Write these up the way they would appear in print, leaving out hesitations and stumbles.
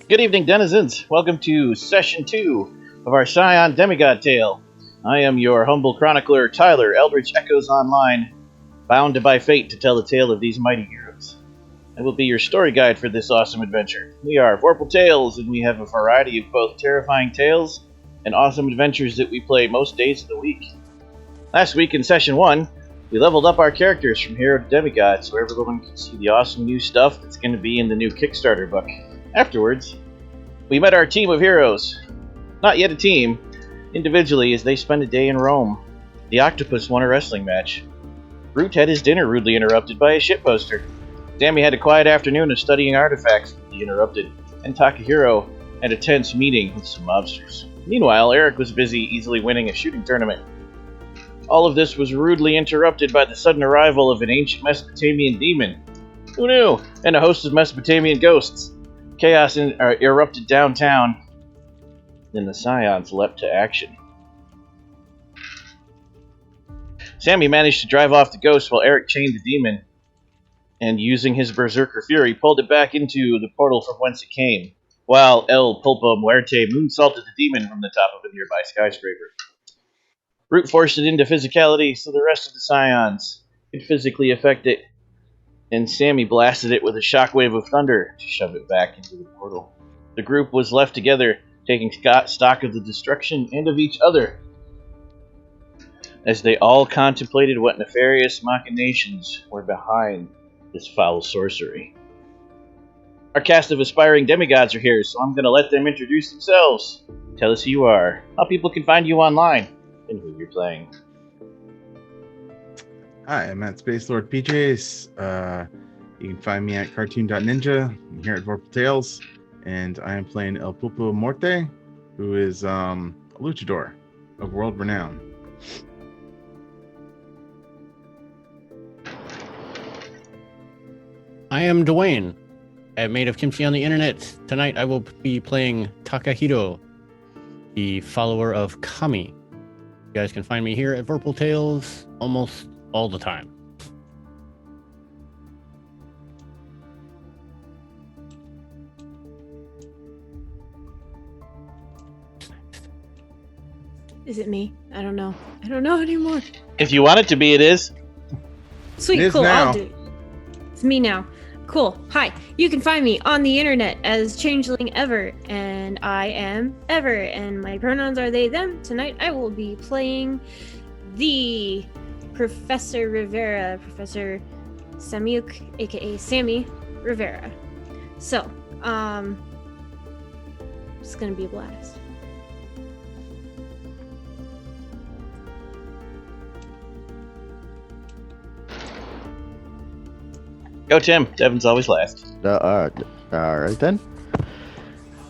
Good evening, denizens. Welcome to Session 2 of our Scion Demigod tale. I am your humble chronicler, Tyler, EldritchEchoes Online, bound by fate to tell the tale of these mighty heroes. I will be your story guide for this awesome adventure. We are Vorpal Tales, and we have a variety of both terrifying tales and awesome adventures that we play most days of the week. Last week in Session 1, we leveled up our characters from hero to demigod so everyone can see the awesome new stuff that's going to be in the new Kickstarter book. Afterwards, we met our team of heroes. Not yet a team, individually as they spend a day in Rome. The octopus won a wrestling match. Groot had his dinner rudely interrupted by a shitposter. Sammy had a quiet afternoon of studying artifacts rudely interrupted, and Takahiro had a tense meeting with some mobsters. Meanwhile, Eric was busy easily winning a shooting tournament. All of this was rudely interrupted by the sudden arrival of an ancient Mesopotamian demon. Who knew? And a host of Mesopotamian ghosts. Chaos erupted downtown. Then the Scions leapt to action. Sammy managed to drive off the ghost while Eric chained the demon, and using his berserker fury, pulled it back into the portal from whence it came, while El Pulpo Muerte moonsaulted the demon from the top of a nearby skyscraper. Brute forced it into physicality so the rest of the Scions could physically affect it, and Sammy blasted it with a shockwave of thunder to shove it back into the portal. The group was left together, taking stock of the destruction and of each other, as they all contemplated what nefarious machinations were behind this foul sorcery. Our cast of aspiring demigods are here, so I'm going to let them introduce themselves. Tell us who you are, how people can find you online, and who you're playing. Hi, I'm at Space Lord PJs. You can find me at cartoon.ninja. I'm here at Vorpal Tales, and I am playing El Pulpo Muerte, who is a luchador of world renown. I am Dwayne, a made of kimchi on the internet. Tonight I will be playing Takahiro, the follower of Kami. You guys can find me here at Vorpal Tales almost all the time. Is it me? I don't know. I don't know anymore. If you want it to be, it is. Sweet, It is cool. now. I'll do it. It's me now. Cool. Hi. You can find me on the internet as Changeling Ever, and I am Ever, and my pronouns are they, them. Tonight I will be playing the Professor Rivera, Professor Samiuk, aka Sammy Rivera. So, it's gonna be a blast. Go, Tim. Devin's always last. All right then.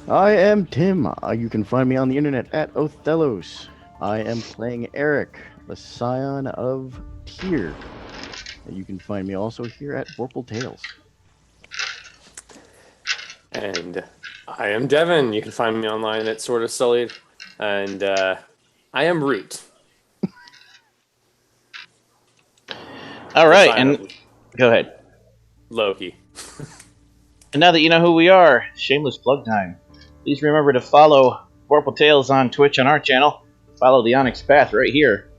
I am Tim. You can find me on the internet at Othellos. I am playing Eric, the Scion of Tyr. You can find me also here at Vorpal Tales. And I am Devin. You can find me online at Sort of Sullied. And I am Root. All right, Scion and go ahead. Loki. And now that you know who we are, shameless plug time. Please remember to follow Vorpal Tales on Twitch on our channel. Follow the Onyx Path right here.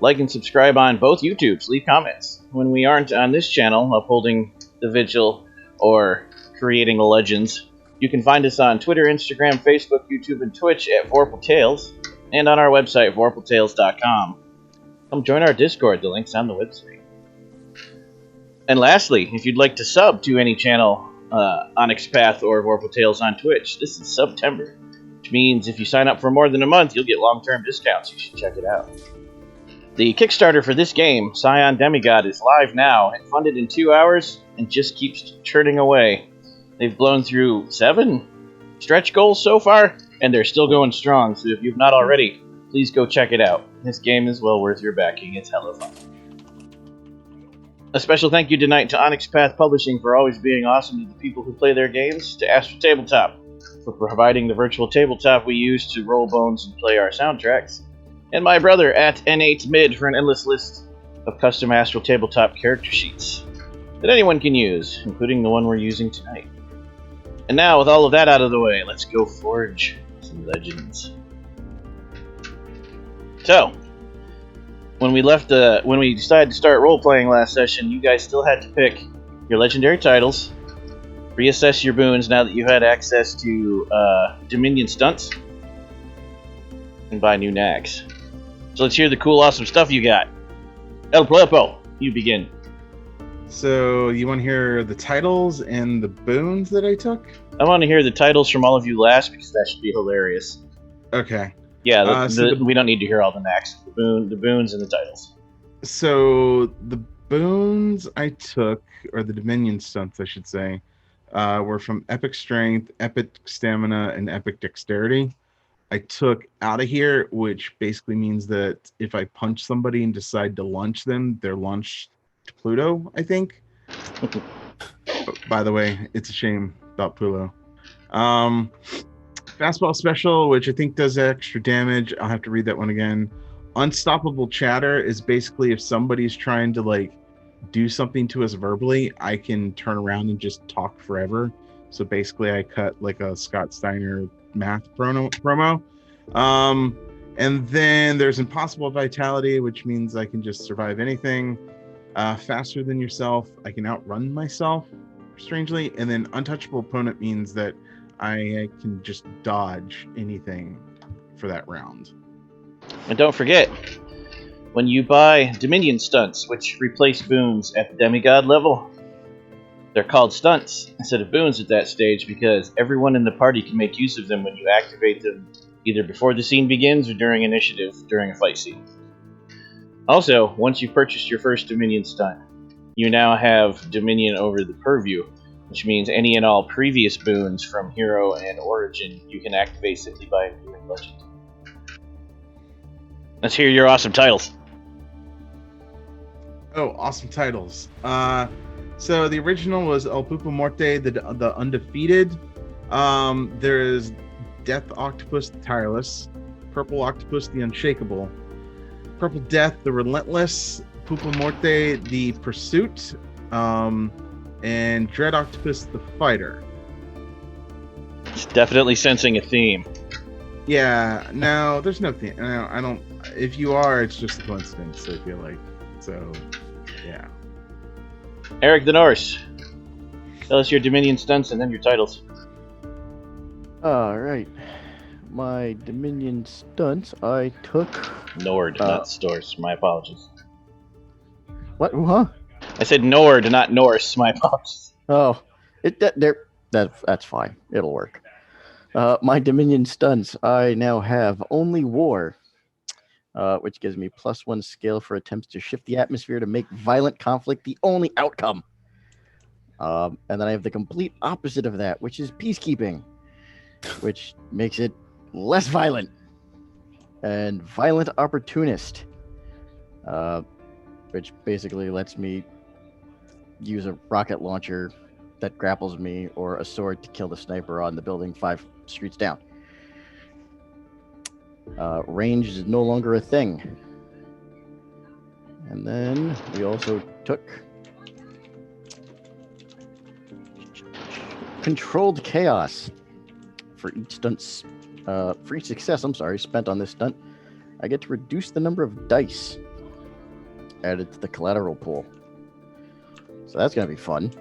Like and subscribe on both YouTubes. Leave comments. When we aren't on this channel, upholding the vigil or creating legends, you can find us on Twitter, Instagram, Facebook, YouTube, and Twitch at Vorpal Tales, and on our website, vorpaltales.com. Come join our Discord. The link's on the website. And lastly, if you'd like to sub to any channel, Onyx Path or Vorpal Tales on Twitch, this is September, which means if you sign up for more than a month, you'll get long-term discounts. You should check it out. The Kickstarter for this game, Scion Demigod, is live now. It funded in 2 hours and just keeps churning away. They've blown through 7 stretch goals so far, and they're still going strong, so if you've not already, please go check it out. This game is well worth your backing. It's hella fun. A special thank you tonight to Onyx Path Publishing for always being awesome to the people who play their games, to Astro Tabletop for providing the virtual tabletop we use to roll bones and play our soundtracks, and my brother at N8Mid for an endless list of custom Astral Tabletop character sheets that anyone can use, including the one we're using tonight. And now, with all of that out of the way, let's go forge some legends. So, when we decided to start role-playing last session, you guys still had to pick your legendary titles, reassess your boons now that you had access to Dominion stunts, and buy new nags. So let's hear the cool, awesome stuff you got. El Puepo, you begin. So you want to hear the titles and the boons that I took? I want to hear the titles from all of you last because that should be hilarious. Okay. Yeah, we don't need to hear all the nags. The boons and the titles. So the boons I took, or the Dominion stunts, I should say, were from Epic Strength, Epic Stamina, and Epic Dexterity. I took Out of Here, which basically means that if I punch somebody and decide to launch them, they're launched to Pluto, I think. By the way, it's a shame about Pluto. Fastball Special, which I think does extra damage. I'll have to read that one again. Unstoppable Chatter is basically if somebody's trying to do something to us verbally, I can turn around and just talk forever. So basically I cut like a Scott Steiner math promo. And then there's Impossible Vitality, which means I can just survive anything. Faster Than Yourself, I can outrun myself, strangely. And then Untouchable Opponent means that I can just dodge anything for that round. And don't forget, when you buy Dominion stunts, which replace boons at the demigod level, they're called stunts instead of boons at that stage because everyone in the party can make use of them when you activate them either before the scene begins or during initiative during a fight scene. Also, once you've purchased your first Dominion stunt, you now have Dominion over the purview, which means any and all previous boons from Hero and Origin you can activate simply by viewing Legend. Let's hear your awesome titles. Oh, awesome titles. So the original was El Pupo Morte, the Undefeated. There is Death Octopus the Tireless, Purple Octopus the Unshakable, Purple Death the Relentless, Pupo Morte the Pursuit, and Dread Octopus the Fighter. It's definitely sensing a theme. Yeah, no, there's no theme. No, I don't. If you are, it's just a coincidence, I feel like. So, yeah. Eric the Norse, tell us your Dominion stunts and then your titles. All right. My Dominion stunts, I took... Nord, not Stors. My apologies. What? Huh? I said Nord, not Norse. My apologies. Oh, that's fine. It'll work. My Dominion stunts, I now have Only War, which gives me +1 scale for attempts to shift the atmosphere to make violent conflict the only outcome. And then I have the complete opposite of that, which is Peacekeeping, which makes it less violent. And Violent Opportunist, which basically lets me use a rocket launcher that grapples me or a sword to kill the sniper on the building 5 streets down. Range is no longer a thing. And then we also took Controlled Chaos. For each success, spent on this stunt, I get to reduce the number of dice added to the collateral pool. So that's going to be fun.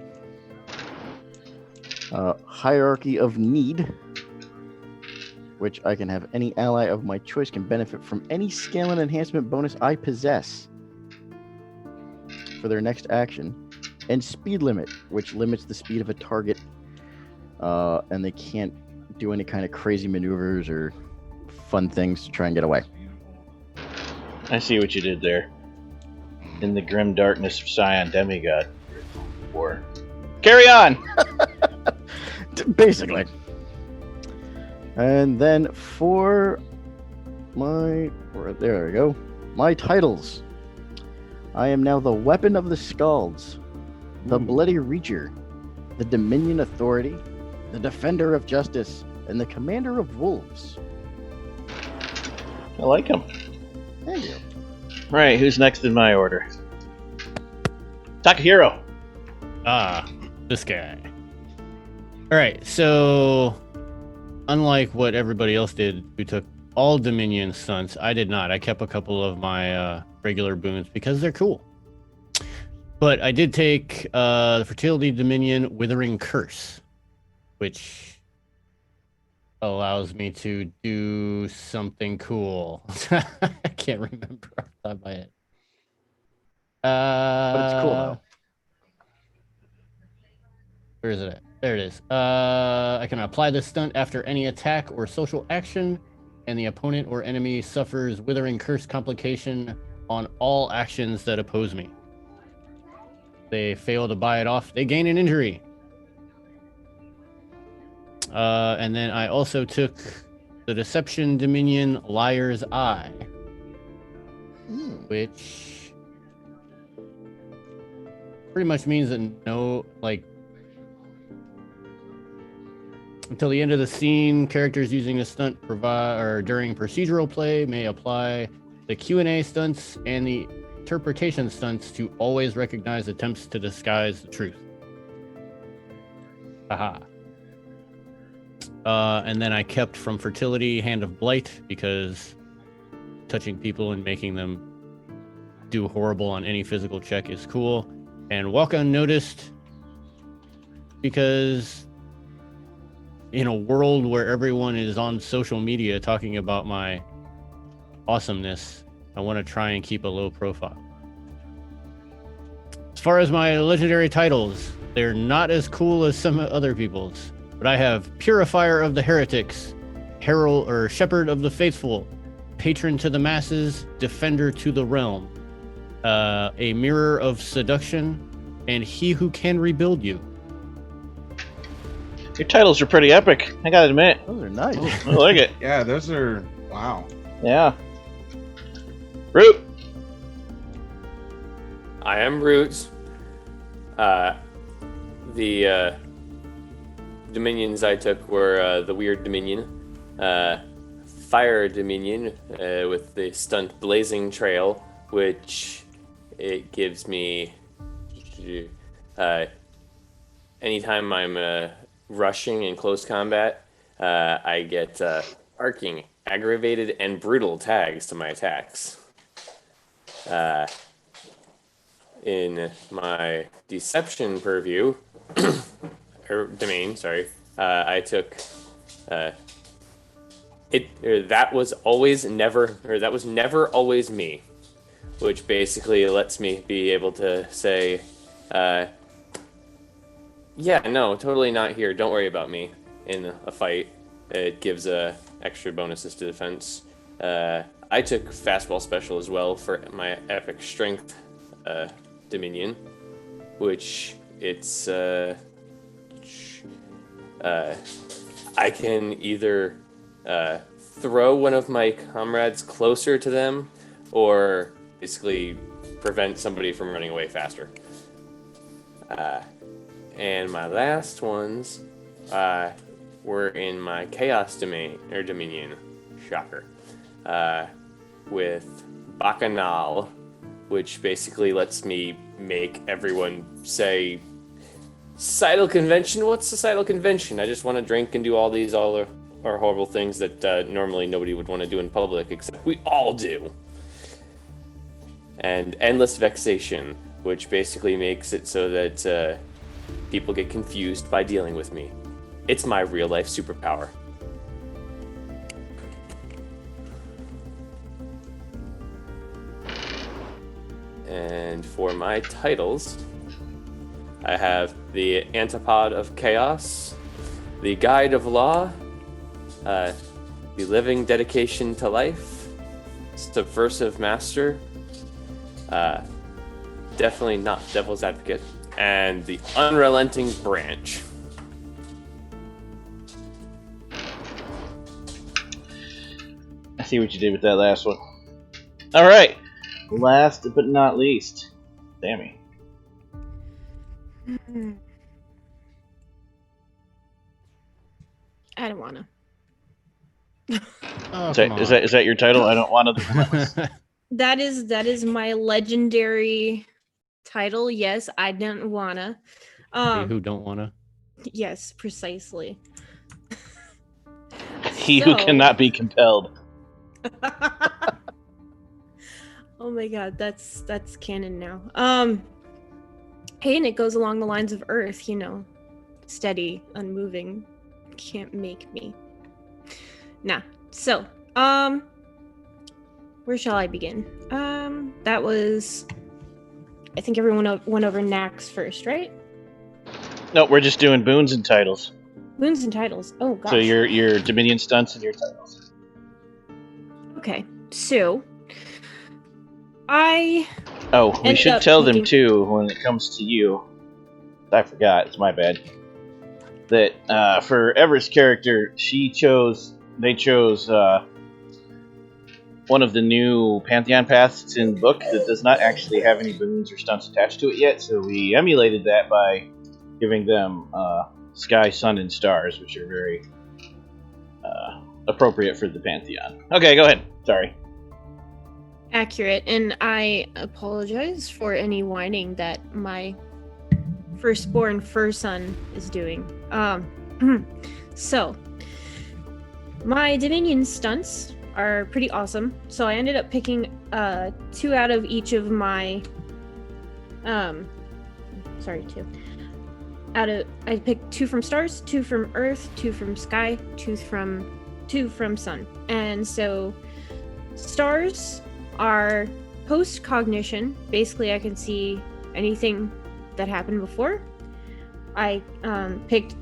Hierarchy of Need, which I can have any ally of my choice can benefit from any scale and enhancement bonus I possess for their next action. And Speed Limit, which limits the speed of a target, and they can't do any kind of crazy maneuvers or fun things to try and get away. I see what you did there. In the grim darkness of Scion Demigod. War. Carry on! Basically. And then for there we go. My titles. I am now the Weapon of the Scalds, the Bloody Reacher, the Dominion Authority, the Defender of Justice, and the Commander of Wolves. I like him. Thank you. Right, who's next in my order? Takahiro. This guy. All right, so unlike what everybody else did, who took all Dominion stunts, I did not. I kept a couple of my regular boons because they're cool. But I did take the Fertility Dominion Withering Curse, which allows me to do something cool. I can't remember off the top of my head. But it's cool though. Where is it at? There it is. I can apply this stunt after any attack or social action, and the opponent or enemy suffers Withering Curse complication on all actions that oppose me. They fail to buy it off, they gain an injury. And then I also took the Deception Dominion Liar's Eye, which pretty much means that until the end of the scene, characters using the stunt during procedural play may apply the Q&A stunts and the interpretation stunts to always recognize attempts to disguise the truth. Haha. And then I kept from Fertility Hand of Blight because touching people and making them do horrible on any physical check is cool. And Walk Unnoticed because in a world where everyone is on social media talking about my awesomeness, I want to try and keep a low profile. As far as my legendary titles, they're not as cool as some other people's, but I have Purifier of the Heretics, Herald or Shepherd of the Faithful, Patron to the Masses, Defender to the Realm, a Mirror of Seduction, and He Who Can Rebuild You. Your titles are pretty epic, I gotta admit. Those are nice. I like it. Yeah, those are wow. Yeah. Root. I am Roots. The dominions I took were the Weird Dominion, Fire Dominion with the stunt Blazing Trail, which it gives me anytime I'm rushing in close combat, I get arcing, aggravated, and brutal tags to my attacks. In my Deception purview, or domain, sorry, I took that was never always me, which basically lets me be able to say, yeah, no, totally not here. Don't worry about me in a fight. It gives extra bonuses to defense. I took Fastball Special as well for my Epic Strength Dominion, which it's I can either throw one of my comrades closer to them or basically prevent somebody from running away faster. And my last ones were in my Chaos Dominion, shocker, with Bacchanal, which basically lets me make everyone say, Societal Convention? What's Societal Convention? I just want to drink and do all our horrible things that normally nobody would want to do in public, except we all do. And Endless Vexation, which basically makes it so that people get confused by dealing with me. It's my real-life superpower. And for my titles, I have the Antipod of Chaos, the Guide of Law, the Living Dedication to Life, Subversive Master, definitely not Devil's Advocate, and the Unrelenting Branch. I see what you did with that last one. All right. Last but not least, Sammy. I don't wanna. Oh, Is that your title? I don't want to. That is my legendary title. Yes, I don't wanna. Who don't wanna? Yes, precisely. He who cannot be compelled. Oh my god, that's canon now. Hey, and it goes along the lines of Earth, steady, unmoving, can't make me. Nah. So, where shall I begin? That was, I think everyone went over Nax first, right? No, we're just doing boons and titles. Boons and titles. Oh gosh. So your Dominion stunts and your titles. Okay, so I. Oh, we should tell them picking... too when it comes to you. I forgot. It's my bad. That for Ever's character, they chose one of the new Pantheon paths that's in the book that does not actually have any boons or stunts attached to it yet. So we emulated that by giving them Sky, Sun, and Stars, which are very appropriate for the Pantheon. Okay, go ahead. Sorry. Accurate, and I apologize for any whining that my firstborn fur son is doing. So, my Dominion stunts are pretty awesome. So I ended up picking 2 out of each of my I picked 2 from Stars, 2 from Earth, 2 from Sky, 2 from Sun. And so Stars are post cognition. Basically I can see anything that happened before. I picked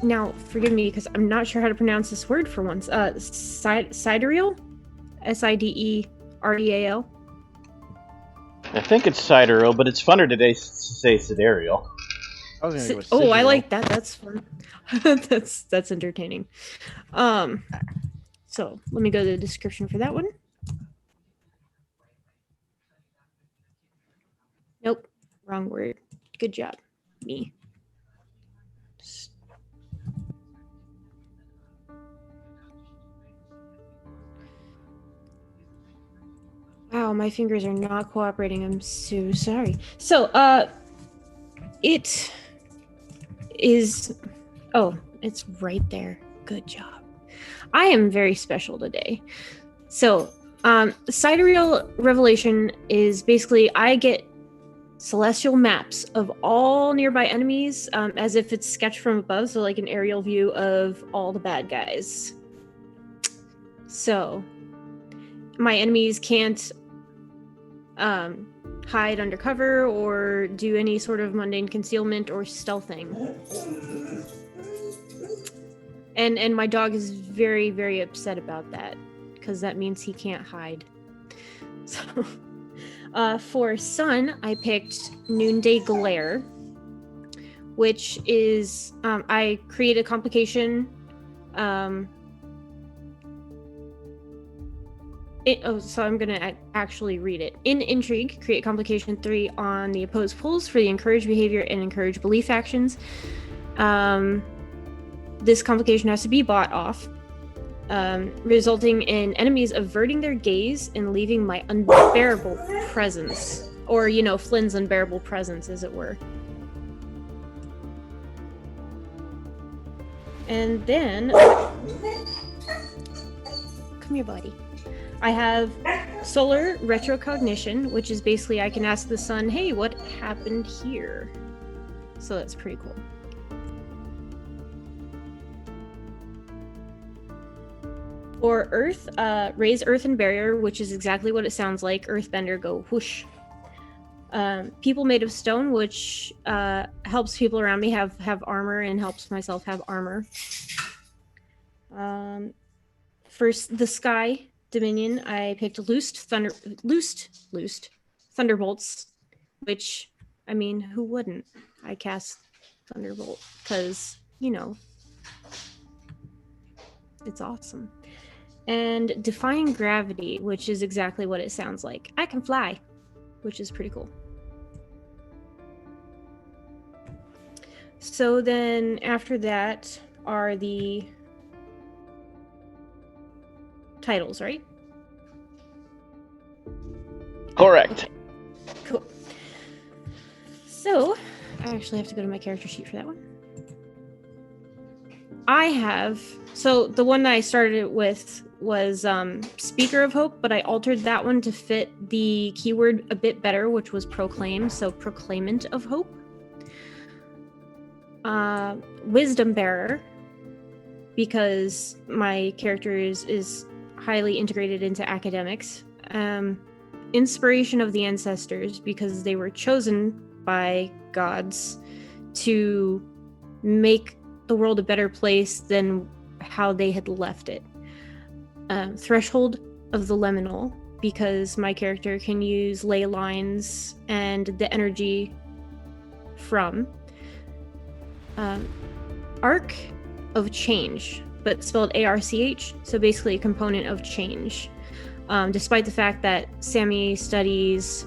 now forgive me because I'm not sure how to pronounce this word for once. Sidereal? Sidereal. I think it's Sidereal, but it's funner today to say Sidereal. I like that. That's fun. that's entertaining. So let me go to the description for that one. Nope, wrong word. Good job, me. Wow, my fingers are not cooperating. I'm so sorry. So, it is... Oh, it's right there. Good job. I am very special today. So, Sidereal Revelation is basically I get celestial maps of all nearby enemies as if it's sketched from above, so like an aerial view of all the bad guys. So, my enemies can't hide under cover or do any sort of mundane concealment or stealthing. And my dog is very, very upset about that because that means he can't hide. So, for Sun, I picked Noonday Glare, which is I create a complication. So I'm going to actually read it. In Intrigue, create complication 3 on the opposed pulls for the encouraged behavior and encouraged belief actions. This complication has to be bought off, resulting in enemies averting their gaze and leaving my unbearable presence. Or, Flynn's unbearable presence, as it were. And then... Come here, buddy. I have Solar Retrocognition, which is basically I can ask the sun, hey, what happened here? So that's pretty cool. For Earth, raise Earthen Barrier, which is exactly what it sounds like. Earthbender, go whoosh. People Made of Stone, which helps people around me have armor and helps myself have armor. For the Sky Dominion, I picked Loosed Thunderbolts, which, I mean, who wouldn't? I cast Thunderbolt because, it's awesome. And Defying Gravity, which is exactly what it sounds like. I can fly, which is pretty cool. So then after that are the titles, right? Correct. Okay. Cool. So I actually have to go to my character sheet for that one. I have. So the one that I started with was Speaker of Hope, but I altered that one to fit the keyword a bit better, which was proclaim. So Proclaimant of Hope. Wisdom Bearer, because my character is highly integrated into academics. Inspiration of the Ancestors, because they were chosen by gods to make the world a better place than how they had left it. Threshold of the Liminal, because my character can use ley lines and the energy from. Arc of Change, but spelled ARCH, so basically a component of change. Despite the fact that Sammy studies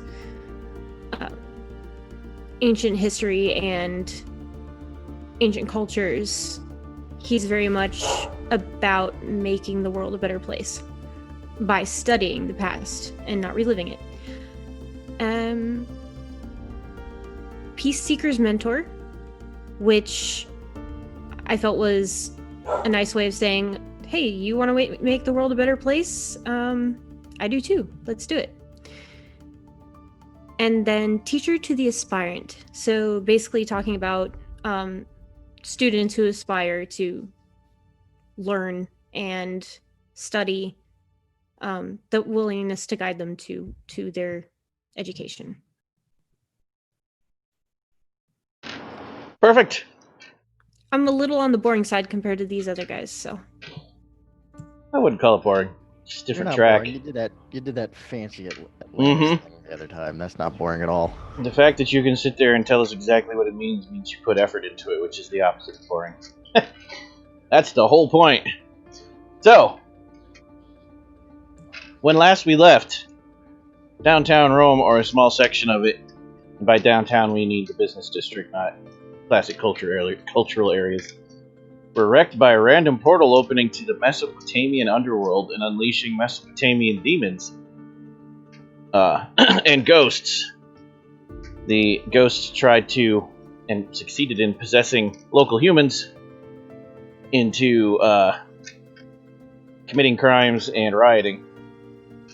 ancient history and ancient cultures, he's very much about making the world a better place by studying the past and not reliving it. Peace Seeker's Mentor, which I felt was a nice way of saying, hey, you want to make the world a better place? I do too. Let's do it. And then Teacher to the Aspirant. So basically talking about students who aspire to learn and study, the willingness to guide them to their education. Perfect. I'm a little on the boring side compared to these other guys, so. I wouldn't call it boring. Just You're different not track. boring. You did that fancy Atlantis Mhm. thing the other time. That's not boring at all. The fact that you can sit there and tell us exactly what it means you put effort into it, which is the opposite of boring. That's the whole point. So, when last we left downtown Rome, or a small section of it, and by downtown we need the business district, not classic cultural areas, were wrecked by a random portal opening to the Mesopotamian underworld and unleashing Mesopotamian demons and ghosts. The ghosts tried to, and succeeded in, possessing local humans into committing crimes and rioting,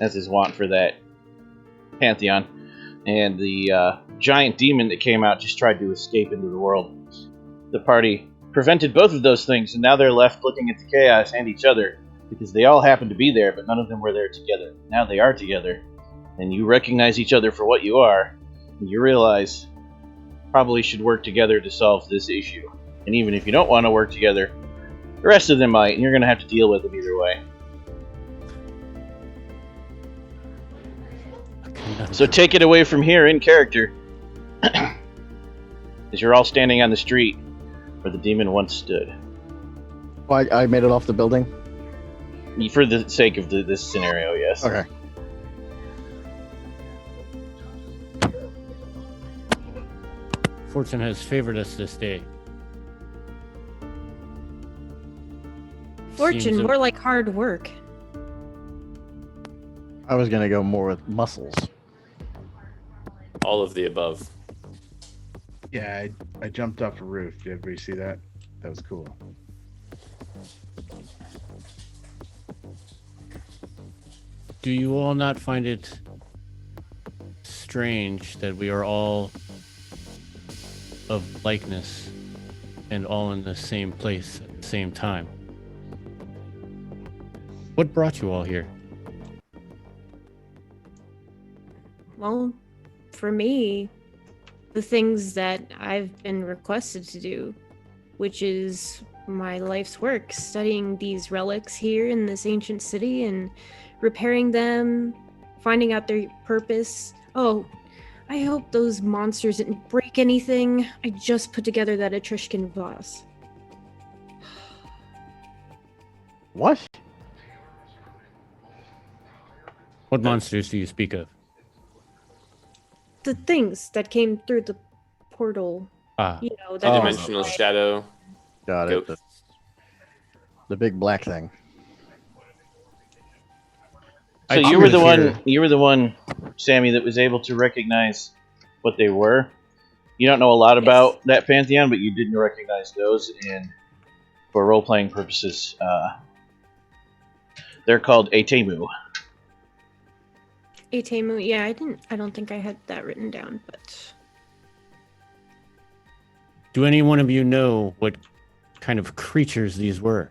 as is wont for that pantheon. And the giant demon that came out just tried to escape into the world. The party prevented both of those things, and now they're left looking at the chaos and each other, because they all happened to be there, but none of them were there together. Now they are together, and you recognize each other for what you are, and you realize probably should work together to solve this issue. And even if you don't want to work together, the rest of them might, and you're going to have to deal with them either way. So take it away from here in character, as you're all standing on the street where the demon once stood. Oh, I made it off the building? For the sake of this scenario, yes. Okay. Fortune has favored us this day. Fortune, more like hard work. I was gonna go more with muscles. All of the above. Yeah, I jumped off a roof. Did everybody see that? That was cool. Do you all not find it strange that we are all of likeness and all in the same place at the same time? What brought you all here? Well, for me, the things that I've been requested to do, which is my life's work, studying these relics here in this ancient city and repairing them, finding out their purpose. Oh, I hope those monsters didn't break anything. I just put together that Etruscan vase. What? What monsters do you speak of? The things that came through the portal. Ah, You know, that Dimensional shadow. Got it. Ghost. The big black thing. So I you were the cheered one. You were the one, Sammy, that was able to recognize what they were. You don't know a lot about that pantheon, but you didn't recognize those, and for role-playing purposes. They're called Atemu. Atemu, yeah, I don't think I had that written down, but Do any one of you know what kind of creatures these were?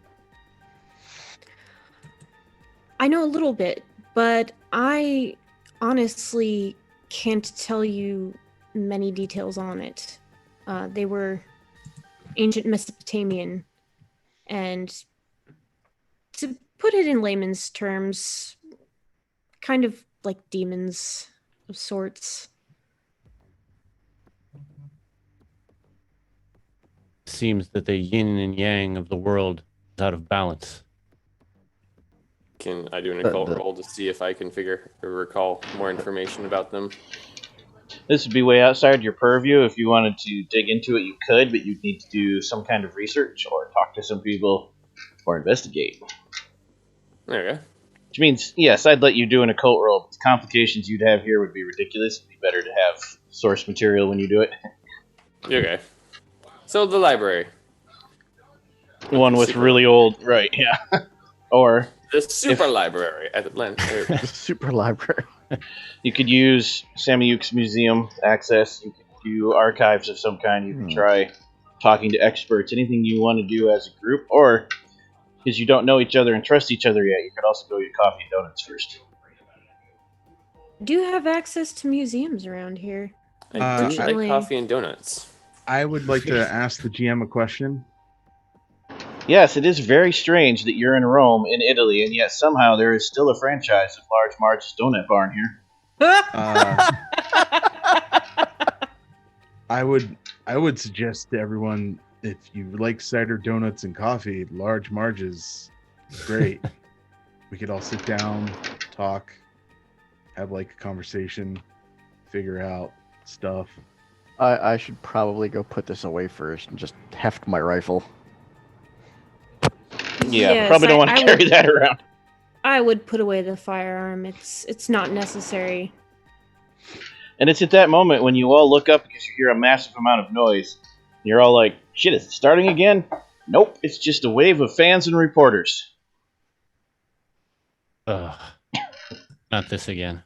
I know a little bit, but I honestly can't tell you many details on it. They were ancient Mesopotamian, and to put it in layman's terms, kind of like demons of sorts. Seems that the yin and yang of the world is out of balance. Can I do an occult roll to see if I can figure or recall more information about them? This would be way outside your purview. If you wanted to dig into it, you could, but you'd need to do some kind of research or talk to some people or investigate. Okay. Which means, yes, I'd let you do an occult roll, but the complications you'd have here would be ridiculous. It'd be better to have source material when you do it. Okay. So the library. One with really old, right, yeah. Or The super library at Atlanta. The super library. you could use Samyuk's museum access. You could do archives of some kind. You could try talking to experts. Anything you want to do as a group. Or, because you don't know each other and trust each other yet, you could also go get coffee and donuts first. Do you have access to museums around here? I do like Unfortunately- coffee and donuts. I would like to ask the GM a question. Yes, it is very strange that you're in Rome, in Italy, and yet somehow there is still a franchise of Large Marge's Donut Barn here. I would suggest to everyone, if you like cider, donuts, and coffee, Large Marge's is great. We could all sit down, talk, have like a conversation, figure out stuff. I should probably go put this away first and just heft my rifle. Yeah, Yes, probably don't want to I carry would- that around. I would put away the firearm. It's not necessary. And it's at that moment when you all look up because you hear a massive amount of noise. You're all like, shit, is it starting again? Nope, it's just a wave of fans and reporters. Ugh. Not this again.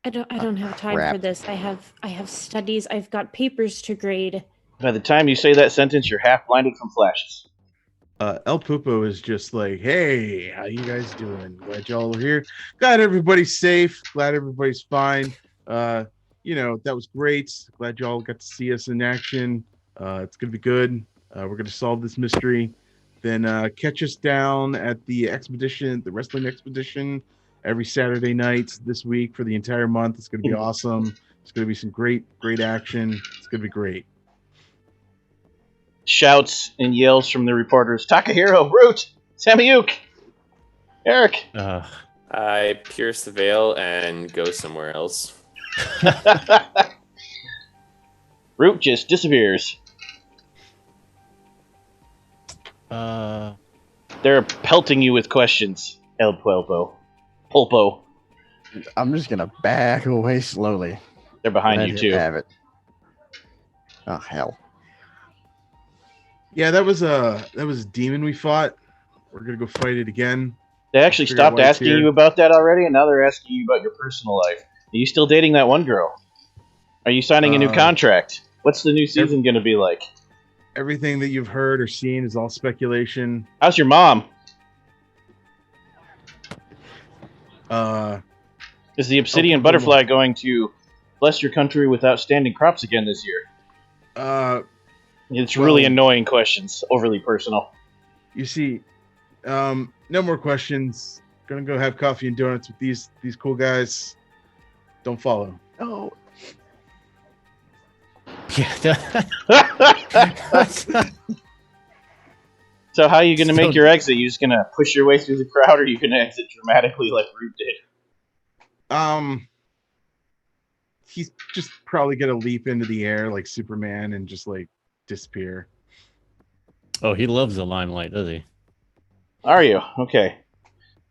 I don't have time crap. for this. I have studies. I've got papers to grade. By the time you say that sentence, you're half blinded from flashes. El Pupo is just like, hey, how you guys doing? Glad y'all are here. Glad everybody's safe. Glad everybody's fine. That was great. Glad y'all got to see us in action. It's gonna be good. We're gonna solve this mystery. Then catch us down at the expedition, the wrestling expedition, every Saturday night this week for the entire month. It's gonna be awesome. It's gonna be some great action. It's gonna be great. Shouts and yells from the reporters. Takahiro, Root, Samyuk, Eric. I pierce the veil and go somewhere else. Root just disappears. They're pelting you with questions, El Pulpo. I'm just gonna back away slowly. They're behind Let you, him too. Have it. Oh hell. Yeah, that was a demon we fought. We're gonna go fight it again. They actually Figure out stopped why it's asking here. you about that already, and now they're asking you about your personal life. Are you still dating that one girl? Are you signing a new contract? What's the new season going to be like? Everything that you've heard or seen is all speculation. How's your mom? Is the obsidian butterfly going to bless your country with outstanding crops again this year? It's really annoying questions, overly personal. You see, no more questions. Gonna go have coffee and donuts with these cool guys. Don't follow. Oh, Yeah. So how are you going to So- make your exit? You just going to push your way through the crowd, or are you going to exit dramatically like Root did? He's just probably gonna leap into the air like Superman and just like disappear. Oh, he loves the limelight, does he? Are you? Okay.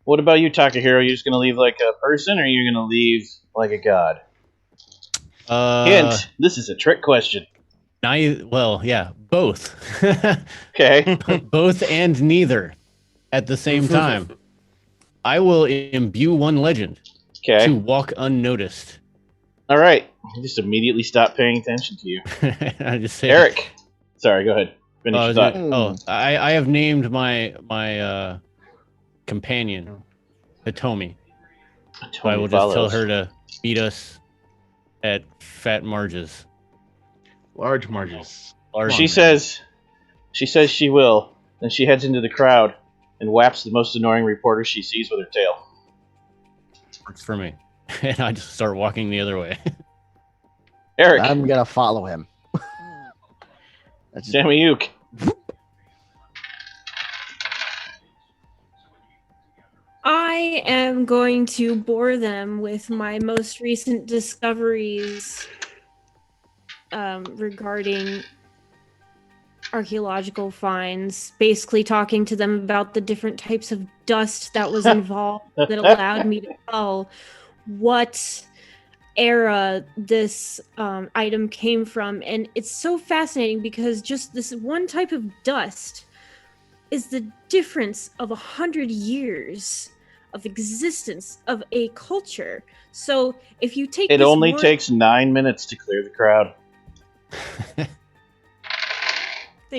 What about you, Takahiro? You just going to leave like a person, or are you going to leave like a god? Hint, this is a trick question. Well, yeah, both. Okay. Both and neither at the same time. I will imbue one legend Okay. to walk unnoticed. All right. I just immediately stop paying attention to you. I just say, Eric. Sorry, go ahead. Finish your thought. I have named my companion Hitomi. So I will just tell her to meet us at Fat Marge's. Large Marges. She says she will. Then she heads into the crowd and whaps the most annoying reporter she sees with her tail. Works for me. And I just start walking the other way. Eric. I'm gonna follow him. Sammy Uke. I am going to bore them with my most recent discoveries regarding archaeological finds, basically talking to them about the different types of dust that was involved that allowed me to tell what era this item came from. And it's so fascinating because just this one type of dust is the difference of 100 years of existence of a culture. So if you take it this only takes 9 minutes to clear the crowd.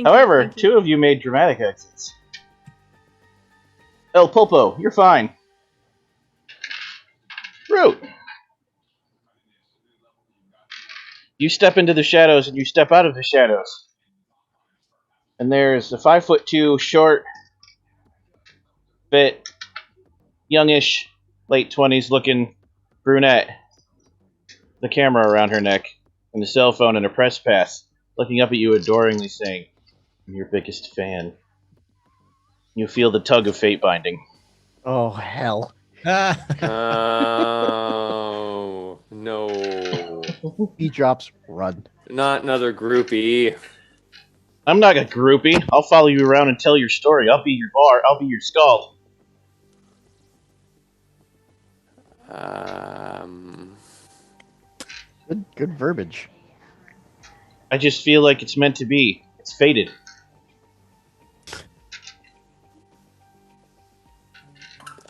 However, two of you made dramatic exits. El Pulpo, you're fine. Root. You step into the shadows and you step out of the shadows. And there's a 5'2", short, fit, youngish, late 20s looking brunette. The camera around her neck, and a cell phone and a press pass, looking up at you adoringly saying, "I'm your biggest fan." You feel the tug of fate binding. Oh, hell. Oh, no. He drops, run. Not another groupie. I'm not a groupie. I'll follow you around and tell your story. I'll be your bar. I'll be your scald. Good verbiage. I just feel like it's meant to be. It's fated.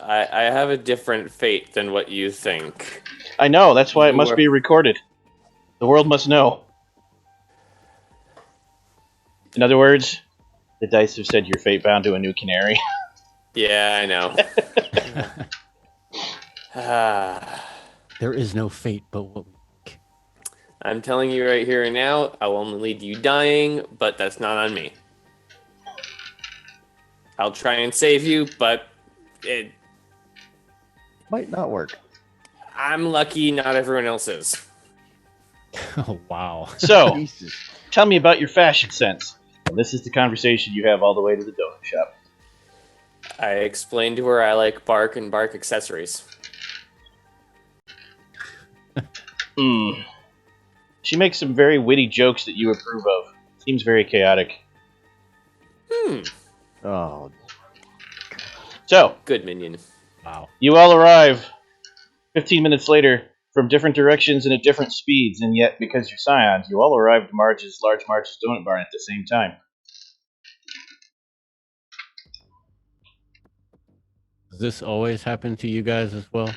I have a different fate than what you think. I know. That's why it must be recorded. The world must know. In other words, the dice have said you're fate bound to a new canary. Yeah, I know. There is no fate but what we think. I'm telling you right here and now, I will only lead you dying, but that's not on me. I'll try and save you, but it Might not work. I'm lucky not everyone else is. Oh, wow. So, Jesus. tell me about your fashion sense. And this is the conversation you have all the way to the donut shop. I explained to her I like bark and bark accessories. She makes some very witty jokes that you approve of. Seems very chaotic. Oh, So, Good minion. Wow. you all arrive 15 minutes later from different directions and at different speeds, and yet, because you're Scions, you all arrive at Large Marge's Donut Barn at the same time. Does this always happen to you guys as well?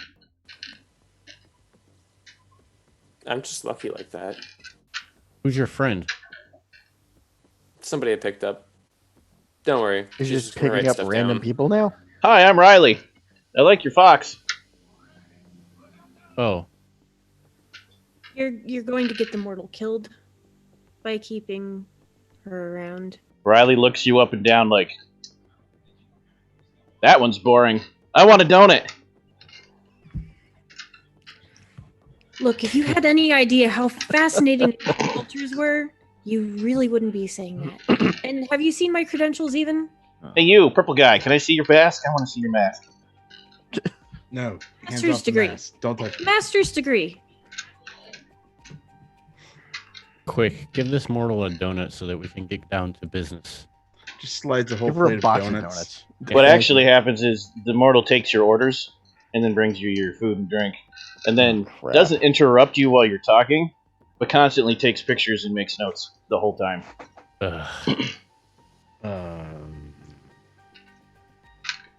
I'm just lucky like that. Who's your friend? Somebody I picked up. Don't worry. you're She's just gonna write picking up stuff random down. people now? Hi, I'm Riley. I like your fox. Oh, You're going to get the mortal killed by keeping her around. Riley looks you up and down like, that one's boring. I want a donut. Look, if you had any idea how fascinating cultures were, you really wouldn't be saying that. And have you seen my credentials even? Hey, you, purple guy, can I see your mask? I want to see your mask. No. Hands Master's off the degree. mask. Don't touch me. Master's degree. quick. Give this mortal a donut so that we can get down to business. Just slides a whole Give her plate a of box donuts. of donuts. What actually happens is the mortal takes your orders and then brings you your food and drink, and then Crap. doesn't interrupt you while you're talking, but constantly takes pictures and makes notes the whole time.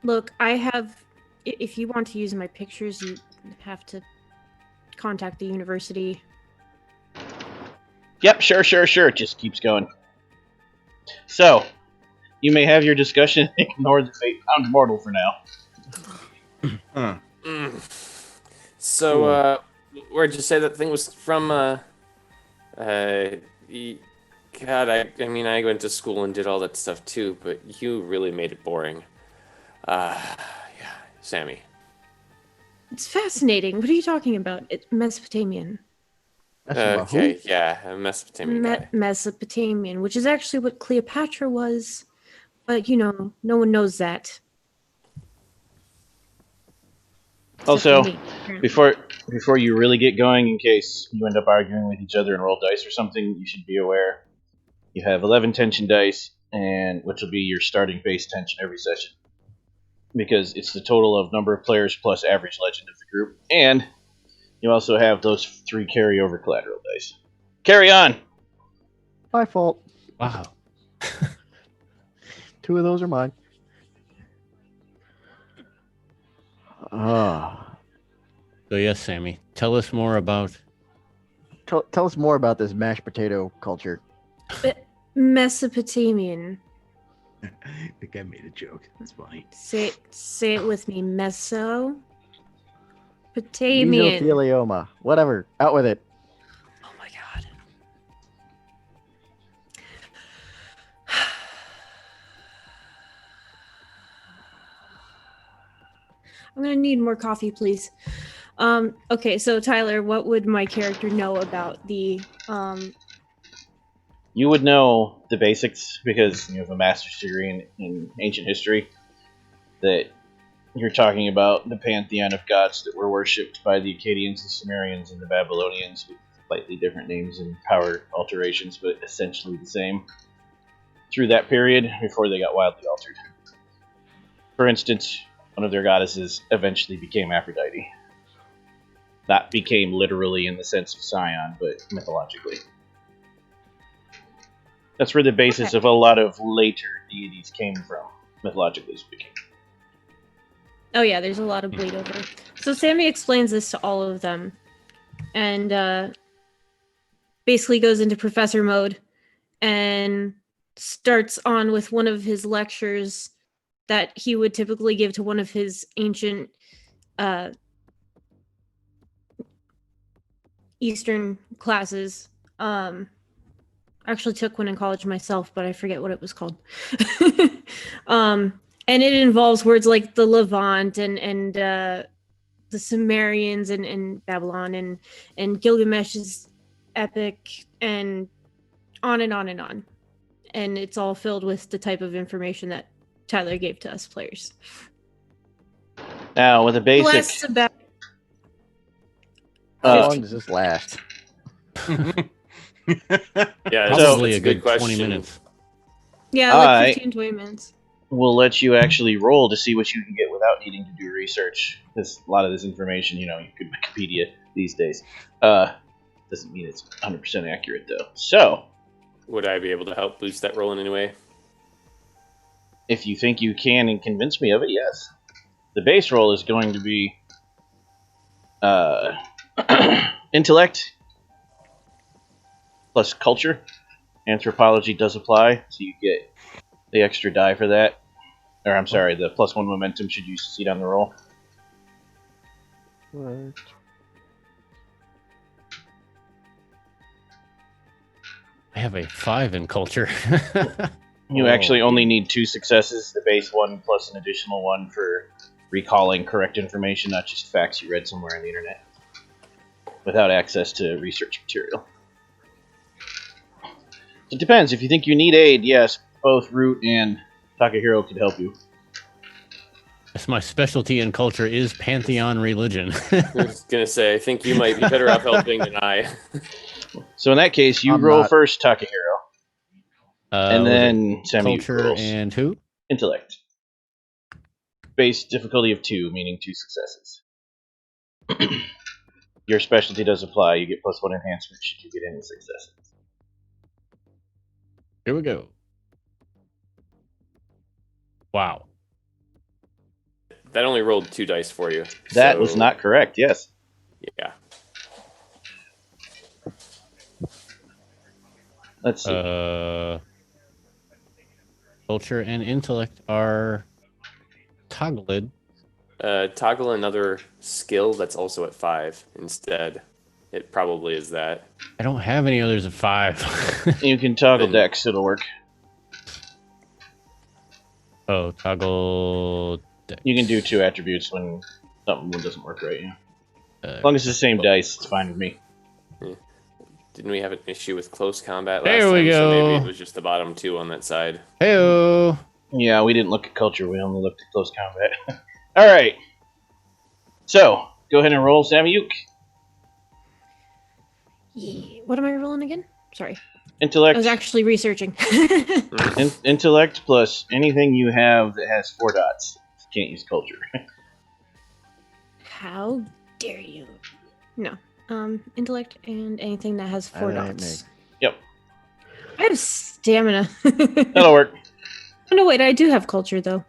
Look, I have. If you want to use my pictures, you have to contact the university. Yep, sure. It just keeps going. So, you may have your discussion and ignore the fate found mortal for now. Huh. So, where'd you say that thing was from? God, I mean, I went to school and did all that stuff too, but you really made it boring. Yeah, Sammy. It's fascinating. What are you talking about? It's Mesopotamian. That's about who? Okay, yeah, a Mesopotamian guy. Mesopotamian, which is actually what Cleopatra was, but no one knows that. Except Also, for me, apparently. before you really get going, in case you end up arguing with each other and roll dice or something, you should be aware you have 11 tension dice, and which will be your starting base tension every session, because it's the total of number of players plus average legend of the group, and you also have those 3 carryover collateral dice. Carry on. My fault. Wow. 2 of those are mine. Ah. So yes, Sammy, tell us more about. Tell us more about this mashed potato culture. Mesopotamian. I think I made a joke. That's funny. Say it with me. Mesopotamian. Mesothelioma. Whatever. Out with it. Oh my god. I'm gonna need more coffee, please. Okay, so Tyler, what would my character know about the You would know the basics because you have a master's degree in ancient history, that you're talking about the pantheon of gods that were worshipped by the Akkadians, the Sumerians, and the Babylonians, with slightly different names and power alterations, but essentially the same, through that period before they got wildly altered. For instance, one of their goddesses eventually became Aphrodite. Not became literally in the sense of Scion, but mythologically. That's where the basis of a lot of later deities came from, mythologically speaking. Oh yeah, there's a lot of bleed over. So Sammy explains this to all of them, and basically goes into professor mode, and starts on with one of his lectures that he would typically give to one of his ancient Eastern classes. Actually took one in college myself, but I forget what it was called. And it involves words like the Levant and the Sumerians and Babylon and Gilgamesh's epic and on and on and on. And it's all filled with the type of information that Tyler gave to us players. Now, with a basic... Less about... How long does this last? Yeah, Probably that's a good 20 question. minutes. Yeah, like 15, 20 minutes. We'll let you actually roll to see what you can get without needing to do research. Because a lot of this information, you could Wikipedia these days. Doesn't mean it's 100% accurate, though. So, Would I be able to help boost that roll in any way? if you think you can and convince me of it, yes. The base roll is going to be intellect plus culture. Anthropology does apply, so you get the extra die for that. Or, I'm sorry, the +1 momentum should you succeed on the roll. What? I have a 5 in culture. You actually only need 2 successes, the base one plus an additional one for recalling correct information, not just facts you read somewhere on the internet, without access to research material. It depends. If you think you need aid, yes, both Root and Takahiro could help you. Yes, my specialty in culture is pantheon religion. I was gonna say, I think you might be better off helping than I. So in that case, you I'm roll not. first, Takahiro, and was it then Sammy culture rolls and who? intellect. Base difficulty of 2, meaning 2 successes. Your specialty does apply. You get +1 enhancement should you get any successes. Here we go. Wow. That only rolled 2 dice for you. That so- was not correct, yes. Yeah. Let's see. Culture and intellect are toggled. Toggle another skill that's also at 5 instead. It probably is that. I don't have any others at 5. You can toggle Then- dex, it'll work. Oh, toggle. Dex. You can do 2 attributes when something doesn't work right, yeah. Uh, As long as it's the same dice, it's fine with me. Didn't we have an issue with close combat last There time? we So go. maybe it was just the bottom 2 on that side. Heyo. Yeah, we didn't look at culture, we only looked at close combat. Alright. So, go ahead and roll, Samyuk. Yeah. What am I rolling again? Sorry. I Intellect. was actually researching. Intellect plus anything you have that has 4 dots. You can't use culture. How dare you? No. Intellect and anything that has 4 That ain't dots. me. Yep. I have stamina. That'll work. Oh, no, wait, I do have culture, though.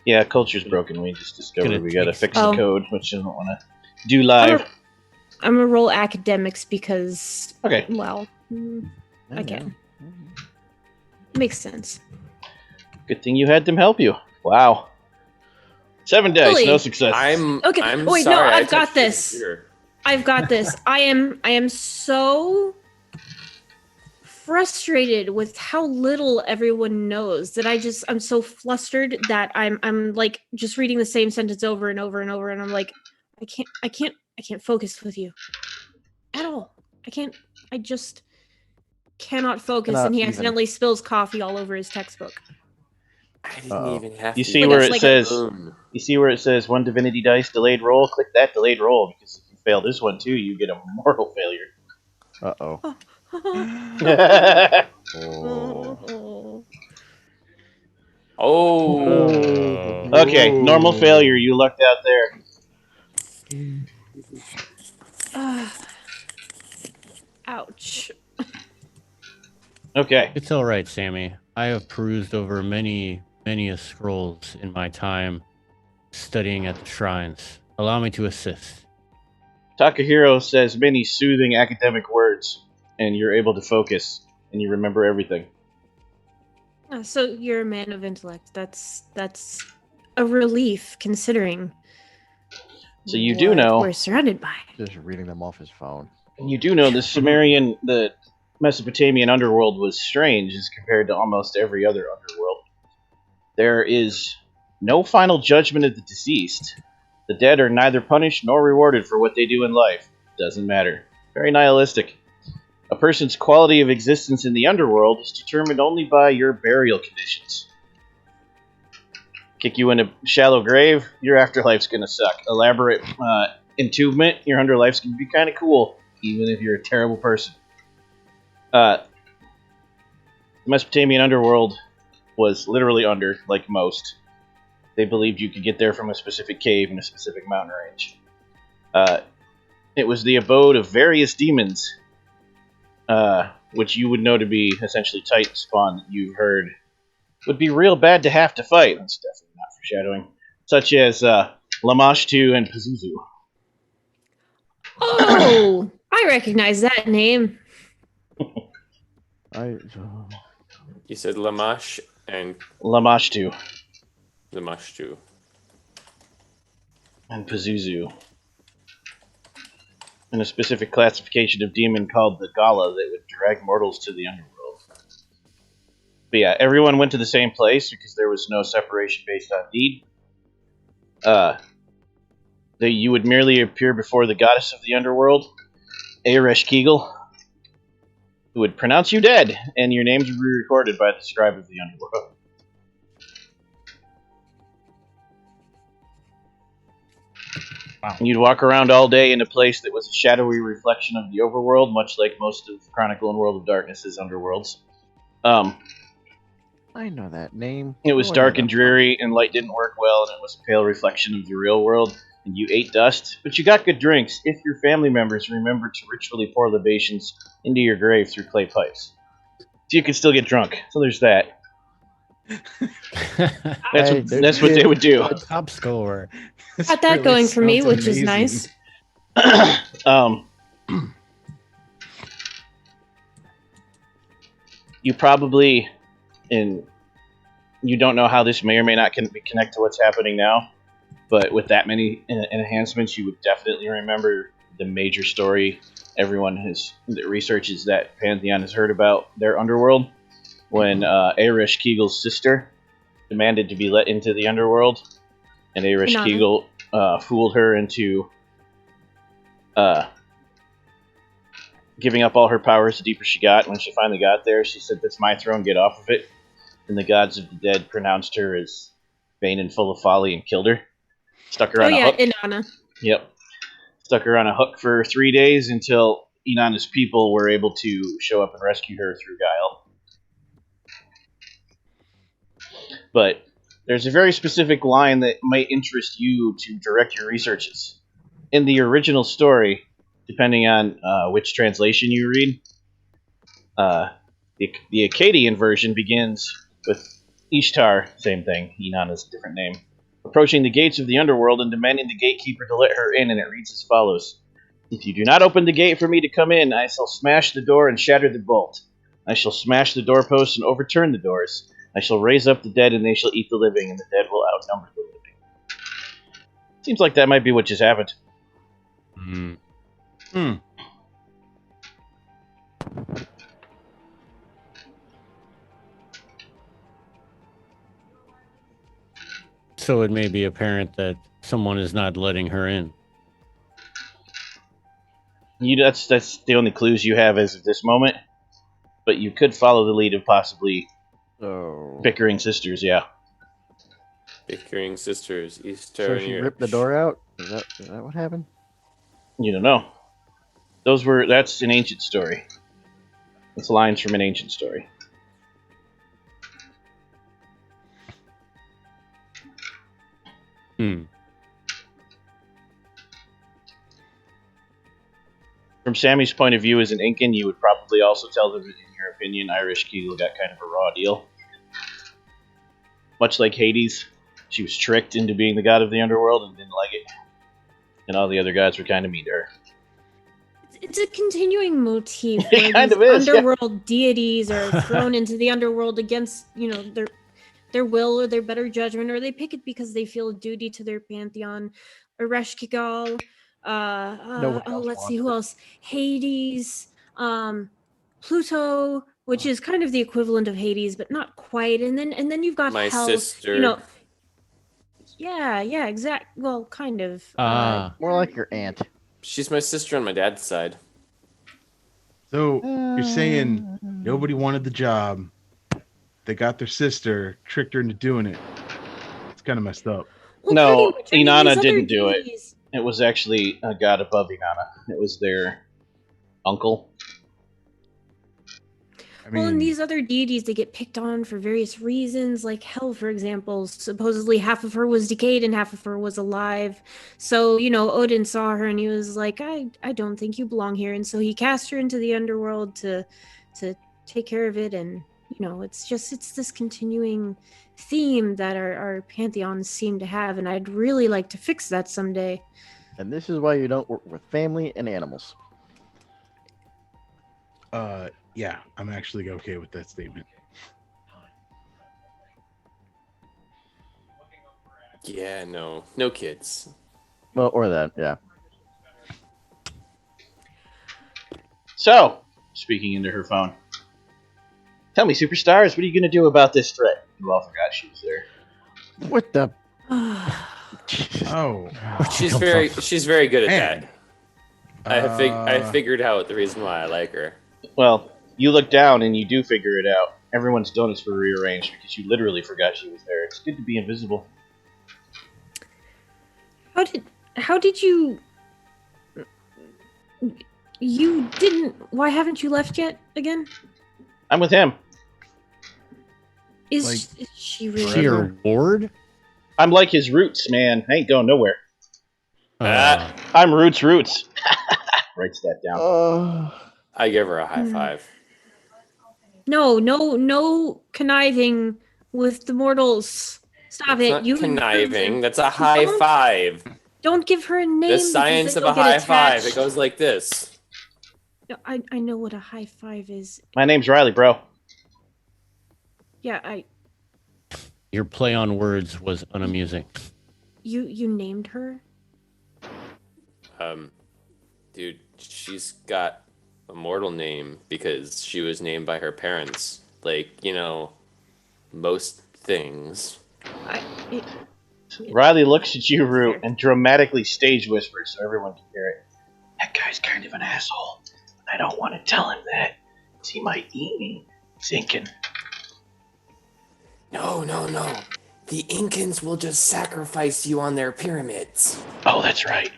Yeah, culture's broken. We just discovered Gonna we gotta take- fix Oh. the code, which I don't want to do live. I'm gonna roll academics because, Okay. well, I can. Makes sense. Good thing you had them help you. Wow. 7 dice, Really? no success. I'm Okay, I'm wait, no, sorry, I I've got touched the this. computer. I've got this. I am so frustrated with how little everyone knows that I'm so flustered that I'm like just reading the same sentence over and over and over, and I'm like, I can't focus with you at all. I just cannot focus. Cannot And he even. accidentally spills coffee all over his textbook. I didn't Uh-oh. even have You to see use where a it like says spoon. you see where it says 1 divinity dice delayed roll? Click that delayed roll because if you fail this one too, you get a mortal failure. Uh-oh. Oh. Oh, Okay, normal failure. You lucked out there. Ouch. Okay. It's all right, Sammy. I have perused over many scrolls in my time studying at the shrines. Allow me to assist. Takahiro says many soothing academic words, and you're able to focus, and you remember everything. So you're a man of intellect. That's a relief considering. So you do what know- we're surrounded by. Just reading them off his phone. And you do know the Mesopotamian underworld was strange as compared to almost every other underworld. There is no final judgment of the deceased. The dead are neither punished nor rewarded for what they do in life. Doesn't matter. Very nihilistic. A person's quality of existence in the underworld is determined only by your burial conditions. Kick you in a shallow grave, your afterlife's gonna suck. Elaborate entombment, your underlife's gonna be kind of cool, even if you're a terrible person. The Mesopotamian underworld was literally under, like most. They believed you could get there from a specific cave in a specific mountain range. It was the abode of various demons, which you would know to be essentially Titan spawn that you've heard would be real bad to have to fight. That's definitely not foreshadowing. Such as Lamashtu and Pazuzu. Oh, I recognize that name. you said Lamash and Lamashtu Lamashtu. and Pazuzu. And a specific classification of demon called the Gala that would drag mortals to the underworld. But yeah, everyone went to the same place because there was no separation based on deed. You would merely appear before the goddess of the underworld, Eresh Kegel, who would pronounce you dead, and your names would be recorded by the scribe of the underworld. Wow. And you'd walk around all day in a place that was a shadowy reflection of the overworld, much like most of Chronicle and World of Darkness's underworlds. I know that name. It was Oh, I know dark that and dreary, and light didn't work well, and it was a pale reflection of the real world. and you ate dust, but you got good drinks if your family members remembered to ritually pour libations into your grave through clay pipes. So you can still get drunk. So there's that. That's what they would do. Top score. Got that going for me, which is nice. You probably, and you don't know how this may or may not connect to what's happening now, but with that many enhancements, you would definitely remember the major story everyone that researches that Pantheon has heard about their underworld, when Arish Kegel's sister demanded to be let into the underworld, and Arish Kegel fooled her into giving up all her powers the deeper she got. When she finally got there, she said, "That's my throne, get off of it." And the gods of the dead pronounced her as vain and full of folly and killed her. Stuck her on a hook. Inanna. Yep. Stuck her on a hook for 3 days until Inanna's people were able to show up and rescue her through guile. But there's a very specific line that might interest you to direct your researches. In the original story, depending on which translation you read, the Akkadian version begins with Ishtar, same thing, Inanna's a different name, approaching the gates of the underworld and demanding the gatekeeper to let her in, and it reads as follows: "If you do not open the gate for me to come in, I shall smash the door and shatter the bolt. I shall smash the doorposts and overturn the doors. I shall raise up the dead, and they shall eat the living, and the dead will outnumber the living." Seems like that might be what just happened. So it may be apparent that someone is not letting her in. That's the only clues you have as of this moment. But you could follow the lead of possibly bickering sisters, yeah. Bickering sisters, Easter. So she ripped the door out? Is that what happened? You don't know. That's an ancient story. It's lines from an ancient story. From Sammy's point of view as an Incan, you would probably also tell them, in your opinion, Irish Kegel got kind of a raw deal. Much like Hades, she was tricked into being the god of the underworld and didn't like it. And all the other gods were kind of mean to her. It's a continuing motif It where kind these of is, underworld deities are thrown into the underworld against, their will or their better judgment, or they pick it because they feel a duty to their pantheon. Ereshkigal, let's see who else. Hades, Pluto, which is kind of the equivalent of Hades, but not quite. And then you've got My Hell. sister. Yeah, exact. Well, kind of. More like your aunt. She's my sister on my dad's side. So you're saying nobody wanted the job. They got their sister, tricked her into doing it. It's kind of messed up. Well, No, pretty much. Inanna these didn't other do it. deities- It was actually a god above Inanna. It was their uncle. I mean, Well, and these other deities, they get picked on for various reasons. Like Hell, for example, supposedly half of her was decayed and half of her was alive. So, Odin saw her and he was like, I don't think you belong here. And so he cast her into the underworld to take care of it. And, it's this continuing theme that our pantheons seem to have. And I'd really like to fix that someday. And this is why you don't work with family and animals. yeah, I'm actually okay with that statement. Yeah, no kids. Well, or that, yeah. So, speaking into her phone, tell me, superstars, what are you going to do about this threat? You all forgot she was there. What the? Oh, She's very good at Man. that. I figured out the reason why I like her. Well, you look down and you do figure it out. Everyone's donuts were rearranged because you literally forgot she was there. It's good to be invisible. How did you didn't, why haven't you left yet again? I'm with him. Is she Is really? she your ward? I'm like his roots, man. I ain't going nowhere. I'm Roots. Writes that down. I give her a high five. No conniving with the mortals. Stop It's it. not You conniving. intruder. That's a high five. Don't give her a name. The science because of then a you'll high get five. It attached. goes like this. No, I know what a high five is. My name's Riley, bro. Yeah, Your play on words was unamusing. you named her? Dude, she's got a mortal name because she was named by her parents. Like, most things. Riley looks at you, Root, and dramatically stage whispers so everyone can hear it. That guy's kind of an asshole. I don't want to tell him that, 'cause he might eat me. Thinking. No. The Incans will just sacrifice you on their pyramids. Oh, that's right.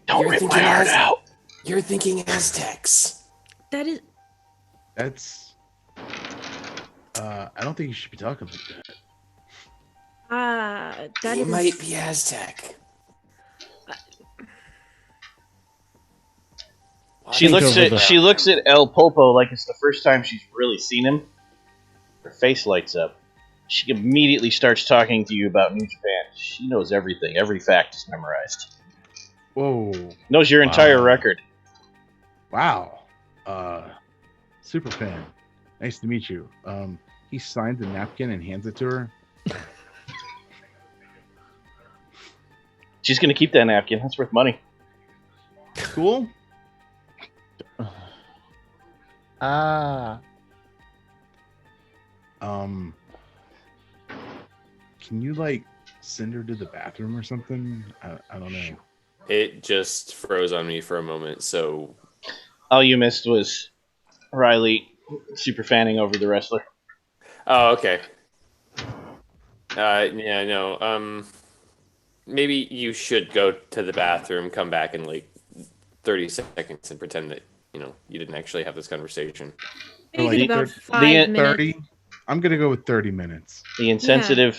Don't You're rip my thinking heart out. You're thinking Aztecs. That is. That's. I don't think you should be talking like that. That He is. might be Aztec. She looks at El Popo like it's the first time she's really seen him. Her face lights up. She immediately starts talking to you about New Japan. She knows everything. Every fact is memorized. Whoa. Knows your entire record. Wow. Super fan. Nice to meet you. He signs a napkin and hands it to her. She's gonna keep that napkin. That's worth money. Cool. Can you send her to the bathroom or something? I don't know. It just froze on me for a moment, so All you missed was Riley super fanning over the wrestler. oh, okay. Yeah, no. Maybe you should go to the bathroom, come back in 30 seconds and pretend that, you didn't actually have this conversation. Make it about 5 minutes. 30. I'm gonna go with 30 minutes. The insensitive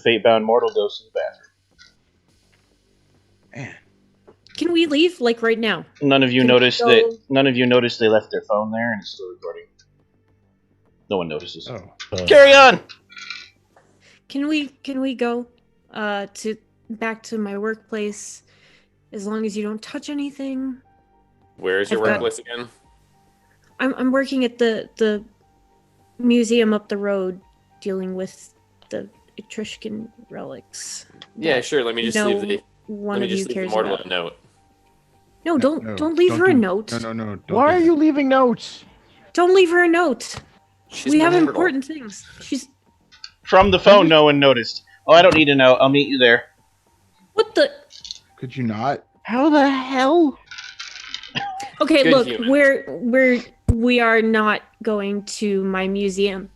fate-bound mortal goes to the bathroom. Man. Can we leave right now? None of you Can we noticed go- that. None of you noticed they left their phone there and it's still recording. No one notices. Oh. Carry on. Can we go back to my workplace as long as you don't touch anything? Where is your I've got- workplace again? I'm working at the museum up the road, dealing with the Etruscan relics. Yeah, sure. Let me just leave the One of you the cares mortal about. a note. No, don't leave her a note. No. Don't Why are do you leaving notes? Don't leave her a note. She's We have mortal. important things. She's From the phone, no one noticed. Oh, I don't need to know. I'll meet you there. what the? that. Could you not? How the hell? Okay, Good look, human. we are not going to my museum.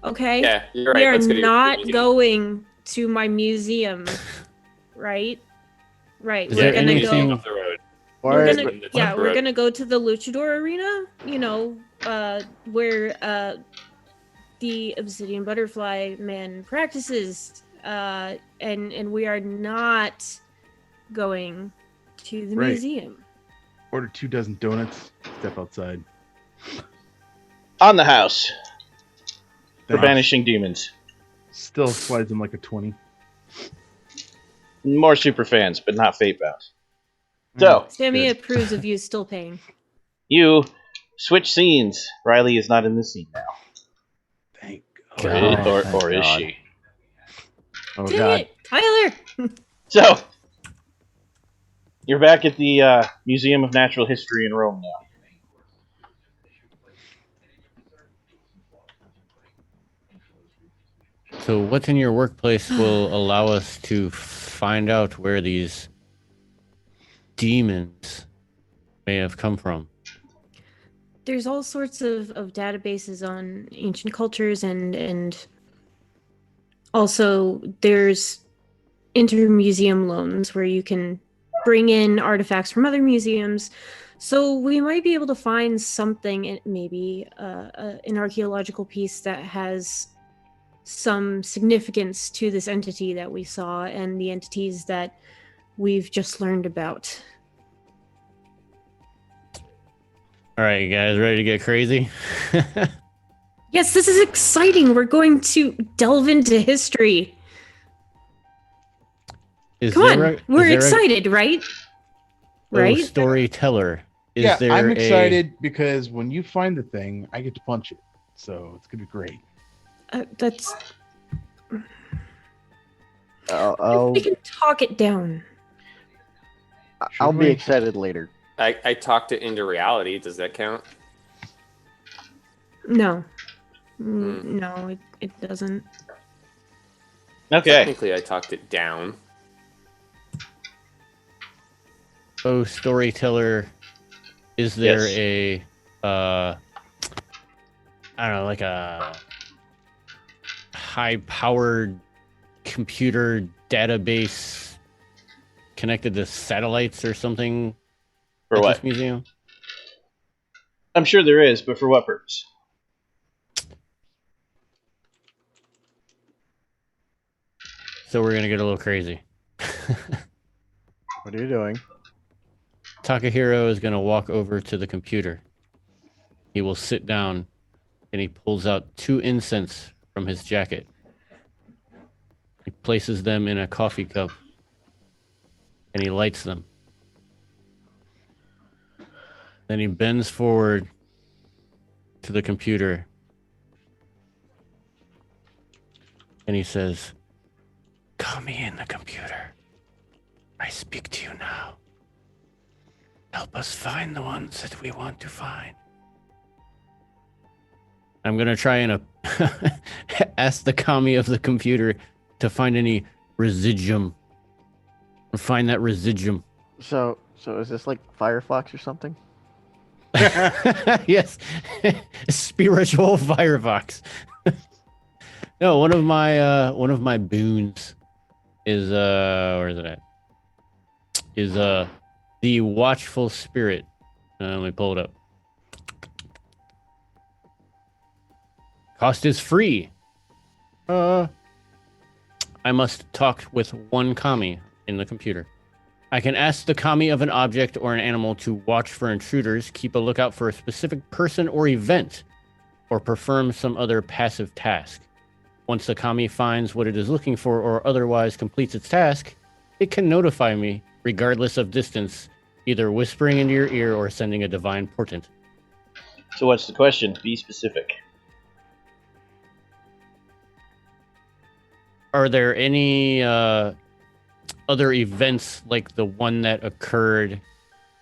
Okay? Yeah, you're right. We are Let's go to your not museum. going to my museum. Right? Right. Is We're there gonna anything- go Up the road. Why we're are- gonna It's yeah, up the we're road. gonna go to the luchador arena, where the obsidian butterfly man practices. And we are not going to the Right. museum. Order 2 dozen donuts. Step outside. On the house for Thanks. banishing demons. Still slides him like a 20. More super fans, but not fate-bound. So Sammy Good. approves of you still paying. you switch scenes. Riley is not in this scene now. Thank God. God. Or is God. she? Oh Dang god. it, Tyler! So, you're back at the Museum of Natural History in Rome now. So what's in your workplace will allow us to find out where these demons may have come from? There's all sorts of databases on ancient cultures and also there's inter-museum loans where you can bring in artifacts from other museums. So we might be able to find something, maybe an archaeological piece that has some significance to this entity that we saw and the entities that we've just learned about. All right, you guys ready to get crazy? Yes, this is exciting. We're going to delve into history. Come on, we're excited, right? Right? Storyteller. Yeah, I'm excited because when you find the thing, I get to punch it. So it's going to be great. That's... I'll We can talk it down. be excited later. I talked it into reality. Does that count? No. No, it doesn't. Okay. Technically, I talked it down. Oh, storyteller, is there a I don't know, like a high-powered computer database connected to satellites or something For at what? this museum? I'm sure there is, but for what purpose? So we're gonna get a little crazy. What are you doing? Takahiro is gonna walk over to the computer. He will sit down and he pulls out 2 incense from his jacket. He places them in a coffee cup and he lights them. Then he bends forward to the computer and he says, "Call me in the computer. I speak to you now. Help us find the ones that we want to find." I'm going to try and ask the kami of the computer to find any residuum. Find that residuum. So is this like Firefox or something? Yes. Spiritual Firefox. No, one of my boons is where is it at? Is the watchful spirit. Let me pull it up. Cost is free. I must talk with one kami in the computer. I can ask the kami of an object or an animal to watch for intruders, keep a lookout for a specific person or event, or perform some other passive task. Once the kami finds what it is looking for or otherwise completes its task, it can notify me, regardless of distance, either whispering into your ear or sending a divine portent. So what's the question? Be specific. Are there any other events like the one that occurred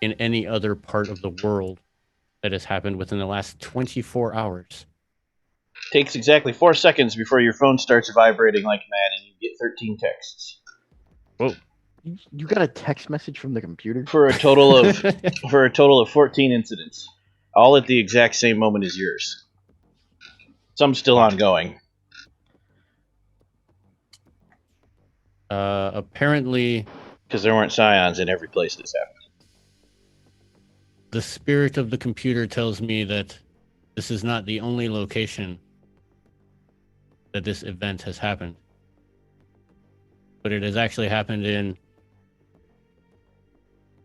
in any other part of the world that has happened within the last 24 hours? Takes exactly 4 seconds before your phone starts vibrating like mad and you get 13 texts. Whoa. You got a text message from the computer? For a total of 14 incidents. All at the exact same moment as yours. Some still ongoing. Apparently, because there weren't Scions in every place this happened. The spirit of the computer tells me that this is not the only location that this event has happened, but it has actually happened in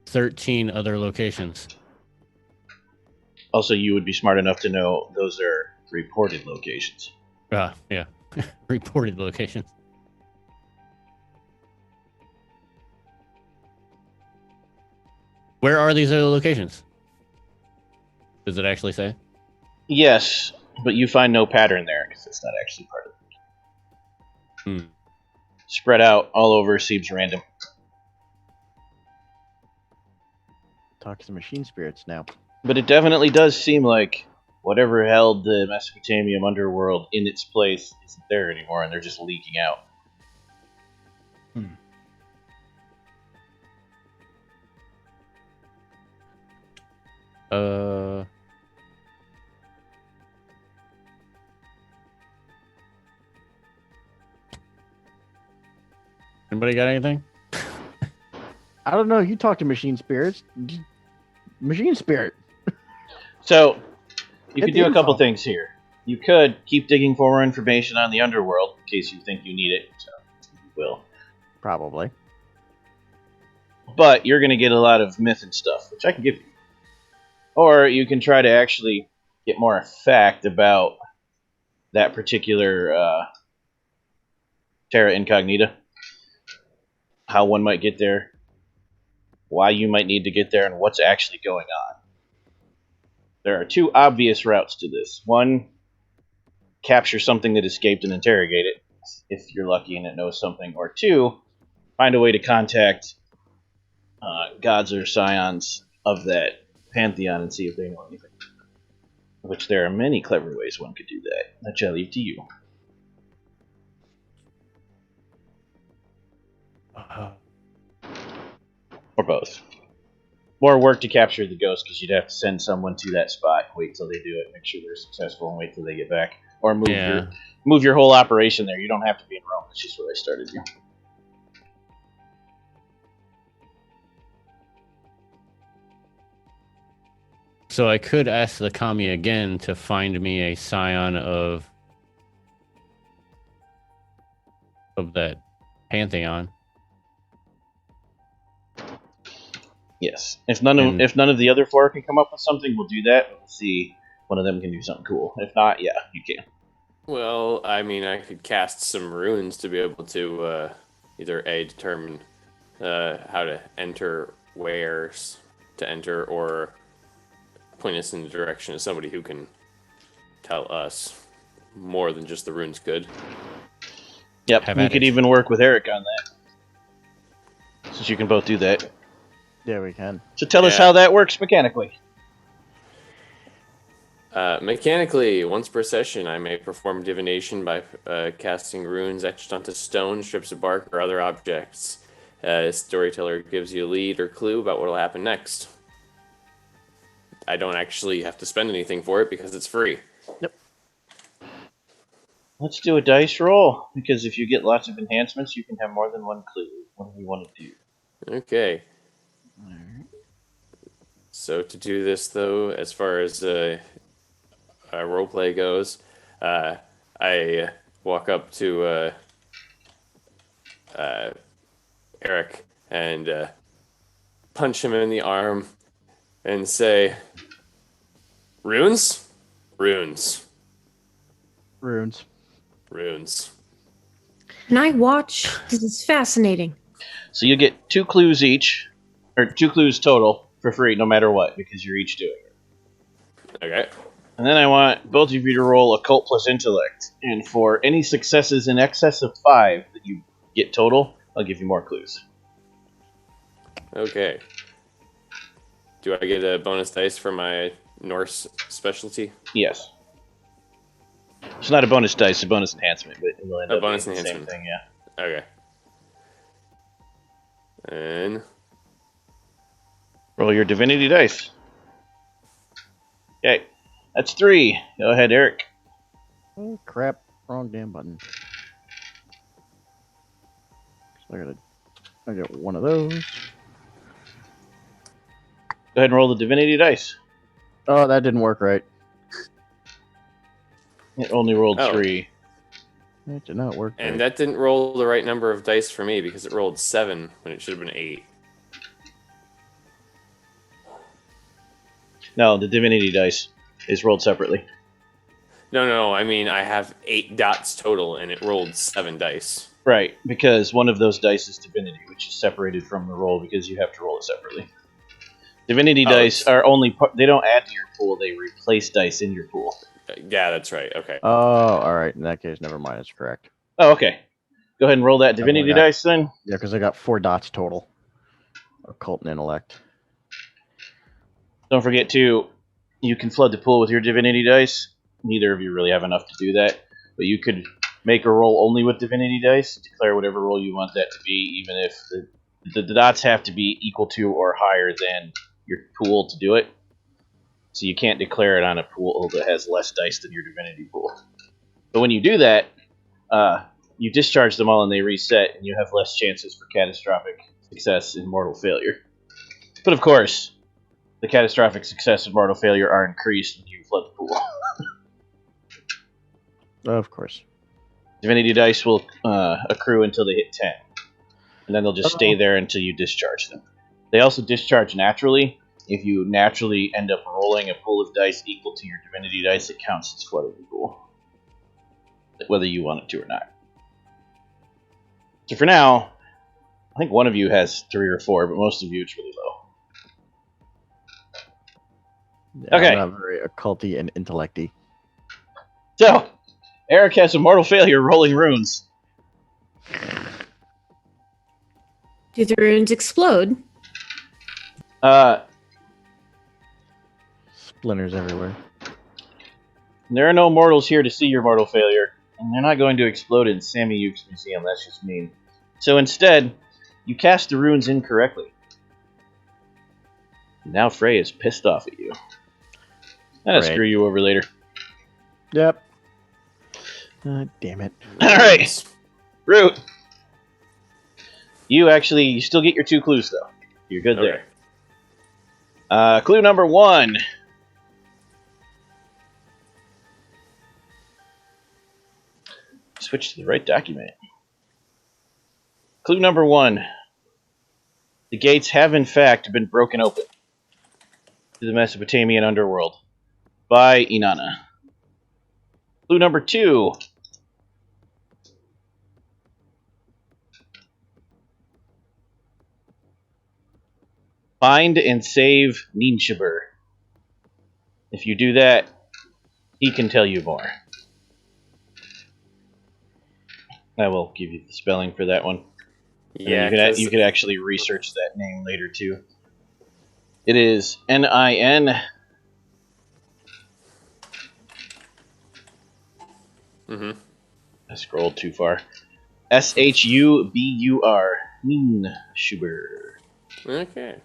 13 other locations. Also, you would be smart enough to know those are reported locations. Yeah. Reported locations. Where are these other locations? Does it actually say? Yes, but you find no pattern there because it's not actually part of it. Spread out all over seems random. Talk to the machine spirits now. But it definitely does seem like whatever held the Mesopotamian underworld in its place isn't there anymore, and they're just leaking out. Anybody got anything? I don't know. You talk to machine spirits. Machine spirit. So, you Get could the do a couple info. things here. you could keep digging for more information on the underworld in case you think you need it. So you will. Probably. But you're going to get a lot of myth and stuff, which I can give you. Or you can try to actually get more fact about that particular Terra Incognita. How one might get there, why you might need to get there, and what's actually going on. There are two obvious routes to this. One, capture something that escaped and interrogate it, if you're lucky and it knows something. Or two, find a way to contact gods or scions of that pantheon and see if they know anything. Which there are many clever ways one could do that. That I leave to you. Or both. More work to capture the ghost because you'd have to send someone to that spot, wait till they do it, make sure they're successful, and wait till they get back. Or move your whole operation there. You don't have to be in Rome. That's just where I started you. So I could ask the kami again to find me a scion of that pantheon. Yes. If none of the other four can come up with something, we'll do that. We'll see one of them can do something cool. If not, yeah, you can. Well, I mean, I could cast some runes to be able to either determine how to enter, where to enter, or point us in the direction of somebody who can tell us more than just the runes could. Yep, you could even work with Eric on that. Since you can both do that. Yeah, we can. So tell us how that works mechanically. Mechanically, once per session, I may perform divination by casting runes etched onto stone, strips of bark, or other objects. A storyteller gives you a lead or clue about what will happen next. I don't actually have to spend anything for it because it's free. Yep. Let's do a dice roll, because if you get lots of enhancements, you can have more than one clue. What do we want to do? Okay. So to do this, though, as far as roleplay goes, I walk up to Eric and punch him in the arm and say, "Runes? Runes. Runes. Runes." And I watch. This is fascinating. So you get 2 clues each, or 2 clues total, for free, no matter what, because you're each doing it. Okay. And then I want both of you to roll occult plus intellect. And for any successes in excess of 5 that you get total, I'll give you more clues. Okay. Do I get a bonus dice for my Norse specialty? Yes. It's not a bonus dice, it's a bonus enhancement, but it will end A up bonus being the same enhancement. thing, yeah. Okay. And Roll your divinity dice. Okay. That's 3. Go ahead, Eric. Oh, crap. Wrong damn button. So I got one of those. Go ahead and roll the divinity dice. Oh, that didn't work right. It only rolled 3. It did not work and right. that didn't roll the right number of dice for me because it rolled 7 when it should have been 8. No, the divinity dice is rolled separately. No, I mean I have 8 dots total and it rolled 7 dice. Right, because one of those dice is divinity, which is separated from the roll because you have to roll it separately. Divinity dice are only they don't add to your pool, they replace dice in your pool. Yeah, that's right. Okay. Oh, alright. In that case, never mind. It's correct. Oh, okay. Go ahead and roll that divinity dice then. Yeah, because I got 4 dots total. Occult and intellect. Don't forget you can flood the pool with your divinity dice. Neither of you really have enough to do that, but you could make a roll only with divinity dice, declare whatever roll you want that to be, even if the dots have to be equal to or higher than your pool to do it. So you can't declare it on a pool that has less dice than your divinity pool. But when you do that, you discharge them all and they reset, and you have less chances for catastrophic success and mortal failure. But of course, the catastrophic success and mortal failure are increased when you flood the pool. Of course. Divinity dice will accrue until they hit 10. And then they'll just stay there until you discharge them. They also discharge naturally. If you naturally end up rolling a pool of dice equal to your divinity dice, it counts as flooded the pool. Whether you want it to or not. So for now, I think one of you has 3 or 4, but most of you it's really low. Yeah, Okay. I'm not very occulty and intellecty. So, Eric has a mortal failure rolling runes. Do the runes explode? Splinters everywhere. There are no mortals here to see your mortal failure, and they're not going to explode in Sammy Yuke's museum, that's just mean. So instead, you cast the runes incorrectly. Now Frey is pissed off at you. I'll Right. screw you over later. Yep. Damn it. Alright, Root. You still get your 2 clues, though. You're good Okay. there. Clue number 1. Switch to the right document. Clue number 1. The gates have in fact been broken open to the Mesopotamian underworld by Inanna. Clue number 2. Find and save Ninshibur. If you do that, he can tell you more. I will give you the spelling for that one. Yeah, You could actually research that name later too. It is Nin. Mm-hmm. I scrolled too far. Shubur. Ninshibur. Okay.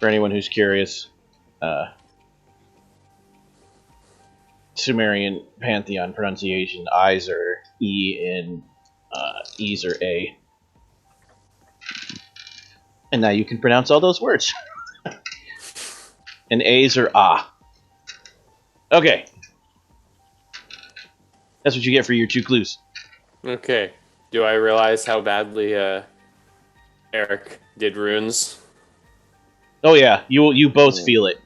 For anyone who's curious, Sumerian pantheon pronunciation, I's are E and E's are A. And now you can pronounce all those words. And A's are Ah. Okay. That's what you get for your 2 clues. Okay. Do I realize how badly Eric did runes? Oh yeah, you both feel it.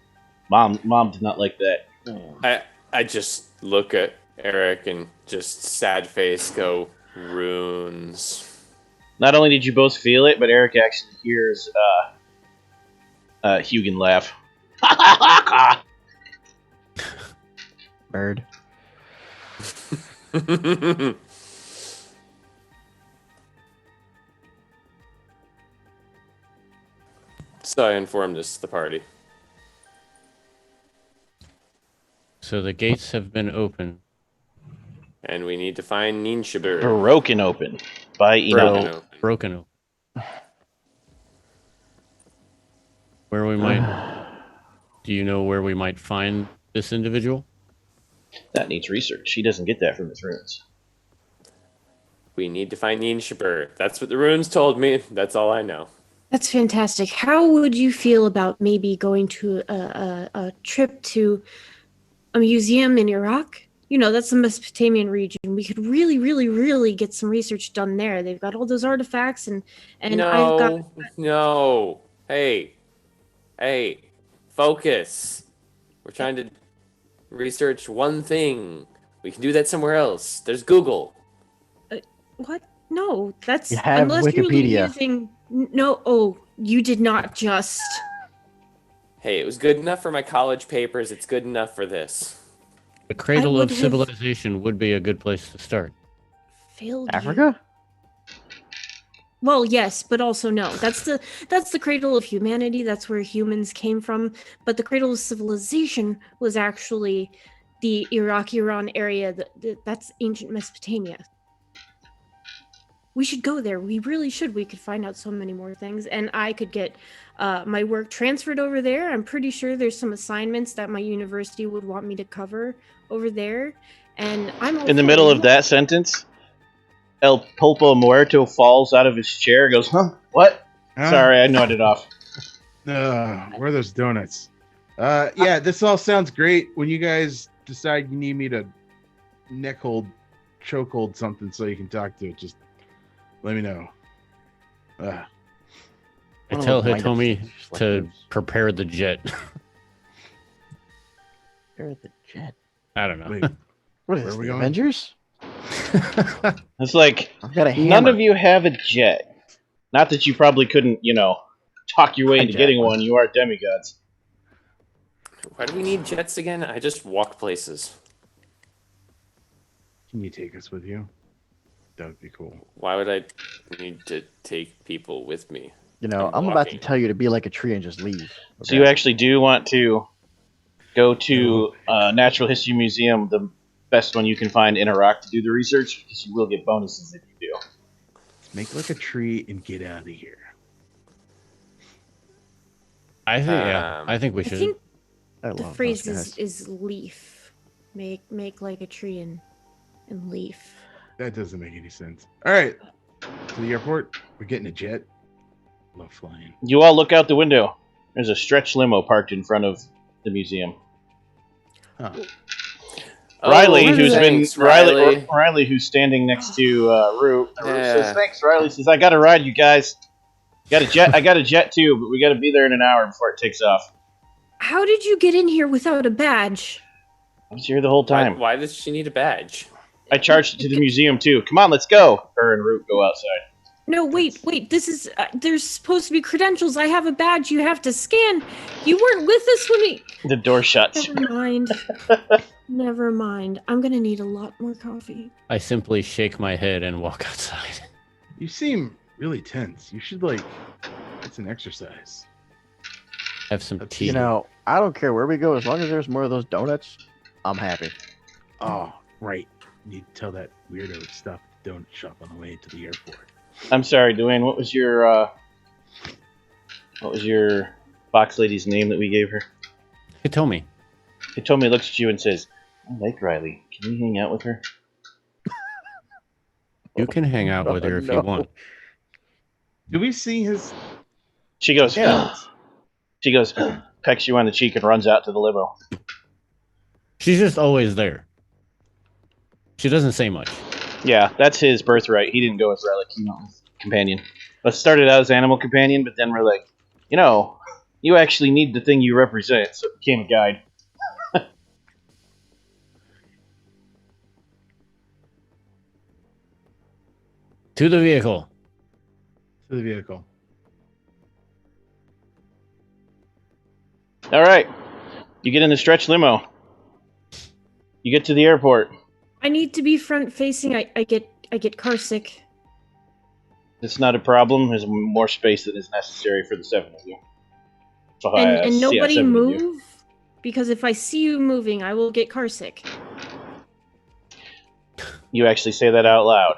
Mom did not like that. I just look at Eric and just sad face go, runes. Not only did you both feel it, but Eric actually hears Hugin laugh. Bird. So I informed this to the party. So the gates have been opened. And we need to find Ninshibur. Broken open by Inanna. Broken open. Where we might... Do you know where we might find this individual? That needs research. He doesn't get that from his runes. We need to find Ninshibur. That's what the runes told me. That's all I know. That's fantastic. How would you feel about maybe going to a trip to a museum in Iraq? You know, that's the Mesopotamian region. We could really, really, really get some research done there. They've got all those artifacts and I've got... No. Hey, focus. We're trying to research one thing. We can do that somewhere else. There's Google. What? No, that's... You have unless Wikipedia. you're using... No, oh, you did not just... Hey, it was good enough for my college papers. It's good enough for this. The cradle would of have- civilization would be a good place to start. Failed you. Africa? Well, yes, but also no. That's the cradle of humanity. That's where humans came from. But the cradle of civilization was actually the Iraq-Iran area. That's ancient Mesopotamia. We should go there. We really should. We could find out so many more things. And I could get my work transferred over there. I'm pretty sure there's some assignments that my university would want me to cover over there. And I'm all In the for middle it. of that sentence, El Pulpo Muerto falls out of his chair and goes, huh? What? Huh? Sorry, I nodded off. Where are those donuts? Yeah, this all sounds great. When you guys decide you need me to neck hold, choke hold something so you can talk to it, just let me know. I One of tell those wind-up Hitomi things, just like to those. prepare the jet. Where are the jet? I don't know. Wait, What is Where this, are we the going? Avengers? It's like I've got a hammer. none of you have a jet. Not that you probably couldn't, talk your way into Hijack getting one. one. You are demigods. Why do we need jets again? I just walk places. Can you take us with you? That would be cool. Why would I need to take people with me? You know, I'm I'm about to walking. tell you to be like a tree and just leave. So you actually do want to go to Natural History Museum, the best one you can find in Iraq, to do the research, because you will get bonuses if you do. Make like a tree and get out of here. I think yeah. I think we I should. think I the love phrase those guys. is leaf. Make like a tree and leaf. That doesn't make any sense. All right, to the airport. We're getting a jet. Love flying. You all look out the window. There's a stretch limo parked in front of the museum. Huh. Riley, Oh, who's thanks, been Riley. Riley, who's standing next to Root. Root says, Yeah. "Thanks." Riley says, "I got to ride, you guys. Got a jet. I got a jet too, but we got to be there in an hour before it takes off." How did you get in here without a badge? I was here the whole Why, time. why does she need a badge? I charged it to the museum too. Come on, let's go. Her and Root go outside. No, wait. This is there's supposed to be credentials. I have a badge. You have to scan. You weren't with us when we. The door shuts. Never mind. Never mind. I'm gonna need a lot more coffee. I simply shake my head and walk outside. You seem really tense. You should get some exercise. Have some That's- tea. You know, I don't care where we go as long as there's more of those donuts. I'm happy. Oh, right. You tell that weirdo to stop at the donut shop on the way to the airport. I'm sorry, Dwayne. What was your box lady's name that we gave her? Hitomi. Hitomi looks at you and says, "I like Riley. Can you hang out with her?" You can hang out with her if you no. want. Do we see his? She goes, Yeah. She goes, pecks you on the cheek and runs out to the limo. She's just always there. She doesn't say much. Yeah, that's his birthright. He didn't go as relic, he went with companion. But started out as animal companion, but then we're like, you actually need the thing you represent, so it became a guide. To the vehicle. To the vehicle. All right, you get in the stretch limo. You get to the airport. I need to be front facing. I get car sick. It's not a problem. There's more space than is necessary for the 7 of you. And nobody 7 of you. move, because if I see you moving, I will get car sick. You actually say that out loud.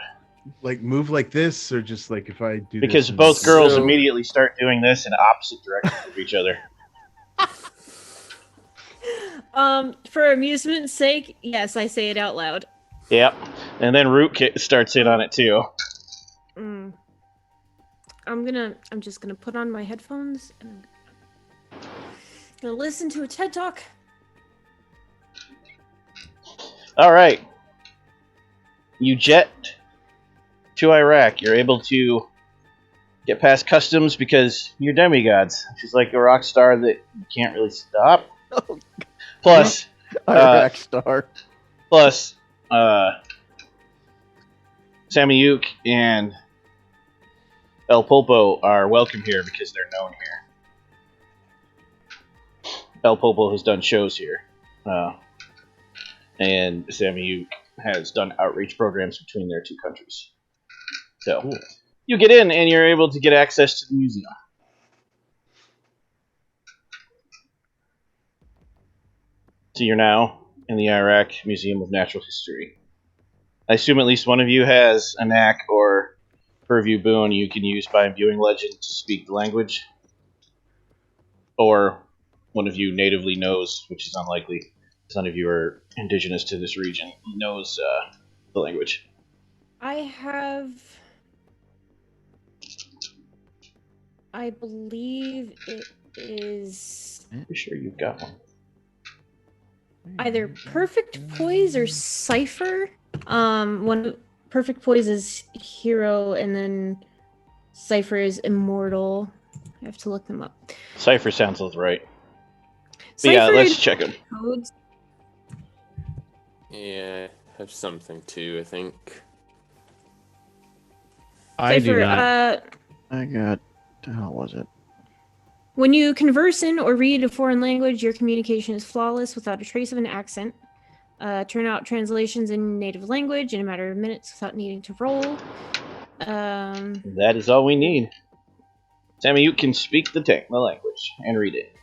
Like move like this, or just like if I do Because this and- both girls So- immediately start doing this in opposite directions of each other. For amusement's sake, yes, I say it out loud. Yep. And then Root starts in on it too. Mm. I'm just gonna put on my headphones and I'm gonna listen to a TED Talk. All right. You jet to Iraq. You're able to get past customs because you're demigods. She's like a rock star that you can't really stop. Plus, Iraq star. plus, Samiyuk and El Pulpo are welcome here because they're known here. El Pulpo has done shows here. And Samiyuk has done outreach programs between their two countries. So, Cool. you get in and you're able to get access to the museum. So you're now in the Iraq Museum of Natural History. I assume at least one of you has a knack or purview boon you can use by imbuing legend to speak the language. Or one of you natively knows, which is unlikely, because none of you are indigenous to this region, knows the language. I have I believe it is Pretty sure you've got one. either perfect poise or cipher. One perfect poise is hero, and then cipher is immortal. I have to look them up. Cipher sounds right. But Cipher yeah, let's and check them. codes. Yeah, I have something too, I think. I do Cipher, not. I got. How was it? when you converse in or read a foreign language, your communication is flawless without a trace of an accent. Turn out translations in native language in a matter of minutes without needing to roll. That is all we need. Sammy, you can speak the language and read it.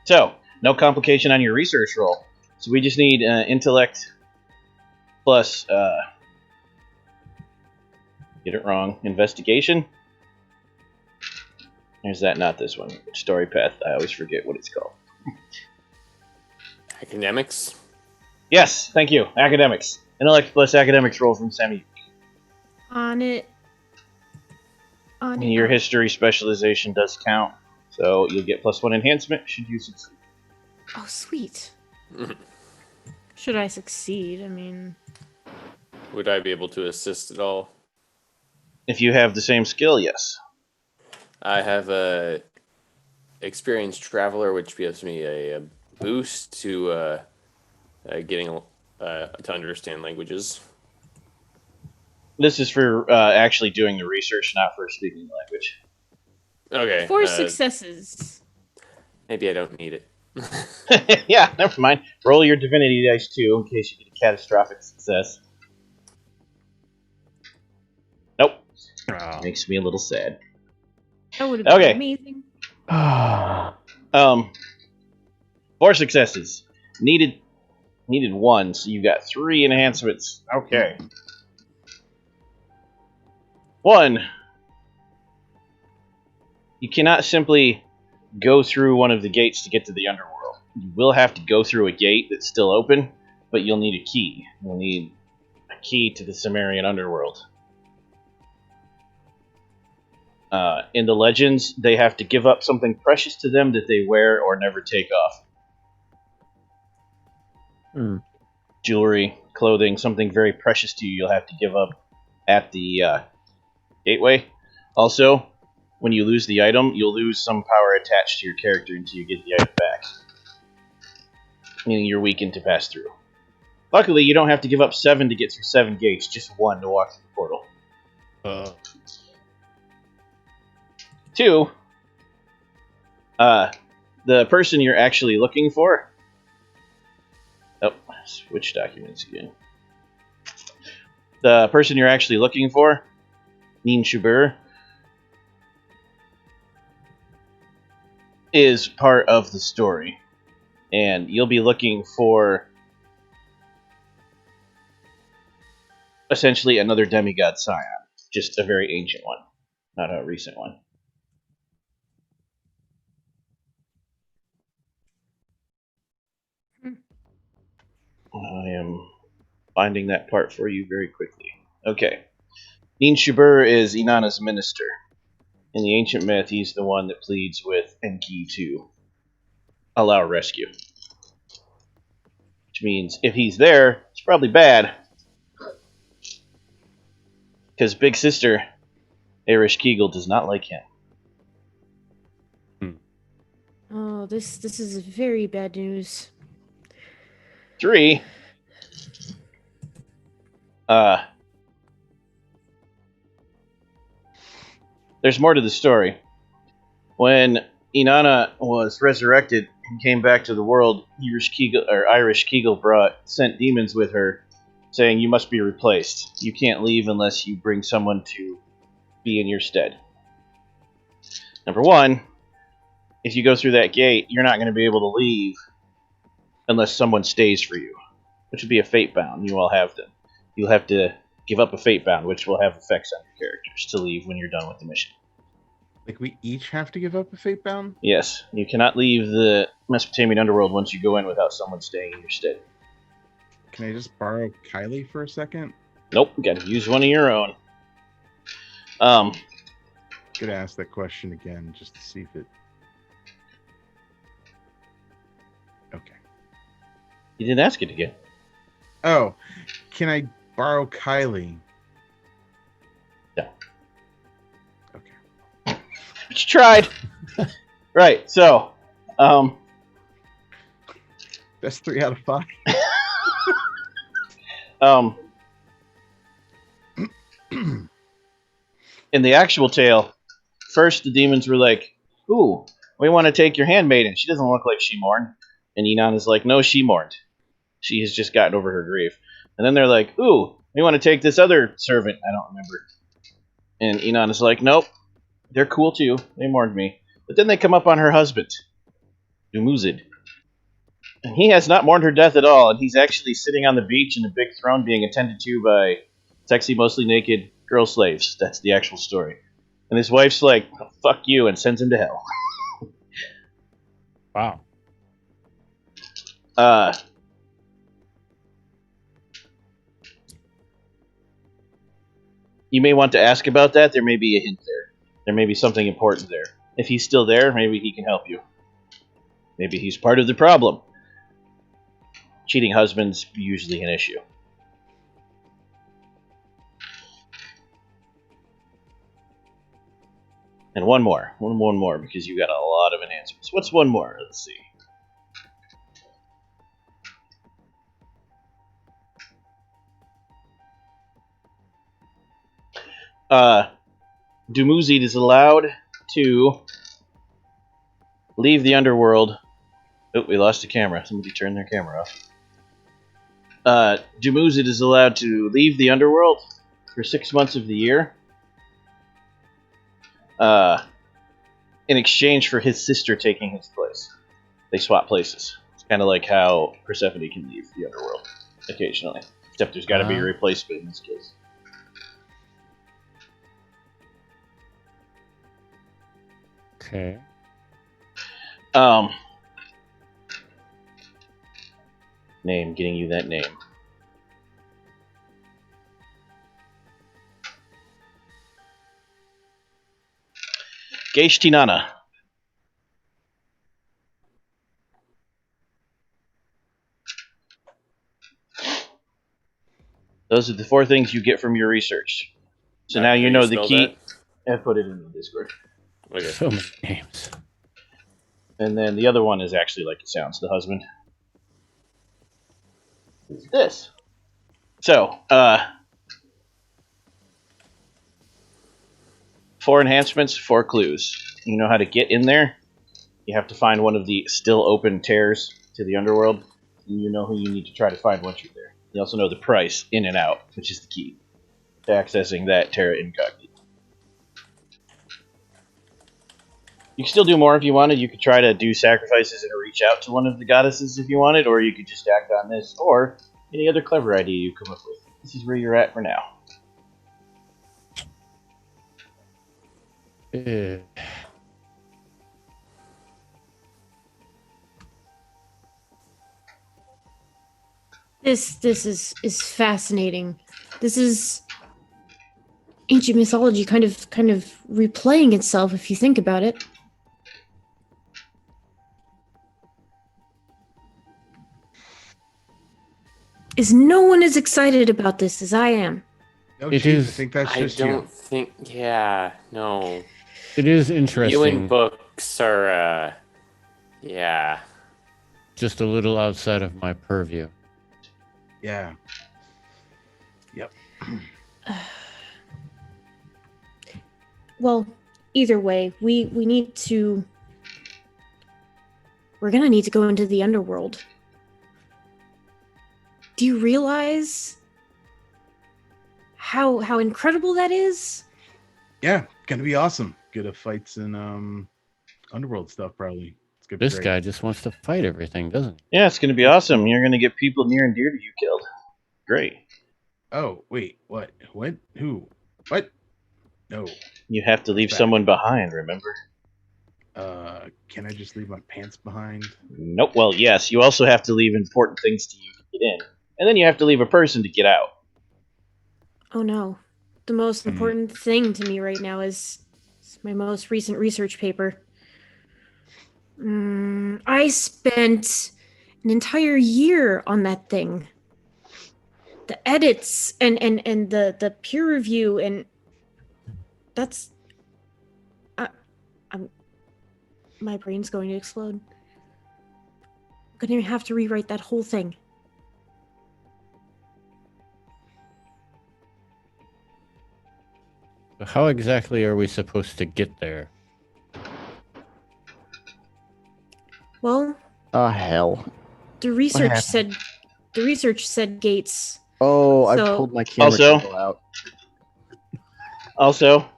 So, no complication on your research roll. So we just need intellect plus, get it wrong, investigation. There's that, not this one. Story path, I always forget what it's called. Academics? Yes, thank you. Academics. Intellect plus academics roll from Sammy. On it. And your history specialization does count, so you'll get +1 enhancement should you succeed. Oh, sweet. Should I succeed? I mean, Would I be able to assist at all? If you have the same skill, yes. I have a experienced traveler, which gives me a boost to getting to understand languages. This is for actually doing the research, not for speaking the language. Okay. 4 successes. Maybe I don't need it. Yeah, never mind. Roll your divinity dice too, in case you get a catastrophic success. Nope. Oh. Makes me a little sad. That would have been Okay. amazing. 4 successes. Needed 1, so you got 3 enhancements. Okay. 1. You cannot simply go through one of the gates to get to the underworld. You will have to go through a gate that's still open, but you'll need a key. You'll need a key to the Sumerian underworld. In the legends, they have to give up something precious to them that they wear or never take off. Jewelry, clothing, something very precious to you, you'll have to give up at the gateway. Also, when you lose the item, you'll lose some power attached to your character until you get the item back. Meaning you're weakened to pass through. Luckily, you don't have to give up 7 to get through 7 gates, just 1 to walk through the portal. 2, the person you're actually looking for... Oh, switch documents again. The person you're actually looking for, Nin Shubur, is part of the story. And you'll be looking for essentially another demigod Scion. Just a very ancient one, not a recent one. I am finding that part for you very quickly. Okay. Nin Shubur is Inanna's minister. In the ancient myth, he's the one that pleads with Enki to allow rescue. Which means if he's there, it's probably bad. Because Big Sister, Ereshkigal, does not like him. Oh, this is very bad news. 3, there's more to the story. When Inanna was resurrected and came back to the world, Ereshkigal sent demons with her, saying you must be replaced. You can't leave unless you bring someone to be in your stead. Number 1, if you go through that gate, you're not going to be able to leave unless someone stays for you, which would be a fate bound. You all have them. You'll have to give up a fate bound, which will have effects on your characters to leave when you're done with the mission. Like, we each have to give up a fate bound? Yes, you cannot leave the Mesopotamian underworld once you go in without someone staying in your stead. Can I just borrow Kylie for a second? Nope, you gotta use one of your own. gonna ask that question again just to see if it. Okay. You didn't ask it again. Oh, can I borrow Kylie? No. Okay. But you tried. Right. So, That's 3 out of 5. In the actual tale, first the demons were like, "Ooh, we want to take your handmaiden. She doesn't look like she mourned." And Enon is like, "No, she mourned. She has just gotten over her grief." And then they're like, "Ooh, we want to take this other servant. I don't remember." And Enon is like, "Nope, they're cool too. They mourned me." But then they come up on her husband, Dumuzid. And he has not mourned her death at all, and he's actually sitting on the beach in a big throne being attended to by sexy, mostly naked girl slaves. That's the actual story. And his wife's like, "Oh, fuck you," and sends him to hell. Wow. You may want to ask about that. There may be a hint there. There may be something important there. If he's still there, maybe he can help you. Maybe he's part of the problem. Cheating husband's usually an issue. And one more, because you got a lot of enhancements. What's one more? Let's see. Dumuzid is allowed to leave the underworld. Oh, we lost the camera. Somebody turned their camera off. Dumuzid is allowed to leave the underworld for 6 months of the year. In exchange for his sister taking his place. They swap places. It's kind of like how Persephone can leave the underworld occasionally. Except there's got to be a replacement in this case. Okay. Name, getting you that name. Geishtinana. Those are the 4 things you get from your research. So now you know the key. I put it in the Discord. Okay. So many names. And then the other one is actually like it sounds, the husband. Is this. So, 4 enhancements, 4 clues. You know how to get in there. You have to find one of the still open tears to the underworld. And you know who you need to try to find once you're there. You also know the price in and out, which is the key to accessing that terra incognita. You can still do more if you wanted. You could try to do sacrifices and reach out to one of the goddesses if you wanted, or you could just act on this, or any other clever idea you come up with. This is where you're at for now. This is fascinating. This is ancient mythology kind of replaying itself if you think about it. Is no one as excited about this as I am? No, It geez, is- I think that's I just don't think. Yeah, no. It is You interesting. and books are, yeah. Just a little outside of my purview. you. Yeah. Yep. Well, either way, we need to. We're gonna need to go into the underworld. Do you realize how incredible that is? Yeah, gonna be awesome. Good at fights and underworld stuff probably. It's gonna be This great. guy just wants to fight everything, doesn't Yeah, it's going to be awesome. You're going to get people near and dear to you killed. Great. Oh, wait, what? What? Who? What? No. You have to leave Bad. someone behind, remember? Can I just leave my pants behind? Nope. Well, yes. You also have to leave important things to you to get in. And then you have to leave a person to get out. Oh no. The most important thing to me right now is my most recent research paper. I spent an entire year on that thing. The edits and the peer review, and that's... my brain's going to explode. I'm gonna have to rewrite that whole thing. So how exactly are we supposed to get there? Well, Hell. the research happened? said gates. Oh, I've So- told my camera Also- to go out. Also,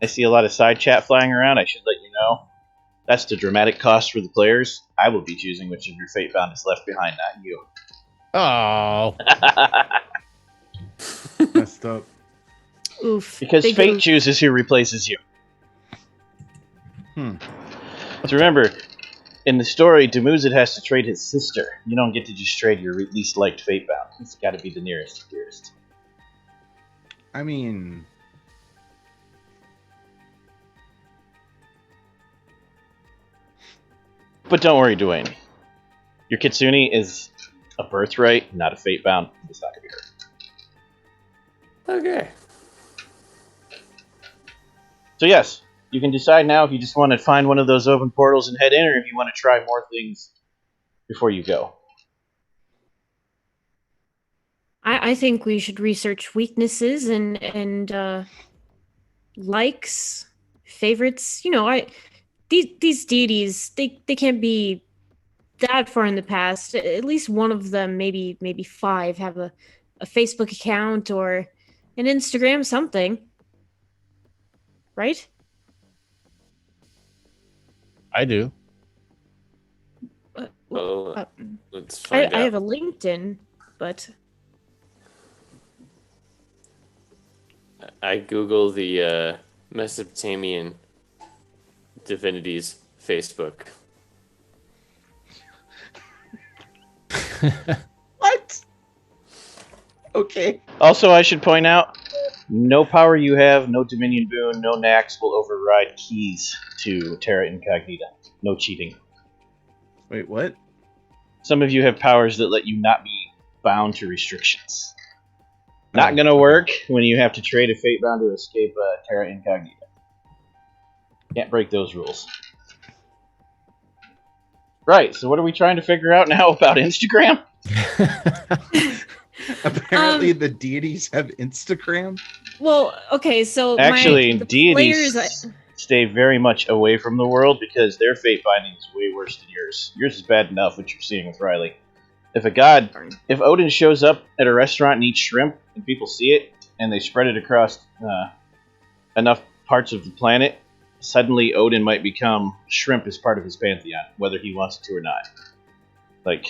I see a lot of side chat flying around. I should let you know. That's the dramatic cost for the players. I will be choosing which of your Fatebound is left behind, not you. Oh, Messed up. Oof. Because Big fate oof. chooses who replaces you. Hmm. So remember, in the story, Demuzid has to trade his sister. You don't get to just trade your least liked Fatebound. It's got to be the nearest and dearest. I mean, But don't worry, Dwayne. Your Kitsune is a birthright, not a Fatebound. It's not going to be hurt. Okay. So yes, you can decide now if you just want to find one of those open portals and head in, or if you want to try more things before you go. I think we should research weaknesses and likes, favorites. You know, these deities, they can't be that far in the past. At least one of them, maybe 5, have a Facebook account or an Instagram, something. Right? I do. Well, let's find out. I have a LinkedIn, but I Google the Mesopotamian divinities Facebook. what? Okay. Also, I should point out, no power you have, no Dominion boon, no Nax will override keys to Terra Incognita. No cheating. Wait, what? Some of you have powers that let you not be bound to restrictions. Not gonna work when you have to trade a Fatebound to escape Terra Incognita. Can't break those rules. Right, so what are we trying to figure out now about Instagram? Apparently, the deities have Instagram. well, okay. So Actually, the deities players, stay very much away from the world because their fate binding is way worse than yours. Yours is bad enough, what you're seeing with Riley. If Odin shows up at a restaurant and eats shrimp, and people see it, and they spread it across enough parts of the planet, suddenly Odin might become shrimp as part of his pantheon, whether he wants it to or not. Like,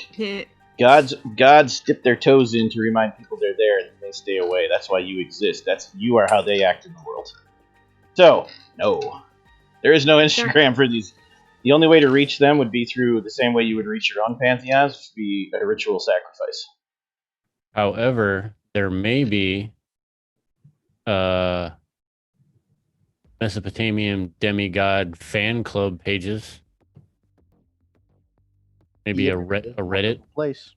gods dip their toes in to remind people they're there, and they stay away. That's why you exist. You are how they act in the world. So, no. There is no Instagram for these. The only way to reach them would be through the same way you would reach your own pantheons, which would be a ritual sacrifice. However, there may be Mesopotamian demigod fan club pages. Maybe Yeah. a Reddit. Place.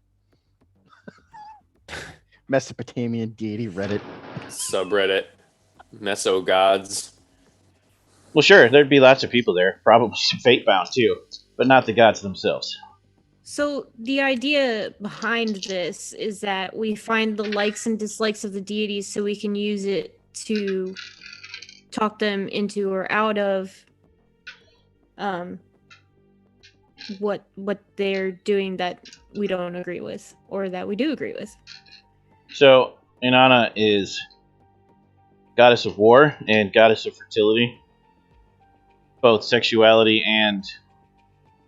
Mesopotamian deity Reddit. Subreddit. Meso gods. Well, sure, there'd be lots of people there, probably some fate-bound too, but not the gods themselves. So the idea behind this is that we find the likes and dislikes of the deities so we can use it to talk them into or out of what they're doing that we don't agree with or that we do agree with. So, Inanna is goddess of war and goddess of fertility, both sexuality and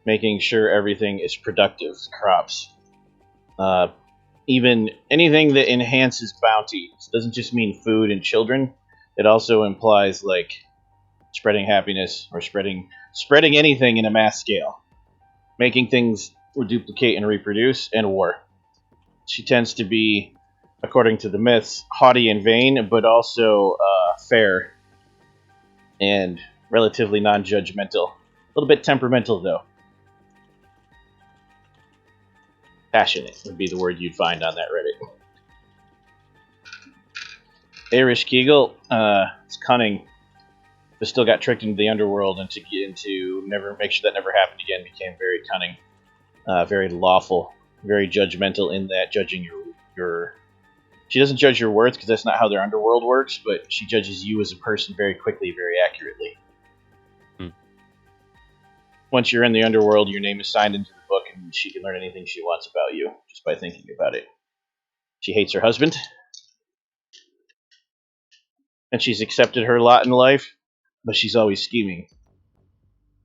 making sure everything is productive, crops. Even anything that enhances bounty. This doesn't just mean food and children. It also implies like spreading happiness or spreading anything in a mass scale. Making things duplicate and reproduce, and war. She tends to be, according to the myths, haughty and vain, but also fair and relatively non-judgmental. A little bit temperamental, though. Passionate would be the word you'd find on that Reddit. Irish Kegel is cunning, but still got tricked into the underworld, and to never make sure that never happened again, became very cunning, very lawful, very judgmental in that judging your. She doesn't judge your worth because that's not how their underworld works, but she judges you as a person very quickly, very accurately. Once you're in the underworld, your name is signed into the book, and she can learn anything she wants about you just by thinking about it. She hates her husband, and she's accepted her lot in life, but she's always scheming.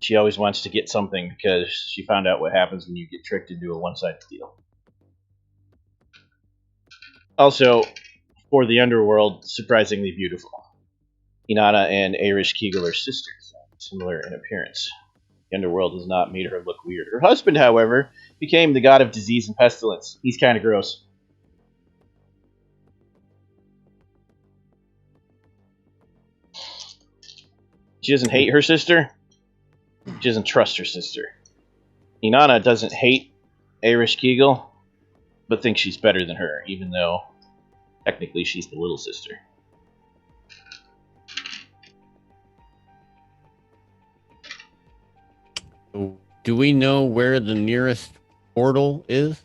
She always wants to get something because she found out what happens when you get tricked into a one-sided deal. Also, for the underworld, surprisingly beautiful. Inanna and Irish Kegel are sisters, similar in appearance. The underworld has not made her look weird. Her husband, however, became the god of disease and pestilence. He's kind of gross. She doesn't hate her sister. She doesn't trust her sister. Inanna doesn't hate Irish Kegel, but thinks she's better than her, even though technically she's the little sister. Do we know where the nearest portal is?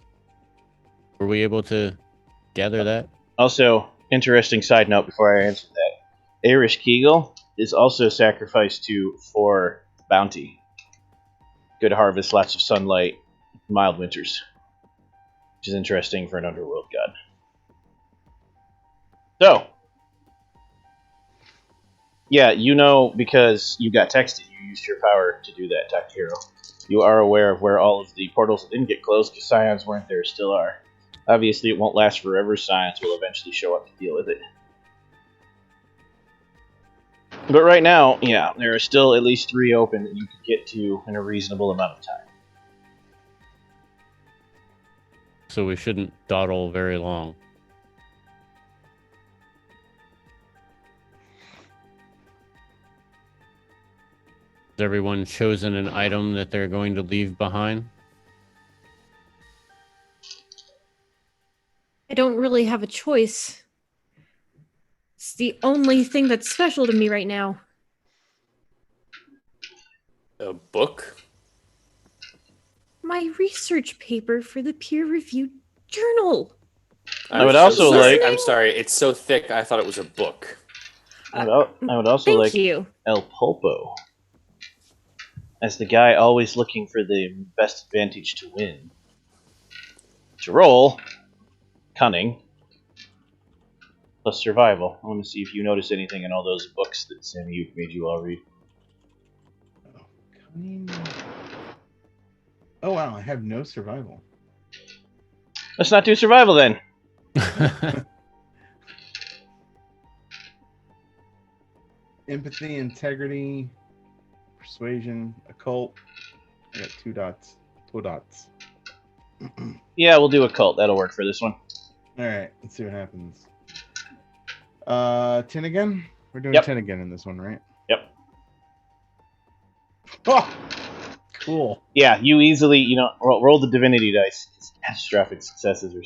Were we able to gather that? Also, interesting side note before I answer that. Irish Kegel is also sacrificed to for bounty. Good harvest, lots of sunlight, mild winters. Which is interesting for an underworld god. So, yeah, you know because you got texted, you used your power to do that, Takahiro. You are aware of where all of the portals that didn't get closed because Scions weren't there still are. Obviously, it won't last forever. Scions will eventually show up to deal with it. But right now, yeah, there are still at least 3 open that you could get to in a reasonable amount of time. So we shouldn't dawdle very long. Has everyone chosen an item that they're going to leave behind? I don't really have a choice. It's the only thing that's special to me right now. A book? My research paper for the peer-reviewed journal. I would also like... I'm sorry, it's so thick, I thought it was a book. I would also Thank like you. El Pulpo. As the guy always looking for the best advantage to win. To roll, cunning, plus survival. I want to see if you notice anything in all those books that Sammy made you all read. Oh wow, I have no survival. Let's not do survival then. Empathy, integrity, persuasion, occult. I got 2 dots. 2 dots. Yeah, we'll do occult. That'll work for this one. Alright, let's see what happens. 10 again? We're doing Yep. 10 again in this one, right? Yep. Oh! Cool. Yeah, you easily, roll the divinity dice. Catastrophic successes are...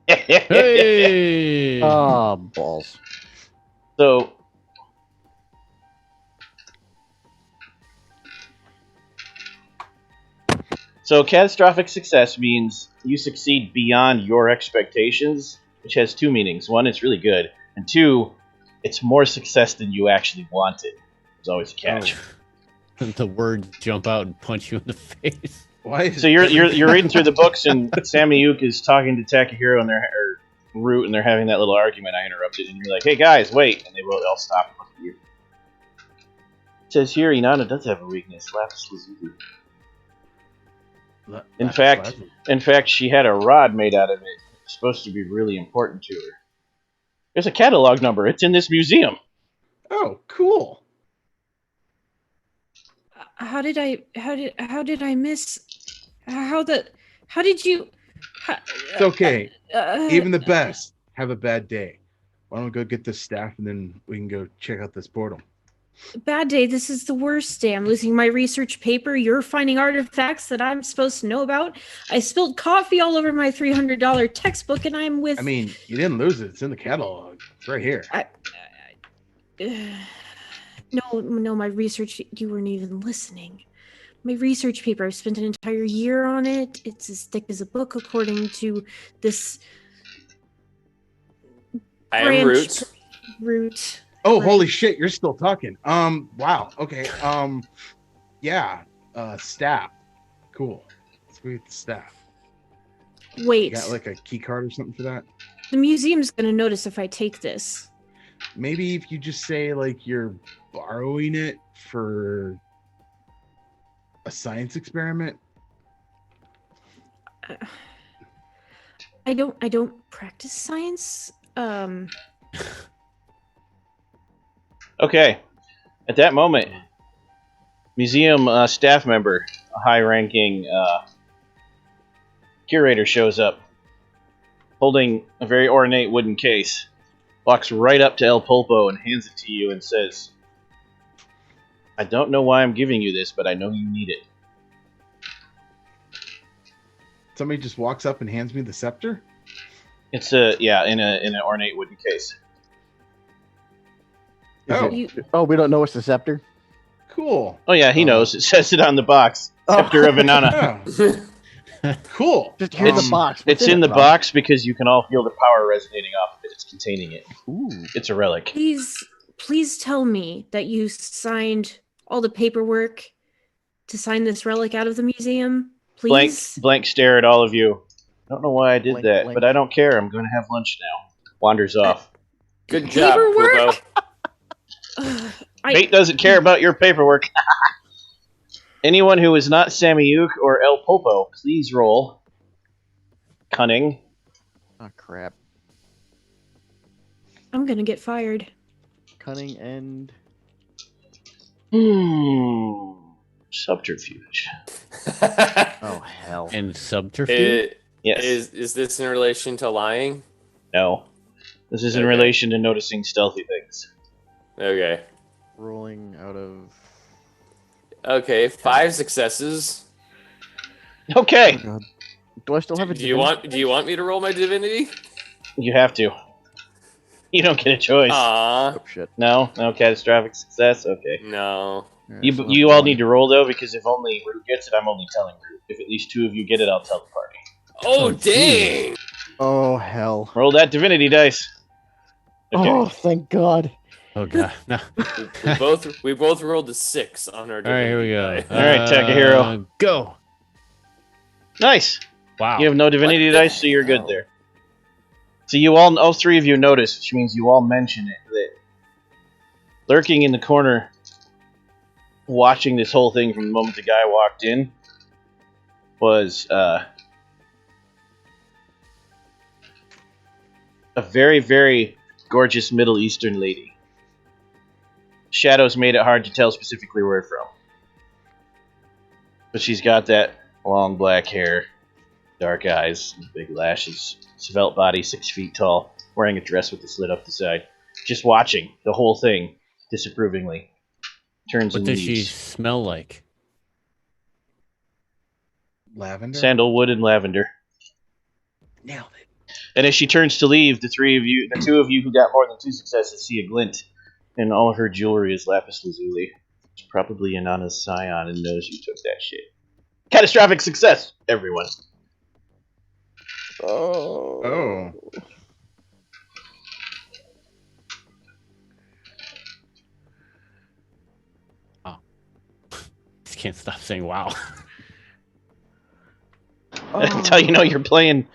Hey! Ah, balls. So catastrophic success means you succeed beyond your expectations, which has 2 meanings. 1, it's really good, and 2, it's more success than you actually wanted. There's always a catch. The words jump out and punch you in the face. Why is So you're reading through the books, and Samiyuk is talking to Takahiro and or Root, and they're having that little argument. I interrupted, and you're like, "Hey guys, wait!" And they will all stop and look at you. It says here, Inanna does have a weakness, lapis lazuli. In fact, she had a rod made out of it. It's supposed to be really important to her. There's a catalog number. It's in this museum. Oh, cool. How did I miss? How did you? It's okay. Even the best have a bad day. Why don't we go get this staff and then we can go check out this portal? Bad day. This is the worst day. I'm losing my research paper. You're finding artifacts that I'm supposed to know about. I spilled coffee all over my $300 textbook, and I'm with. I mean, you didn't lose it. It's in the catalog. It's right here. No, my research. You weren't even listening. My research paper. I've spent an entire year on it. It's as thick as a book, according to this. I am Root. Oh, Right. holy shit! You're still talking. Wow. Okay. Yeah. Staff. Cool. Let's go get the staff. You Wait. got like a key card or something for that? The museum's gonna notice if I take this. Maybe if you just say like you're borrowing it for a science experiment. I don't practice science. Okay. At that moment, museum staff member, a high-ranking curator shows up, holding a very ornate wooden case, walks right up to El Pulpo and hands it to you and says, "I don't know why I'm giving you this, but I know you need it." Somebody just walks up and hands me the scepter. It's in an ornate wooden case. Oh, We don't know what's the scepter. cool. Oh yeah, he knows. It says it on the box. Scepter of Inanna. Yeah. Cool. Just here's the box. What's It's in the it, Rob? box because you can all feel the power resonating off of it. It's containing it. Ooh. It's a relic. Please tell me that you signed all the paperwork to sign this relic out of the museum. Please. Blank stare at all of you. I don't know why I did Blank, that, blank. but I don't care. I'm going to have lunch now. Wanders off. Good job, Paperwork? Plupo. Fate doesn't care about your paperwork. Anyone who is not Samiyuk or El Popo, please roll cunning. Oh crap. I'm gonna get fired. Cunning and Subterfuge. oh hell. And subterfuge. Yes. Is this in relation to lying? No. This is in Okay. relation to noticing stealthy things. Okay. Rolling out of Okay, 5 successes. Okay. God. Do I still have a Do you want me to roll my divinity? You have to. You don't get a choice. Aw, Oh shit. No catastrophic success. Okay. no. Alright, You so you that's all one. need to roll though, because if only Root gets it, I'm only telling Root. If at least 2 of you get it, I'll tell the party. Oh, Oh, dang! Oh hell. Roll that divinity dice. Okay. Oh thank God. Oh god. No. we both rolled a 6 on our All right, here we go. divinity die. All right, Takahiro. Go. Nice. Wow. You have no divinity What the dice, so you're good hell? there. So you all 3 of you notice, which means you all mention it, that lurking in the corner, watching this whole thing from the moment the guy walked in, was a very, very gorgeous Middle Eastern lady. Shadows made it hard to tell specifically where from. But she's got that long black hair, dark eyes, big lashes, svelte body, 6 feet tall, wearing a dress with the slit up the side. Just watching the whole thing disapprovingly. Turns What and does she leaves. smell like? Lavender. Sandalwood and lavender. Nailed it. And as she turns to leave, the 2 of you who got more than 2 successes see a glint, and all of her jewelry is lapis lazuli. It's probably Inanna's Scion and knows you took that shit. Catastrophic success, everyone. Oh. Just can't stop saying wow. That's how you know you're playing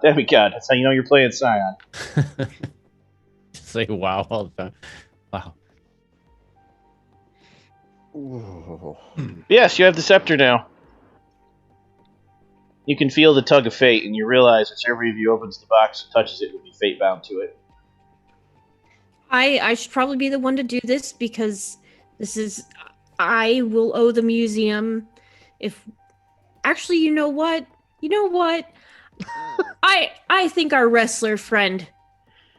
Demigod. That's how you know you're playing Scion. Say wow all the time. Wow. Ooh. Yes, you have the scepter now. You can feel the tug of fate, and you realize whichever of you opens the box and touches it will be fate bound to it. I should probably be the one to do this because this is I will owe the museum if actually you know what? I think our wrestler friend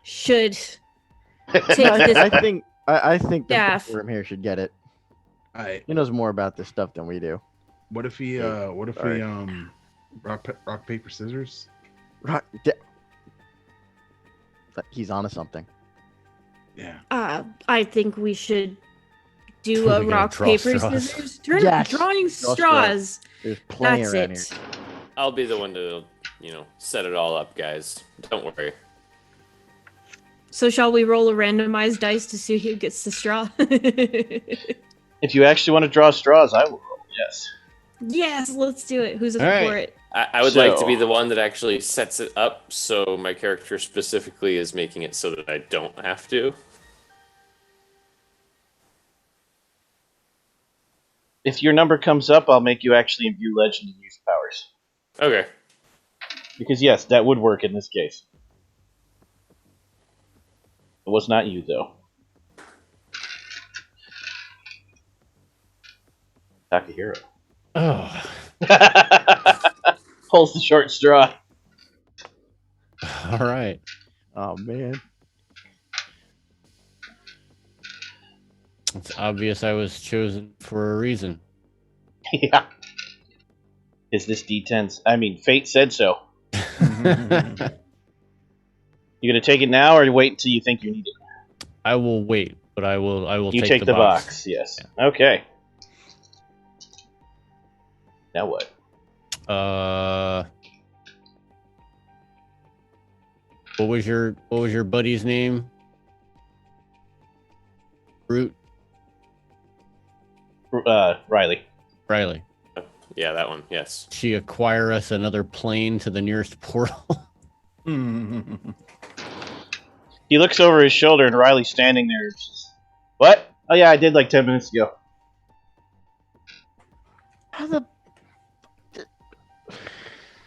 should take this. I think I think the Yeah. room here should get it. I. He knows more about this stuff than we do. What if we? What if Sorry. we? Rock paper scissors. Right. He's onto something. Yeah. I think we should do We a gotta rock, draw paper, straws. scissors. Turn Yes. drawing Draw straws. There's plenty That's around it. here. I'll be the one to, set it all up, guys. Don't worry. So shall we roll a randomized dice to see who gets the straw? If you actually want to draw straws, I will roll. Yes. Yes, let's do it. Who's up All right. for it? I would like to be So- the one that actually sets it up, so my character specifically is making it so that I don't have to. If your number comes up, I'll make you actually imbue legend and use powers. Okay. Because yes, that would work in this case. It was not you, though. Takahiro. Oh. Pulls the short straw. All right. Oh man. It's obvious I was chosen for a reason. Yeah. Is this D10? I mean, fate said so. You gonna take it now, or wait until you think you need it? I will wait, but I will You take the box. Yes. Okay. Now what? What was your buddy's name? Brute? Riley. Riley. Yeah, that one. Yes. She acquire us another plane to the nearest portal. He looks over his shoulder, and Riley's standing there. What? Oh yeah, I did like 10 minutes ago. How the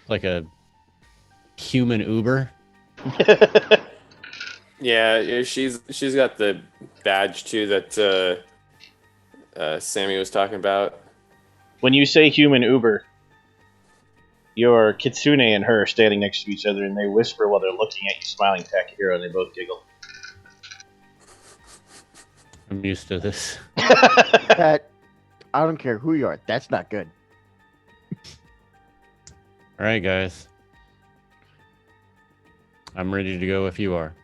Like a human Uber. Yeah, she's got the badge too that Sammy was talking about. When you say human Uber, your Kitsune and her are standing next to each other, and they whisper while they're looking at you, smiling Takahiro, and they both giggle. I'm used to this. that I don't care who you are. That's not good. All right, guys. I'm ready to go if you are.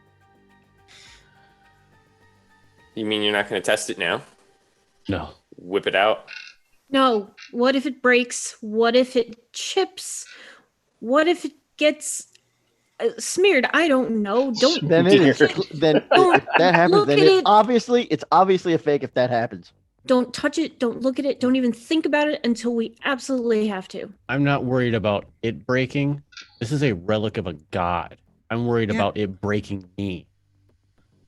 You mean you're not going to test it now? No. Whip it out? No. What if it breaks? What if it chips? What if it gets smeared? I don't know. Don't. Then it is. Smeared. Then Don't if that happens, look then at it's it. obviously a fake. If that happens, Don't touch it. Don't look at it. Don't even think about it until we absolutely have to. I'm not worried about it breaking. This is a relic of a god. I'm worried Yeah. about it breaking me.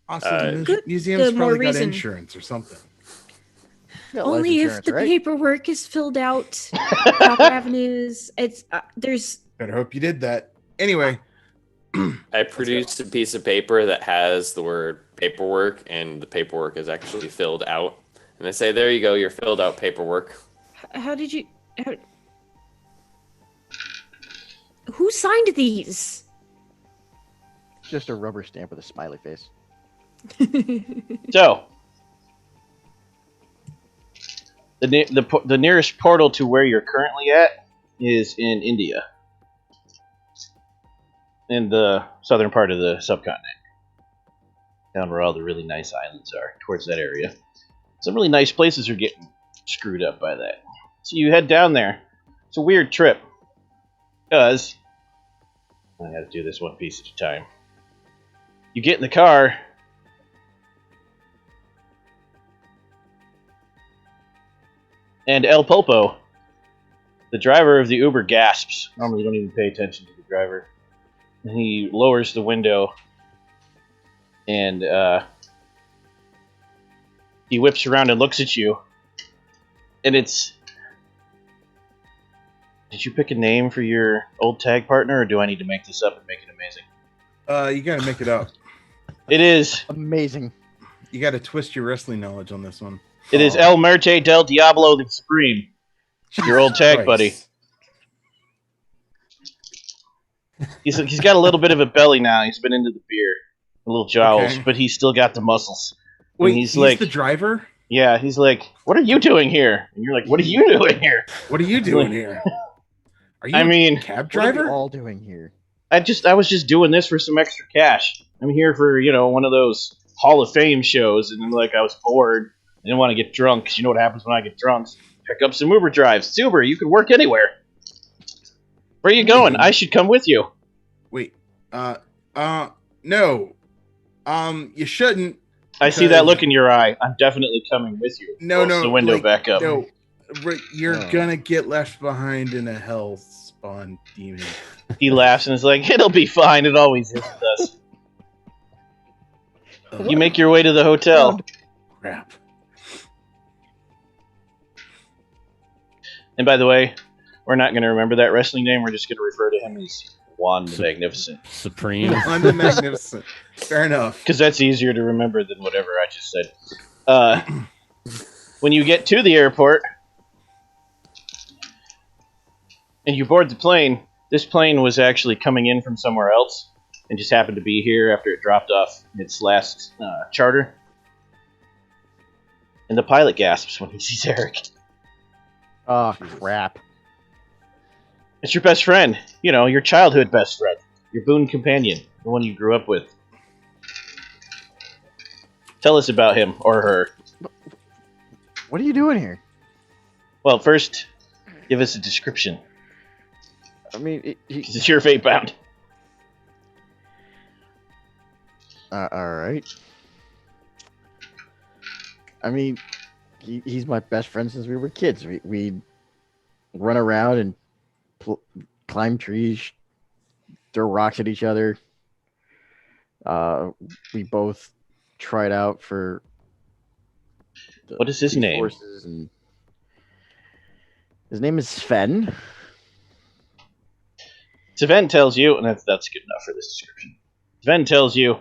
Also, the Good- museum's good, more probably got reason. insurance or something. You got life Only if insurance, the right? paperwork is filled out. Proper avenues. It's there's. Better hope you did that. Anyway, I produced a piece of paper that has the word paperwork, and the paperwork is actually filled out. And I say, there you go, your filled out paperwork. How did you? Who signed these? Just a rubber stamp with a smiley face. So, the nearest portal to where you're currently at is in India, in the southern part of the subcontinent, down where all the really nice islands are, towards that area. Some really nice places are getting screwed up by that. So you head down there. It's a weird trip, because I got to do this one piece at a time. You get in the car. And El Popo, the driver of the Uber, gasps. Normally you don't even pay attention to the driver. And he lowers the window and he whips around and looks at you. And it's... Did you pick a name for your old tag partner, or do I need to make this up and make it amazing? you got to make it up. It is. Amazing. You got to twist your wrestling knowledge on this one. It is El Merte del Diablo the Supreme. Your old tag buddy. He's got a little bit of a belly now. He's been into the beer, a little jowls, Okay. but he's still got the muscles. Wait, he's he's like- the driver? Yeah, he's like, "What are you doing here?" And you're like, "What are you doing here?" What are you doing here? Are you I mean, a cab What are we driver? all doing here? I was just doing this for some extra cash. I'm here for, one of those Hall of Fame shows, and then, like, I was bored. I didn't want to get drunk, 'cause you know what happens when I get drunk. Pick up some Uber drives. Uber, you can work anywhere. Where are you going? I should come with you. Wait, no. You shouldn't. I see that Because- look in your eye. I'm definitely coming with you. No, Close no. the window like, back up. No, you're Oh. gonna get left behind in a hell spawn demon. He laughs and is like, "It'll be fine. It always is with us." You make your way to the hotel. Crap. And by the way, we're not going to remember that wrestling name. We're just going to refer to him as Juan the Magnificent. Supreme. I'm the magnificent. Fair enough. Because that's easier to remember than whatever I just said. When you get to the airport and you board the plane, this plane was actually coming in from somewhere else and just happened to be here after it dropped off its last charter. And the pilot gasps when he sees Eric. Oh, crap. It's your best friend. Your childhood best friend. Your boon companion. The one you grew up with. Tell us about him or her. What are you doing here? Well, first, give us a description. I mean, 'Cause it's your fate bound. all right. I mean, he's my best friend since we were kids. We run around and climb trees, throw rocks at each other. We both tried out for. What is his name? Forces and his name is Sven. Sven tells you, and that's good enough for this description. Sven tells you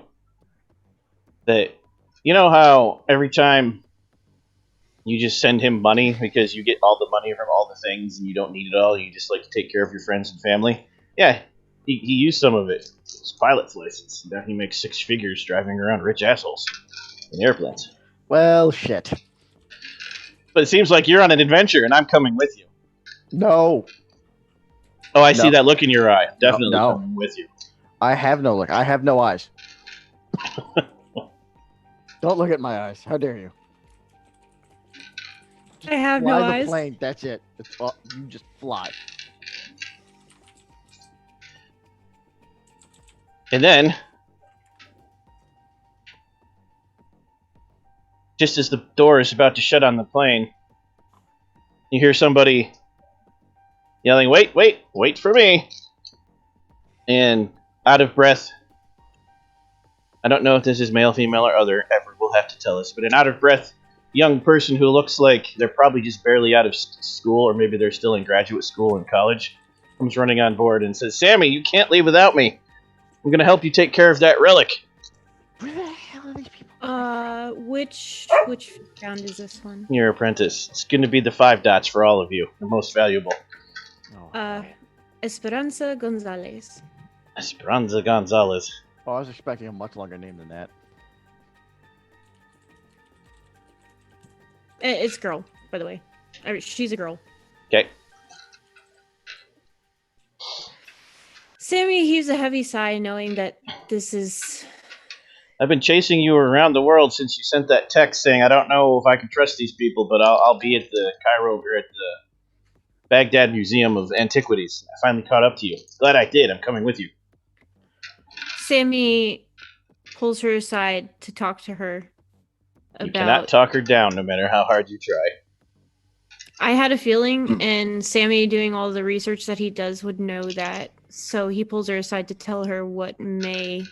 that you know how every time you just send him money because you get all the money from all the things and you don't need it all, you just like to take care of your friends and family? Yeah, he used some of it. His pilot's license. Now he makes 6 figures driving around rich assholes in airplanes. Well, shit. But it seems like you're on an adventure and I'm coming with you. No, Oh, I see No. that look in your eye. Definitely No. coming with you. I have no look. I have no eyes. Don't look at my eyes. How dare you? I have Fly no the eyes. plane. That's it. It's all, you just fly. And then, just as the door is about to shut on the plane, you hear somebody yelling, wait for me. And out of breath, I don't know if this is male, female, or other, Everett will have to tell us, but an out of breath young person who looks like they're probably just barely out of school, or maybe they're still in graduate school and college, comes running on board and says, "Sammy, you can't leave without me. I'm going to help you take care of that relic." Where the hell are these people? Which round is this one? Your apprentice. It's going to be the 5 dots for all of you, the most valuable. Oh, Esperanza Gonzalez. Esperanza Gonzalez. I was expecting a much longer name than that. It's a girl, by the way. She's a girl. Okay. Sammy heaves a heavy sigh, knowing that this is. I've been chasing you around the world since you sent that text saying, "I don't know if I can trust these people, but I'll be at the Cairo or at the Baghdad Museum of Antiquities. I finally caught up to you. Glad I did. I'm coming with you." Sammy pulls her aside to talk to her You cannot about. talk her down no matter how hard you try. I had a feeling, and Sammy, doing all the research that he does, would know that. So he pulls her aside to tell her what may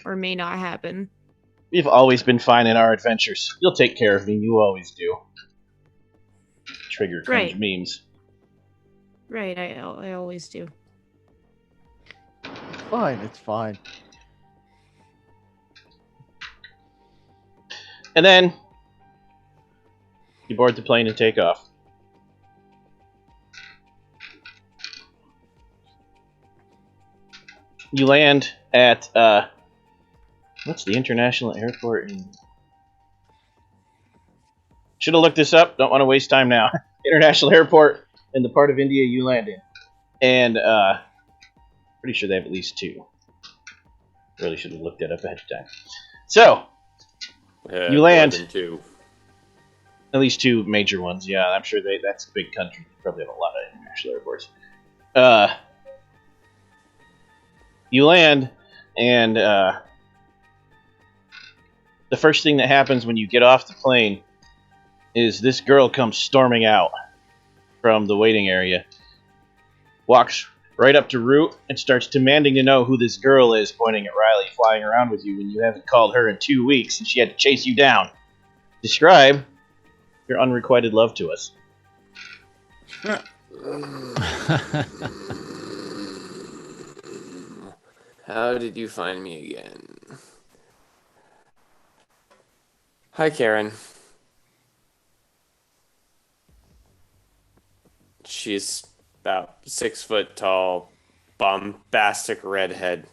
or may not happen. We've always been fine in our adventures. You'll take care of me. You always do. Trigger cringe Right. memes. Right, I always do. Fine, it's fine. And then you board the plane and take off. You land at what's the international airport in Should have looked this up. Don't want to waste time now. International airport in the part of India you land in. And pretty sure they have at least 2. Really should have looked that up ahead of time. So, you land. More than 2. At least 2 major ones, yeah. I'm sure that's a big country. They probably have a lot of international airports. You land, and the first thing that happens when you get off the plane is this girl comes storming out from the waiting area, walks right up to Root, and starts demanding to know who this girl is, pointing at Riley flying around with you when you haven't called her in 2 weeks and she had to chase you down. Describe your unrequited love to us. How did you find me again? Hi, Karen. She's about 6 foot tall, bombastic redhead.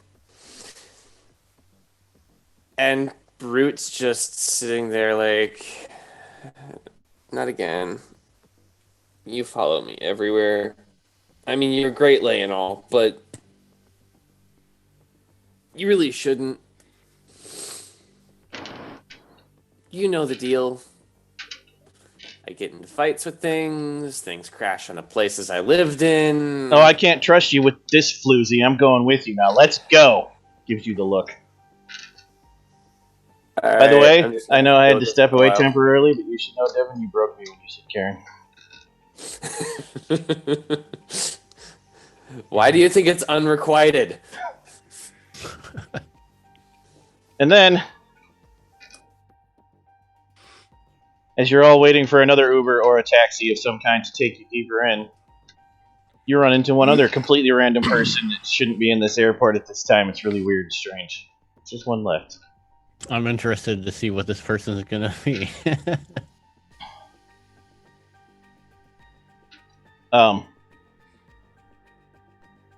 And Root's just sitting there like, not again. You follow me everywhere. I mean, you're great lay and all, but you really shouldn't. You know the deal. I get into fights with things crash on the places I lived in. Oh, I can't trust you with this floozy. I'm going with you now. Let's go. Gives you the look. By the way, I know I had to step away temporarily, but you should know, Devin, you broke me when you said Karen. Why do you think it's unrequited? And then, as you're all waiting for another Uber or a taxi of some kind to take you deeper in, you run into one other completely random person that shouldn't be in this airport at this time. It's really weird and strange. There's just one left. I'm interested to see what this person is going to be.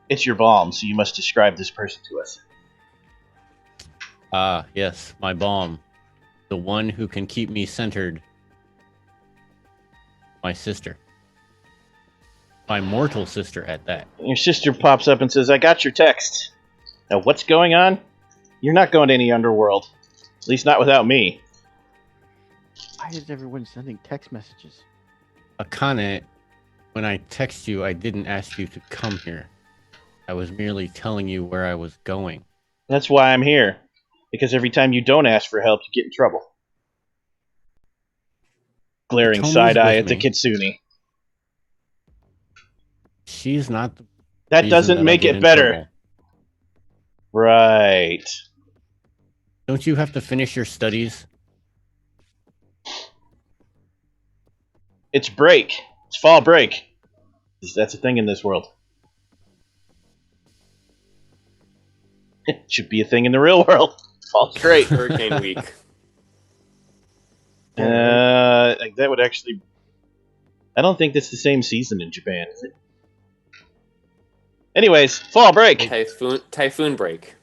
It's your balm, so you must describe this person to us. Yes, my balm. The one who can keep me centered. My sister. My mortal sister at that. Your sister pops up and says, I got your text. Now, what's going on? You're not going to any underworld. At least not without me. Why is everyone sending text messages? Akane, when I text you, I didn't ask you to come here. I was merely telling you where I was going. That's why I'm here. Because every time you don't ask for help, you get in trouble. Glaring side-eye at the Kitsune. She's not the That reason doesn't that I make get it in better. trouble. Right. Don't you have to finish your studies? It's break. It's fall break. That's a thing in this world. It should be a thing in the real world. Fall straight. Hurricane week. Like that would actually... I don't think that's the same season in Japan, is it? Anyways, fall break. Typhoon break.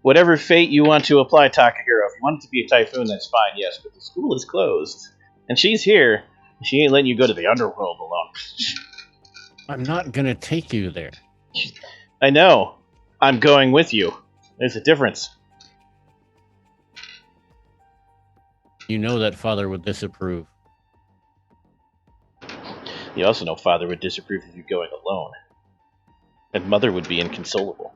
Whatever fate you want to apply, Takahiro. If you want it to be a typhoon, that's fine, yes, but the school is closed. And she's here. She ain't letting you go to the underworld alone. I'm not gonna take you there. I know. I'm going with you. There's a difference. You know that father would disapprove. You also know father would disapprove of you going alone. And mother would be inconsolable.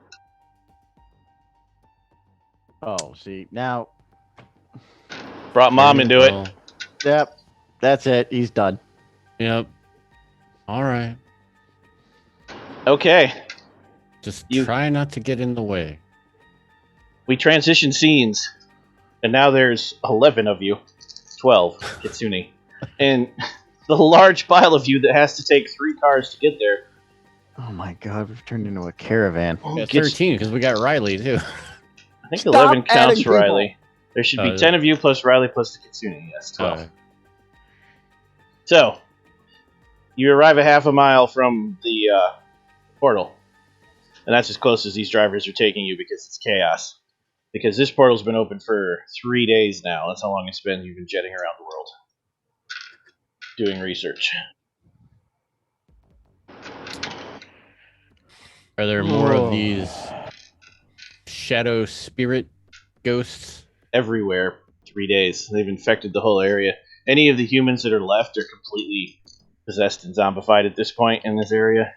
Oh, see, now... Brought mom into it. Yep, that's it. He's done. Yep. All right. Okay. Just try not to get in the way. We transition scenes. And now there's 11 of you. 12, Kitsune. And the large pile of you that has to take 3 cars to get there. Oh my god, we've turned into a caravan. Yeah, 13, because we got Riley, too. I think 11 counts adding for Riley. There should be 10 of you plus Riley plus the Kitsune. Yes, 12. So, you arrive a half a mile from the portal. And that's as close as these drivers are taking you because it's chaos. Because this portal's been open for 3 days now. That's how long it's been. You've been jetting around the world doing research. Are there more of these shadow spirit ghosts? Everywhere. 3 days. They've infected the whole area. Any of the humans that are left are completely possessed and zombified at this point in this area.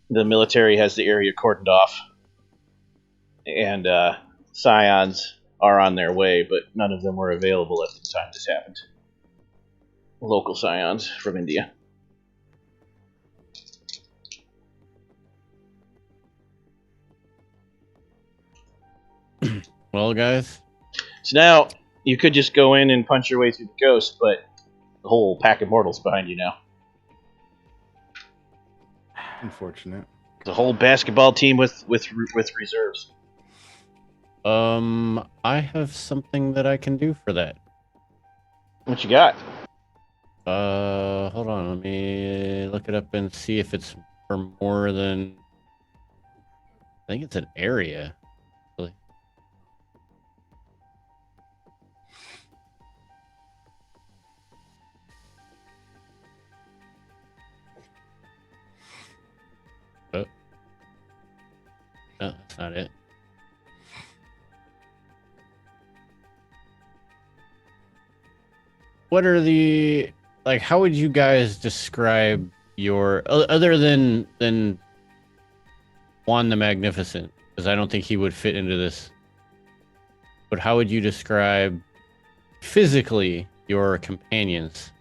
The military has the area cordoned off. And Scions are on their way, but none of them were available at the time this happened. Local Scions from India. Well, guys, So now you could just go in and punch your way through the ghost, but the whole pack of mortals behind you now. Unfortunate. The whole basketball team with reserves. I have something that I can do for that. What you got? Hold on, let me look it up and see if it's for more than. I think it's an area. Really. Oh. No, that's not it. What are the how would you guys describe your other than Juan the Magnificent, because I don't think he would fit into this, but how would you describe physically your companions?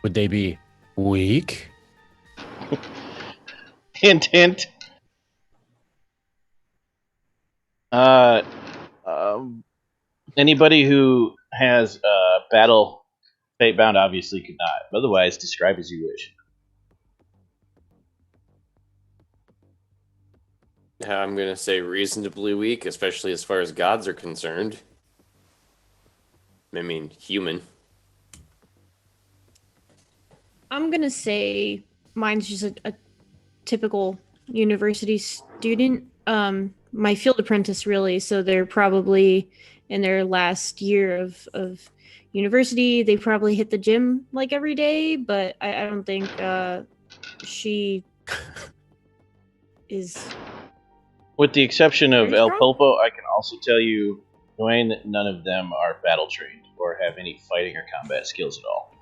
Would they be weak? Hint, hint. Anybody who has battle fate-bound obviously could not. Otherwise, describe as you wish. I'm going to say reasonably weak, especially as far as gods are concerned. I mean, human. I'm gonna say mine's just a typical university student. My field apprentice, really. So they're probably in their last year of university. They probably hit the gym like every day, but I don't think she is. With the exception of Very El strong? Popo, I can also tell you, Dwayne, that none of them are battle trained or have any fighting or combat skills at all.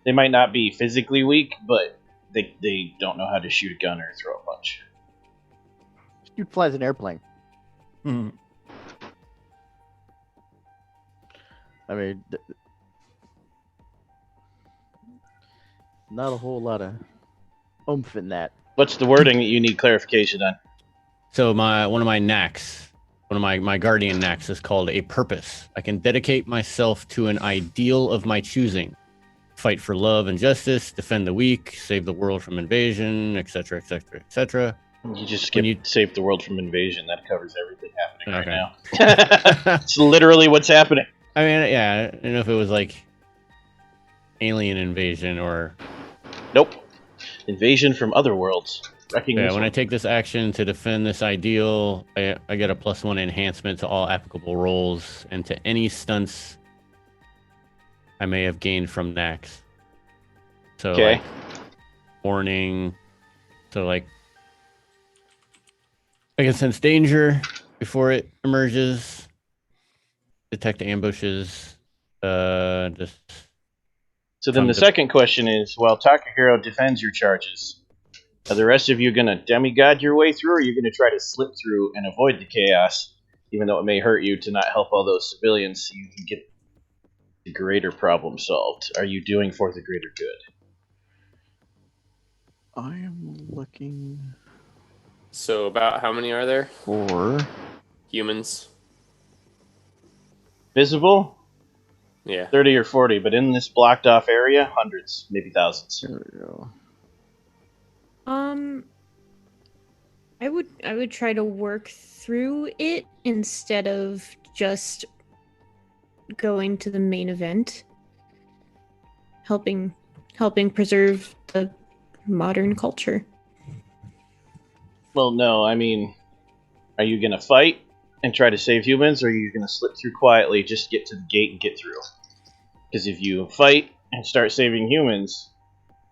They might not be physically weak, but they don't know how to shoot a gun or throw a punch. Dude flies an airplane. Hmm. I mean, not a whole lot of oomph in that. What's the wording that you need clarification on? So one of my knacks, one of my guardian knacks is called a purpose. I can dedicate myself to an ideal of my choosing. Fight for love and justice, defend the weak, save the world from invasion, etc., etc., etc. You just skip save the world from invasion. That covers everything happening Okay. right now. It's literally what's happening. I mean, yeah, I don't know if it was like alien invasion or. Nope. Invasion from other worlds. Yeah, when I take this action to defend this ideal, I get a +1 enhancement to all applicable rolls and to any stunts I may have gained from knacks. So, Okay. like, warning. So, like, I can sense danger before it emerges. Detect ambushes. Just. So then the second question is, while Takahiro defends your charges, are the rest of you going to demigod your way through, or are you going to try to slip through and avoid the chaos, even though it may hurt you to not help all those civilians so you can get the greater problem solved? Are you doing for the greater good? I am looking So about how many are there? for. Humans? Visible? Yeah. 30 or 40, but in this blocked off area, hundreds, maybe thousands. There we go. I would try to work through it instead of just going to the main event. Helping preserve the modern culture. Well, no, I mean, are you gonna fight and try to save humans, or are you gonna slip through quietly, just get to the gate and get through? Because if you fight and start saving humans,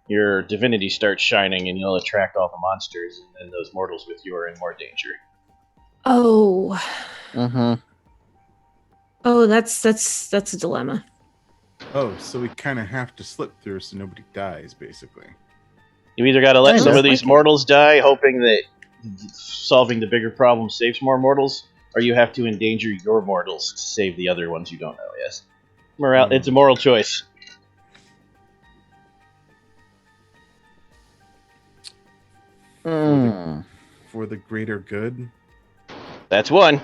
your divinity starts shining and you'll attract all the monsters, and then those mortals with you are in more danger. Oh. Mm-hmm. Oh, that's a dilemma. Oh, so we kind of have to slip through so nobody dies, basically. You either got to let Yeah, some of that's these like it. mortals die, hoping that solving the bigger problem saves more mortals, or you have to endanger your mortals to save the other ones you don't know. Yes, it's a moral choice. For the greater good. That's one.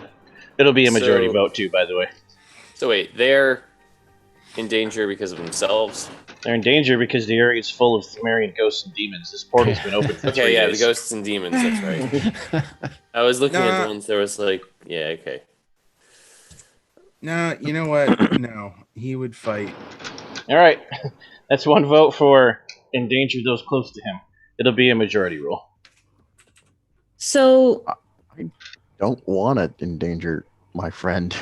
It'll be a majority So- vote too, by the way. So wait, they're in danger because of themselves? They're in danger because the area is full of Sumerian ghosts and demons. This portal's been open for 3 Okay, yeah, days. the ghosts and demons, that's right. I was looking at Nah. the ones there was like, yeah, okay. Nah, you know what? No, he would fight. All right, that's one vote for endanger those close to him. It'll be a majority rule. So Don't want to endanger my friend.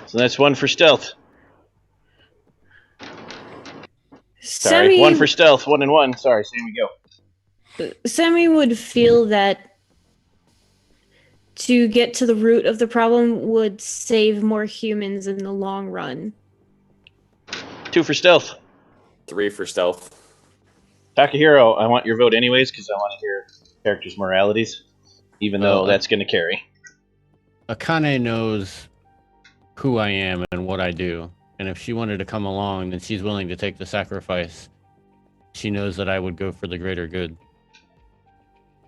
So that's one for stealth. Sorry, Semi one for stealth. 1 and 1. Sorry, Sammy, go. Semi would feel that to get to the root of the problem would save more humans in the long run. 2 for stealth. 3 for stealth. Takahiro, I want your vote anyways because I want to hear characters' moralities, even though Oh, that's going to carry. Akane knows who I am and what I do. And if she wanted to come along, then she's willing to take the sacrifice. She knows that I would go for the greater good.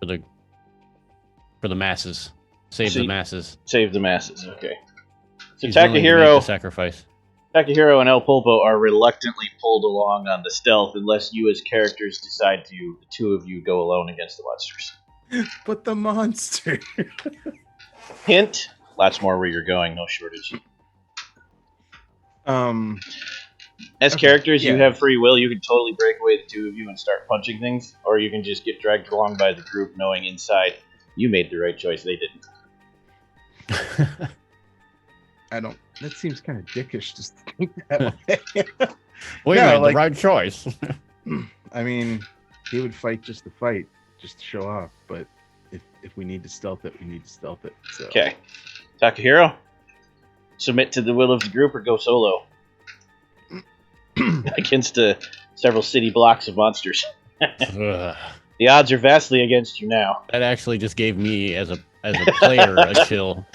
For the masses. Save So the you- masses. Save the masses. Okay. So She's willing to make the Takahiro sacrifice. and El Pulpo are reluctantly pulled along on the stealth unless you as characters decide to, the two of you, go alone against the monsters. But the monster. Hint, lots more where you're going, no shortage. As Okay, characters, you yeah. have free will. You can totally break away the two of you and start punching things, or you can just get dragged along by the group knowing inside you made the right choice, they didn't. I don't. That seems kind of dickish to think that way. We No, made like- the right choice. I mean, he would fight just to fight, just to show off. But if we need to stealth it, we need to stealth it. So. Okay. Takahiro, submit to the will of the group or go solo against several city blocks of monsters. Ugh. The odds are vastly against you now. That actually just gave me, as a player, a chill.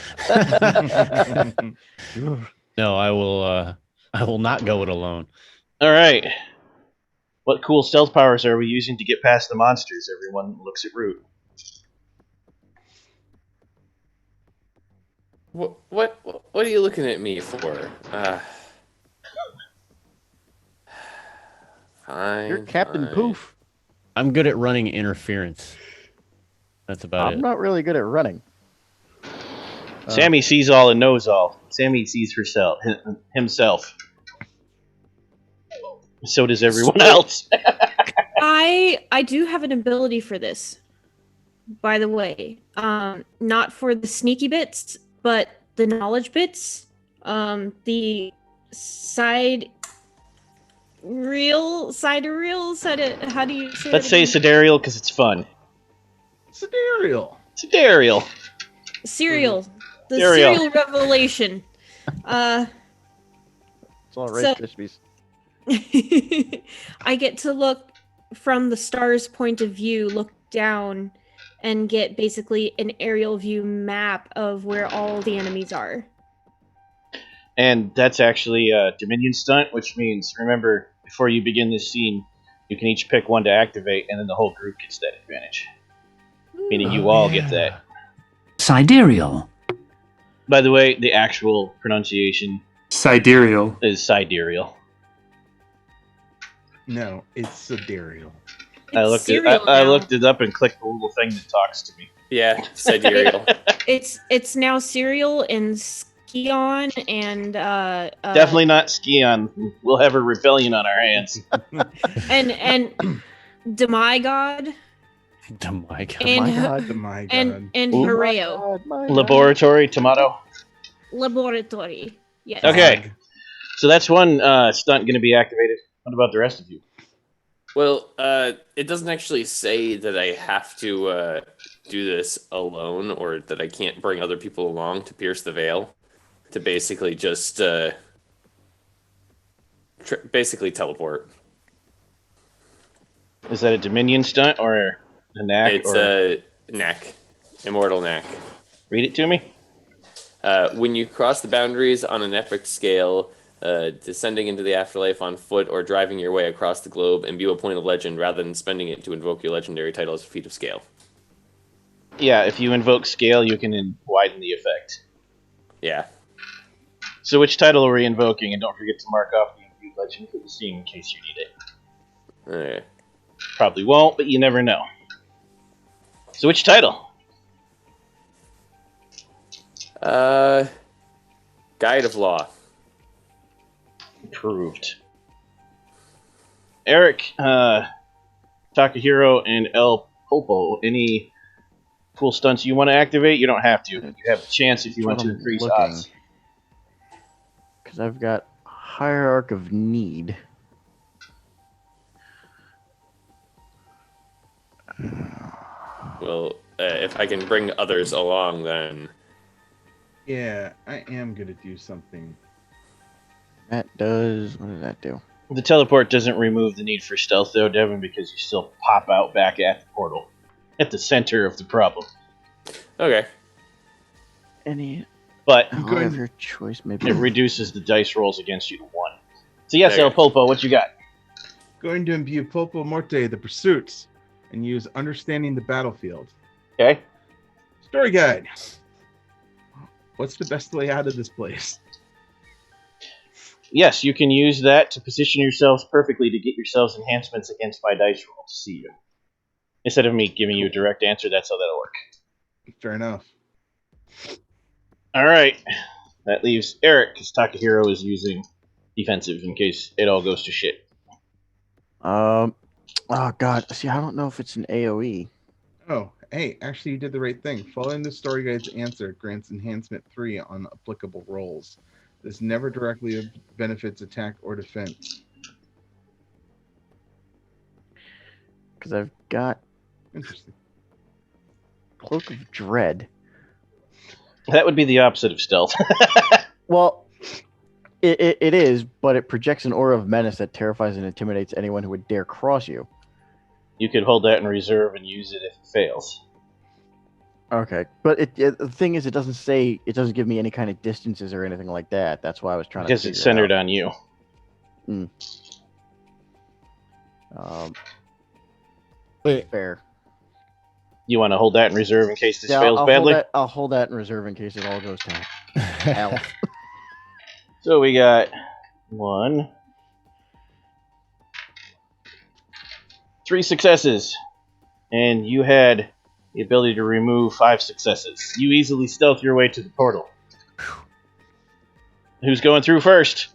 No, I will not go it alone. All right. What cool stealth powers are we using to get past the monsters? Everyone looks at Root. What are you looking at me for? Fine. You're Captain fine. Poof. I'm good at running interference. That's about I'm it. not really good at running. Sammy sees all and knows all. Sammy sees himself. So does everyone else. I do have an ability for this, by the way. Not for the sneaky bits, but the knowledge bits. The side reel, how do you say Let's it say again? Sidereal because it's fun. Sidereal. Sidereal. Cereal. The Cereal. cereal revelation. It's all right, So- Krispies. I get to look from the star's point of view, look down, and get basically an aerial view map of where all the enemies are. And that's actually a Dominion stunt, which means, remember, before you begin this scene, you can each pick one to activate, and then the whole group gets that advantage. Meaning you all get that. Sidereal. By the way, the actual pronunciation Sidereal. is Sidereal. No, it's sidereal. It's cereal I now. looked it up and clicked the little thing that talks to me. Yeah, sidereal. It's now cereal and Scion and Definitely not Scion. We'll have a rebellion on our hands. and Demigod. Demigod. And my her- god. My and God. Ooh. Hareo. My God. Laboratory tomato. Laboratory. Yes. Okay. Fog. So that's one stunt going to be activated. What about the rest of you? Well, it doesn't actually say that I have to do this alone or that I can't bring other people along to pierce the veil. To basically just basically teleport. Is that a Dominion stunt or a knack? It's or a knack, immortal knack. read it to me? When you cross the boundaries on an epic scale, descending into the afterlife on foot or driving your way across the globe, imbue a point of legend rather than spending it to invoke your legendary title as a feat of scale. Yeah, if you invoke scale, you can widen the effect. Yeah. So which title are we invoking? And don't forget to mark off the imbued legend for the scene in case you need it. Okay. Probably won't, but you never know. So which title? Guide of Law. Approved. Eric, Takahiro, and El Popo, any cool stunts you want to activate? You don't have to. You have a chance if you want to increase odds. Because I've got Hierarch of Need. Well, if I can bring others along, then Yeah, I am gonna do something. That does. What does that do? The teleport doesn't remove the need for stealth, though, Devin, because you still pop out back at the portal. At the center of the problem. okay. Any But of your choice, maybe. it reduces the dice rolls against you to 1. So yes, Okay. El Popo, what you got? Going to imbue Popo Morte, the pursuits, and use Understanding the Battlefield. Okay. Story guide. What's the best way out of this place? Yes, you can use that to position yourselves perfectly to get yourselves enhancements against my dice roll to see you. Instead of me giving you a direct answer, that's how that'll work. Fair enough. Alright. That leaves Eric, because Takahiro is using defensive in case it all goes to shit. Oh god. See, I don't know if it's an AoE. Oh, hey, actually you did the right thing. Following the story guide's answer grants enhancement 3 on applicable rolls. This never directly benefits attack or defense. Because I've got Interesting. Cloak of Dread. That would be the opposite of stealth. Well, it is, but it projects an aura of menace that terrifies and intimidates anyone who would dare cross you. You could hold that in reserve and use it if it fails. Okay, but the thing is, it doesn't give me any kind of distances or anything like that. That's why I was trying Because to. it's centered on you. Wait, Fair. You want to hold that in reserve in case this Yeah, fails badly? I'll hold that in reserve in case it all goes to hell. So we got 1, 3 successes, and you had the ability to remove 5 successes. You easily stealth your way to the portal. Who's going through first?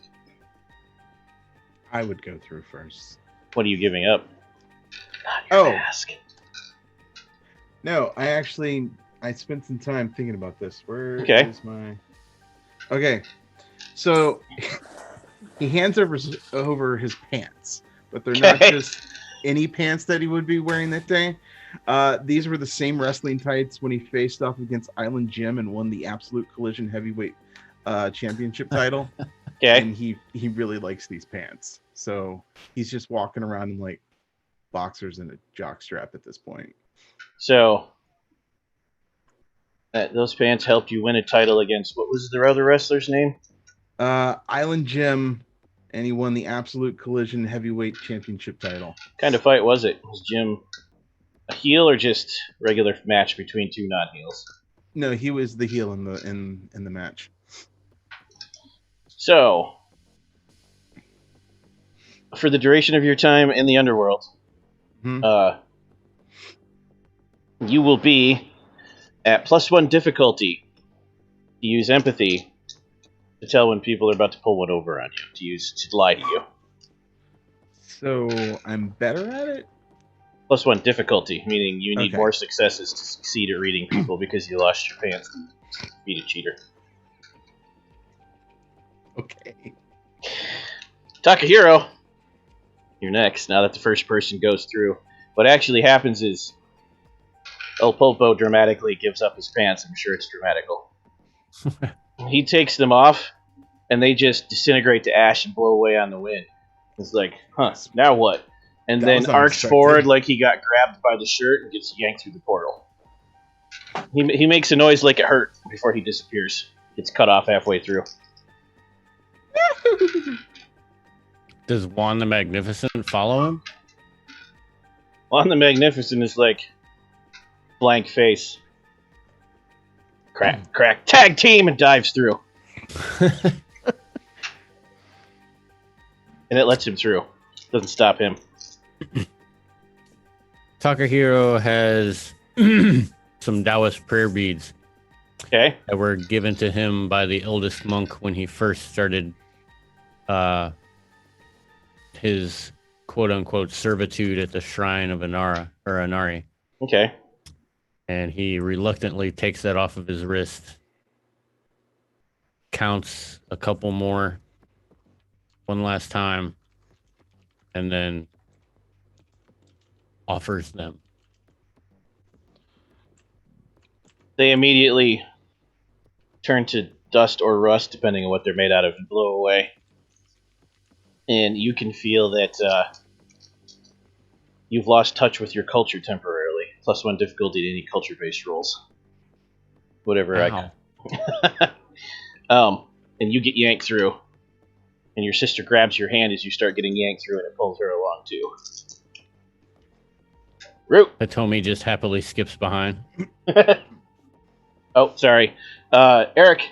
I would go through first. What are you giving up? Not your mask. No, I spent some time thinking about this. Where is my... Okay, so he hands over his pants, but they're not just any pants that he would be wearing that day. These were the same wrestling tights when he faced off against Island Jim and won the Absolute Collision Heavyweight Championship title. Okay. And he really likes these pants, so he's just walking around in like boxers and a jockstrap at this point. So, those pants helped you win a title against, what was the other wrestler's name? Island Jim, and he won the Absolute Collision Heavyweight Championship title. What kind of fight was it? Was Jim a heel or just regular match between 2 non-heels? No, he was the heel in the match. So, for the duration of your time in the underworld, you will be at +1 difficulty to use empathy to tell when people are about to pull one over on you, to lie to you. So I'm better at it? +1 difficulty, meaning you need Okay. more successes to succeed at reading people because you lost your pants to beat a cheater. Okay. Takahiro, you're next. Now that the first person goes through, what actually happens is El Pulpo dramatically gives up his pants. I'm sure it's dramatical. He takes them off, and they just disintegrate to ash and blow away on the wind. It's like, huh, now what? And That then was arcs unexpected. forward like he got grabbed by the shirt and gets yanked through the portal. He makes a noise like it hurt before he disappears. Gets cut off halfway through. Does Juan the Magnificent follow him? Juan the Magnificent is like blank face. Crack, crack, tag team, and dives through. And it lets him through. Doesn't stop him. Takahiro has some Taoist prayer beads Okay? that were given to him by the eldest monk when he first started his quote-unquote servitude at the shrine of Inari. Okay. And he reluctantly takes that off of his wrist, counts a couple more one last time, and then offers them. They immediately turn to dust or rust, depending on what they're made out of, and blow away. And you can feel that you've lost touch with your culture temporarily. +1 difficulty to any culture-based rolls. Whatever Wow. and you get yanked through. And your sister grabs your hand as you start getting yanked through, and it pulls her along too. Root! Hitomi just happily skips behind. Oh, sorry. Eric.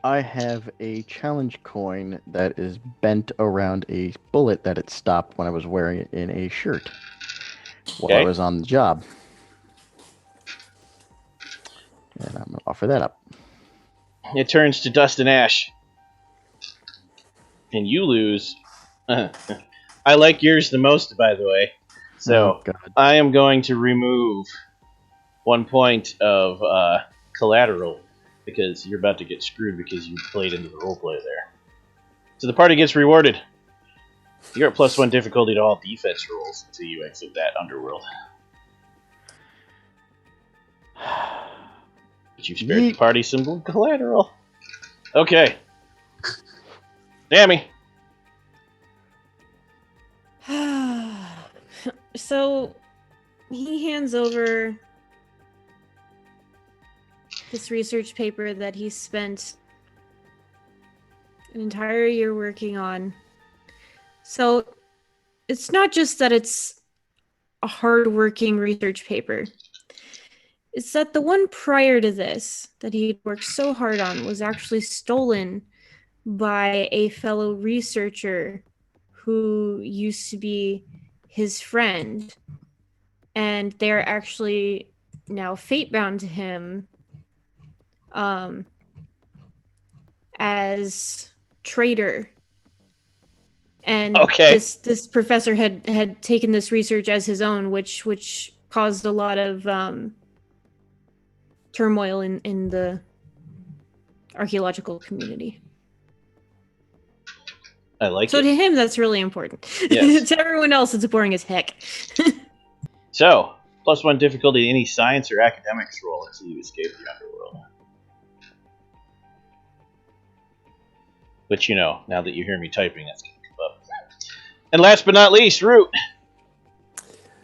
I have a challenge coin that is bent around a bullet that it stopped when I was wearing it in a shirt while I Okay. was on the job. And I'm going to offer that up. It turns to dust and ash. And you lose. I like yours the most, by the way. So, Oh, God. I am going to remove 1 point of collateral because you're about to get screwed because you played into the roleplay there. So the party gets rewarded. You're at +1 difficulty to all defense rolls until you exit that underworld. But you've spared the Yeet. party some collateral. Okay. Sammy. So he hands over this research paper that he spent an entire year working on. So it's not just that it's a hard-working research paper. It's that the one prior to this that he worked so hard on was actually stolen by a fellow researcher who used to be his friend. And they're actually now fate-bound to him as traitor. And Okay. this professor had taken this research as his own, which caused a lot of turmoil in the archaeological community. I like So it. to him, that's really important. Yes. To everyone else, it's boring as heck. So, +1 difficulty to any science or academics roll until you escape the underworld. Which, now that you hear me typing, that's going to come up. And last but not least, Root.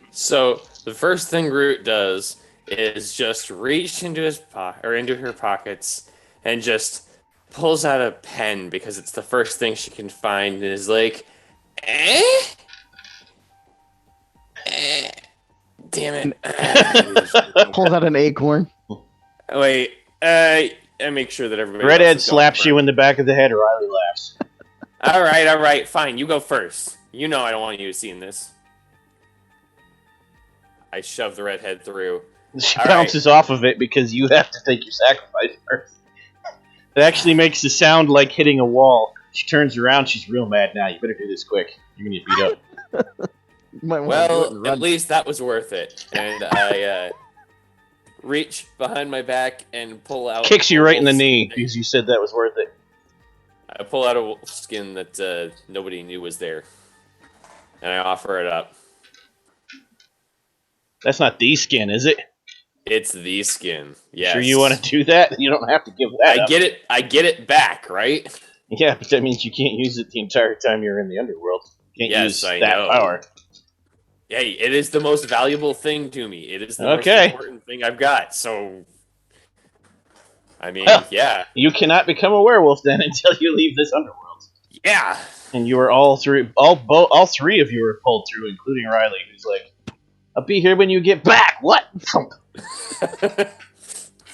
So the first thing Root does is just reach into his into her pockets and just pulls out a pen because it's the first thing she can find and is like, damn it. Pulls out an acorn. Wait, I make sure that everybody Redhead else is going slaps first. you in the back of the head, Riley laughs. All right, fine. You go first. You know I don't want you seeing this. I shove the redhead through. She All bounces off of it because you have to take your sacrifice first. It actually makes the sound like hitting a wall. She turns around, she's real mad now. You better do this quick. You're going to get beat up. You might want to do it and Well, run. at least that was worth it. And I reach behind my back and pull out. Kicks you a right in the wolf knee skin. because you said that was worth it. I pull out a wolf skin that nobody knew was there, and I offer it up. That's not the skin, is it? It's the skin. Yes. Sure you want to do that? You don't have to give that up. I get it back, right? Yeah, but that means you can't use it the entire time you're in the underworld. You can't use I that know. power. Hey, it is the most valuable thing to me. It is the most Okay. important thing I've got. So, I mean, Well, yeah. You cannot become a werewolf then until you leave this underworld. Yeah. And you are all three of you are pulled through, including Riley, who's like, "I'll be here when you get back." What?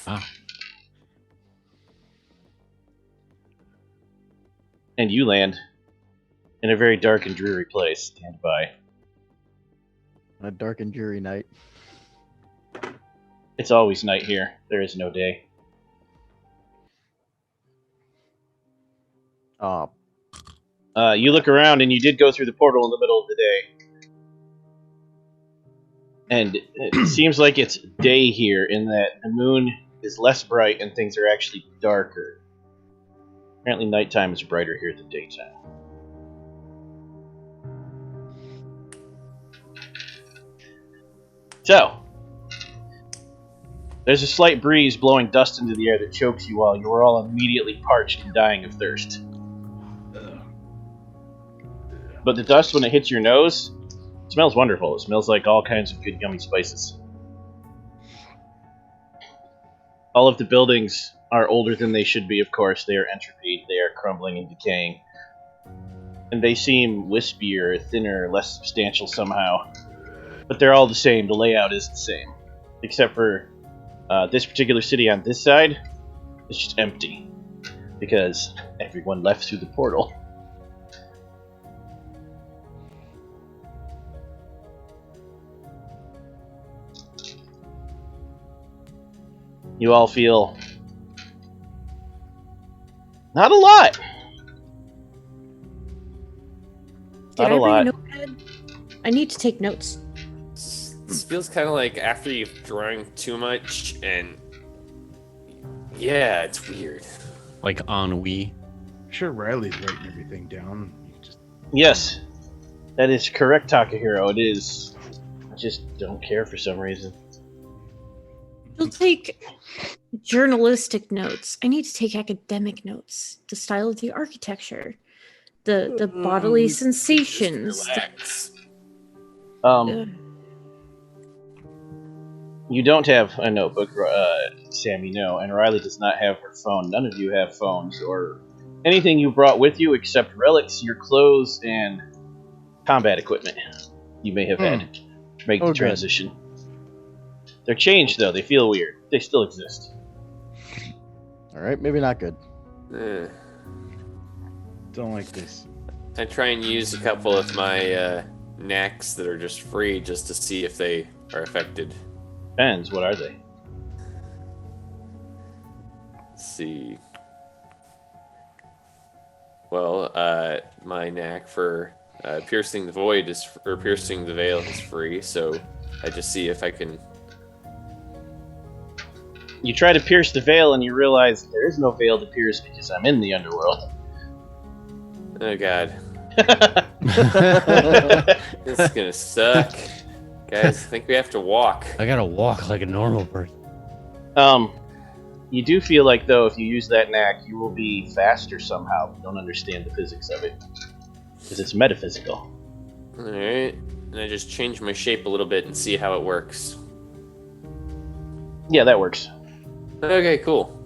Wow. And you land in a very dark and dreary place. Stand by. A dark and dreary night. It's always night here. There is no day. You look around, and you did go through the portal in the middle of the day. And it seems like it's day here, in that the moon is less bright and things are actually darker. Apparently nighttime is brighter here than daytime. So, there's a slight breeze blowing dust into the air that chokes you while you are all immediately parched and dying of thirst. But the dust, when it hits your nose, smells wonderful. It smells like all kinds of good yummy spices. All of the buildings are older than they should be, of course. They are entropied, they are crumbling and decaying. And they seem wispier, thinner, less substantial somehow. But they're all the same. The layout is the same. Except for this particular city on this side, it's just empty. Because everyone left through the portal. You all feel not a lot. Did I bring a notepad? I need to take notes. This feels kind of like after you've drank too much, and yeah, it's weird. Like ennui. Sure, Riley's writing everything down. You just... Yes, that is correct, Takahiro. It is. I just don't care for some reason. You'll take journalistic notes. I need to take academic notes. The style of the architecture, the bodily sensations. Relax. You don't have a notebook, Sammy, no, and Riley does not have her phone. None of you have phones or anything you brought with you except relics, your clothes, and combat equipment you may have had to make the transition. Good. They're changed, though. They feel weird. They still exist. Alright, maybe not good. Don't like this. I try and use a couple of my knacks that are just free just to see if they are affected. Depends. What are they? Let's see. Well, my knack for piercing the void or piercing the veil is free, so I just see if I can. You try to pierce the veil and you realize there is no veil to pierce because I'm in the underworld. Oh god. This is gonna suck. Guys, I think we have to walk. I gotta walk like a normal person. You do feel like, though, if you use that knack, you will be faster somehow. You don't understand the physics of it. Because it's metaphysical. Alright. And I just change my shape a little bit and see how it works. Yeah, that works. Okay, cool.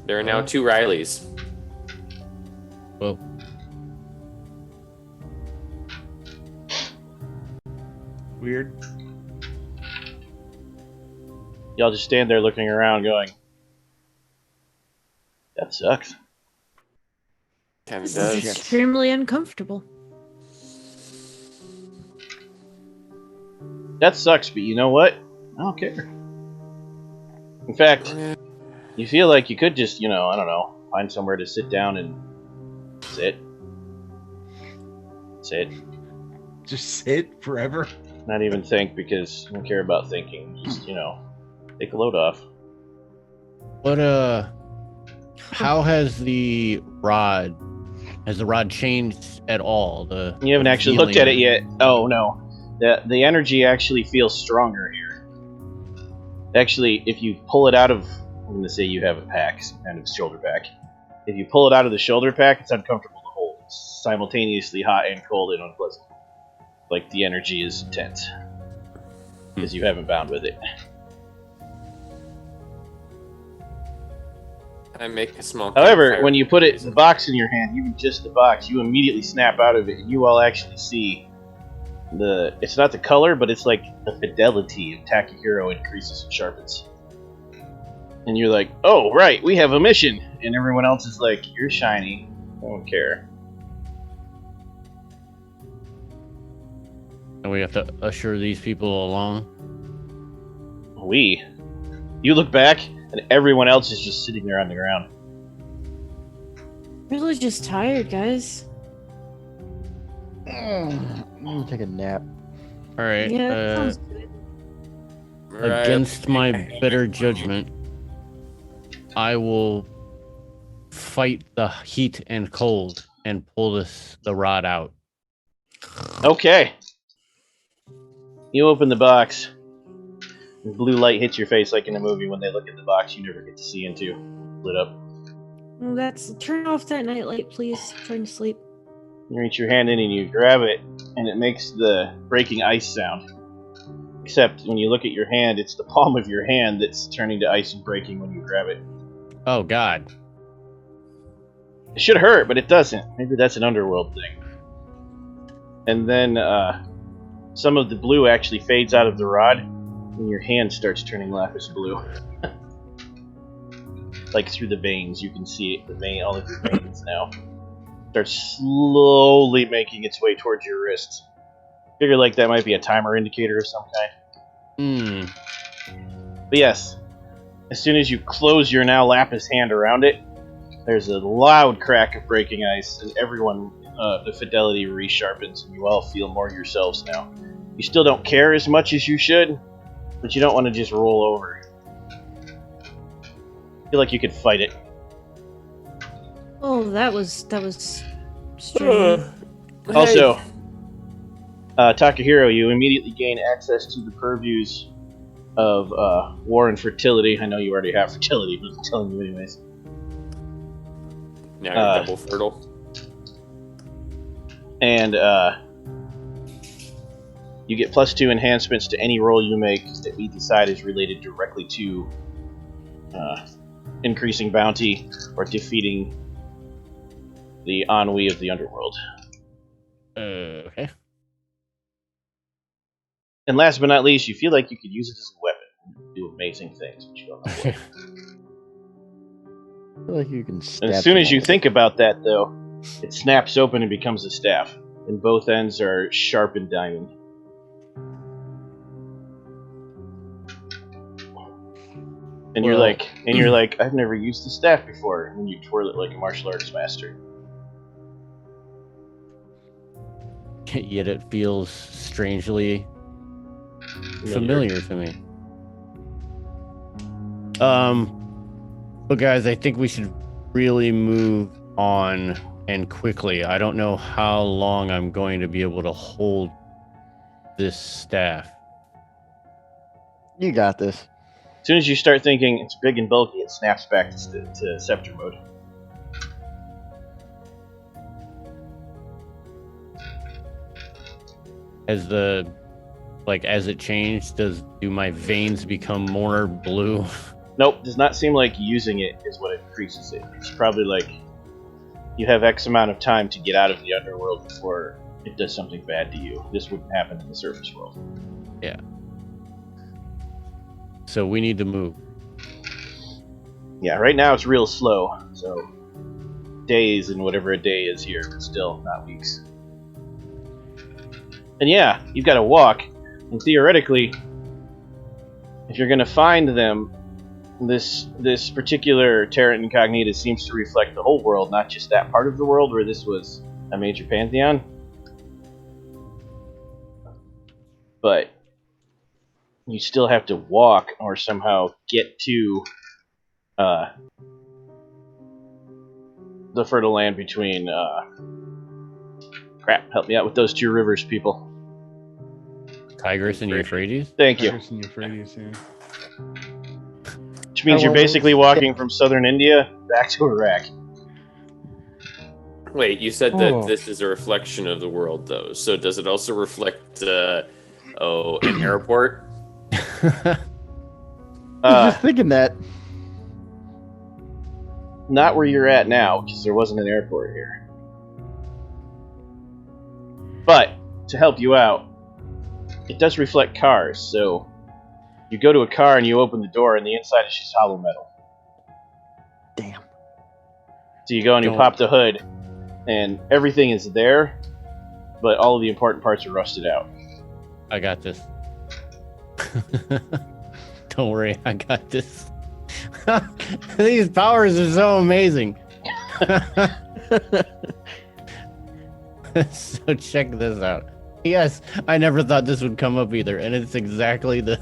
There are now 2 Rileys. Whoa. Weird. Y'all just stand there looking around going, that sucks. Kind of This is does. extremely uncomfortable. That sucks, but you know what? I don't care. In fact, you feel like you could just, I don't know, find somewhere to sit down and sit. Sit. Just sit forever. Not even think, because I don't care about thinking. Just, take a load off. What how has the rod changed at all? You haven't actually looked at it yet. Oh no. The energy actually feels stronger here. Actually, if you pull it out of, I'm going to say you have a pack, some kind of shoulder pack. If you pull it out of the shoulder pack, it's uncomfortable to hold. It's simultaneously hot and cold and unpleasant. Like the energy is intense. Because you haven't bound with it. I make a small. However, campfire. when you put the box in your hand, even just the box, you immediately snap out of it, and you all actually see it's not the color, but it's like the fidelity of Takahiro increases and sharpens. And you're like, oh, right, we have a mission. And everyone else is like, you're shiny. I don't care. And we have to usher these people along. You look back, and everyone else is just sitting there on the ground. Really just tired, guys. I'm gonna take a nap. All right. Yeah, that sounds good. Right. Against my better judgment, I will fight the heat and cold and pull the rod out. Okay. You open the box. The blue light hits your face like in a movie when they look at the box you never get to see into. Lit up. Well, turn off that nightlight, please. I'm trying to sleep. You reach your hand in and you grab it, and it makes the breaking ice sound. Except when you look at your hand, it's the palm of your hand that's turning to ice and breaking when you grab it. Oh God! It should hurt, but it doesn't. Maybe that's an underworld thing. And then some of the blue actually fades out of the rod, and your hand starts turning lapis blue. Like through the veins, you can see it. All of your veins now starts slowly making its way towards your wrist. Figure like that might be a timer indicator of some kind. But yes, as soon as you close your now lapis hand around it, there's a loud crack of breaking ice, and everyone, the fidelity resharpens, and you all feel more yourselves now. You still don't care as much as you should, but you don't want to just roll over. Feel like you could fight it. Oh, that was strange. Also, Takahiro, you immediately gain access to the purviews of war and fertility. I know you already have fertility, but I'm telling you anyways. Now you're double fertile. And you get +2 enhancements to any roll you make that we decide is related directly to increasing bounty or defeating the ennui of the underworld. Okay. And last but not least, you feel like you could use it as a weapon. Do amazing things, but you don't know what. I feel like you can stab And as soon as someone you with think about that, though, it snaps open and becomes a staff. And both ends are sharpened diamond. And you're like, I've never used the staff before. And you twirl it like a martial arts master. Yet it feels strangely familiar to me. But guys, I think we should really move on and quickly. I don't know how long I'm going to be able to hold this staff. You got this. As soon as you start thinking it's big and bulky, it snaps back to scepter mode. As it changed, do my veins become more blue? Nope, does not seem like using it is what increases it. It's probably like you have X amount of time to get out of the underworld before it does something bad to you. This wouldn't happen in the surface world. Yeah. So we need to move. Yeah, right now it's real slow, so days and whatever a day is here, but still not weeks. And yeah, you've got to walk, and theoretically, if you're going to find them, this particular Terra Incognita seems to reflect the whole world, not just that part of the world where this was a major pantheon. but you still have to walk or somehow get to the fertile land between crap, help me out with those two rivers, people. Tigris and Euphrates? Thank you. Tigris and Euphrates, yeah. Which means you're basically walking from southern India back to Iraq. Wait, you said that this is a reflection of the world, though. So does it also reflect, an airport? I was just thinking that. Not where you're at now, because there wasn't an airport here. But, to help you out, it does reflect cars, so you go to a car and you open the door and the inside is just hollow metal. Damn. So you go and you pop the hood, and everything is there, but all of the important parts are rusted out. I got this. Don't worry, I got this. These powers are so amazing. So check this out. Yes, I never thought this would come up either, and it's exactly the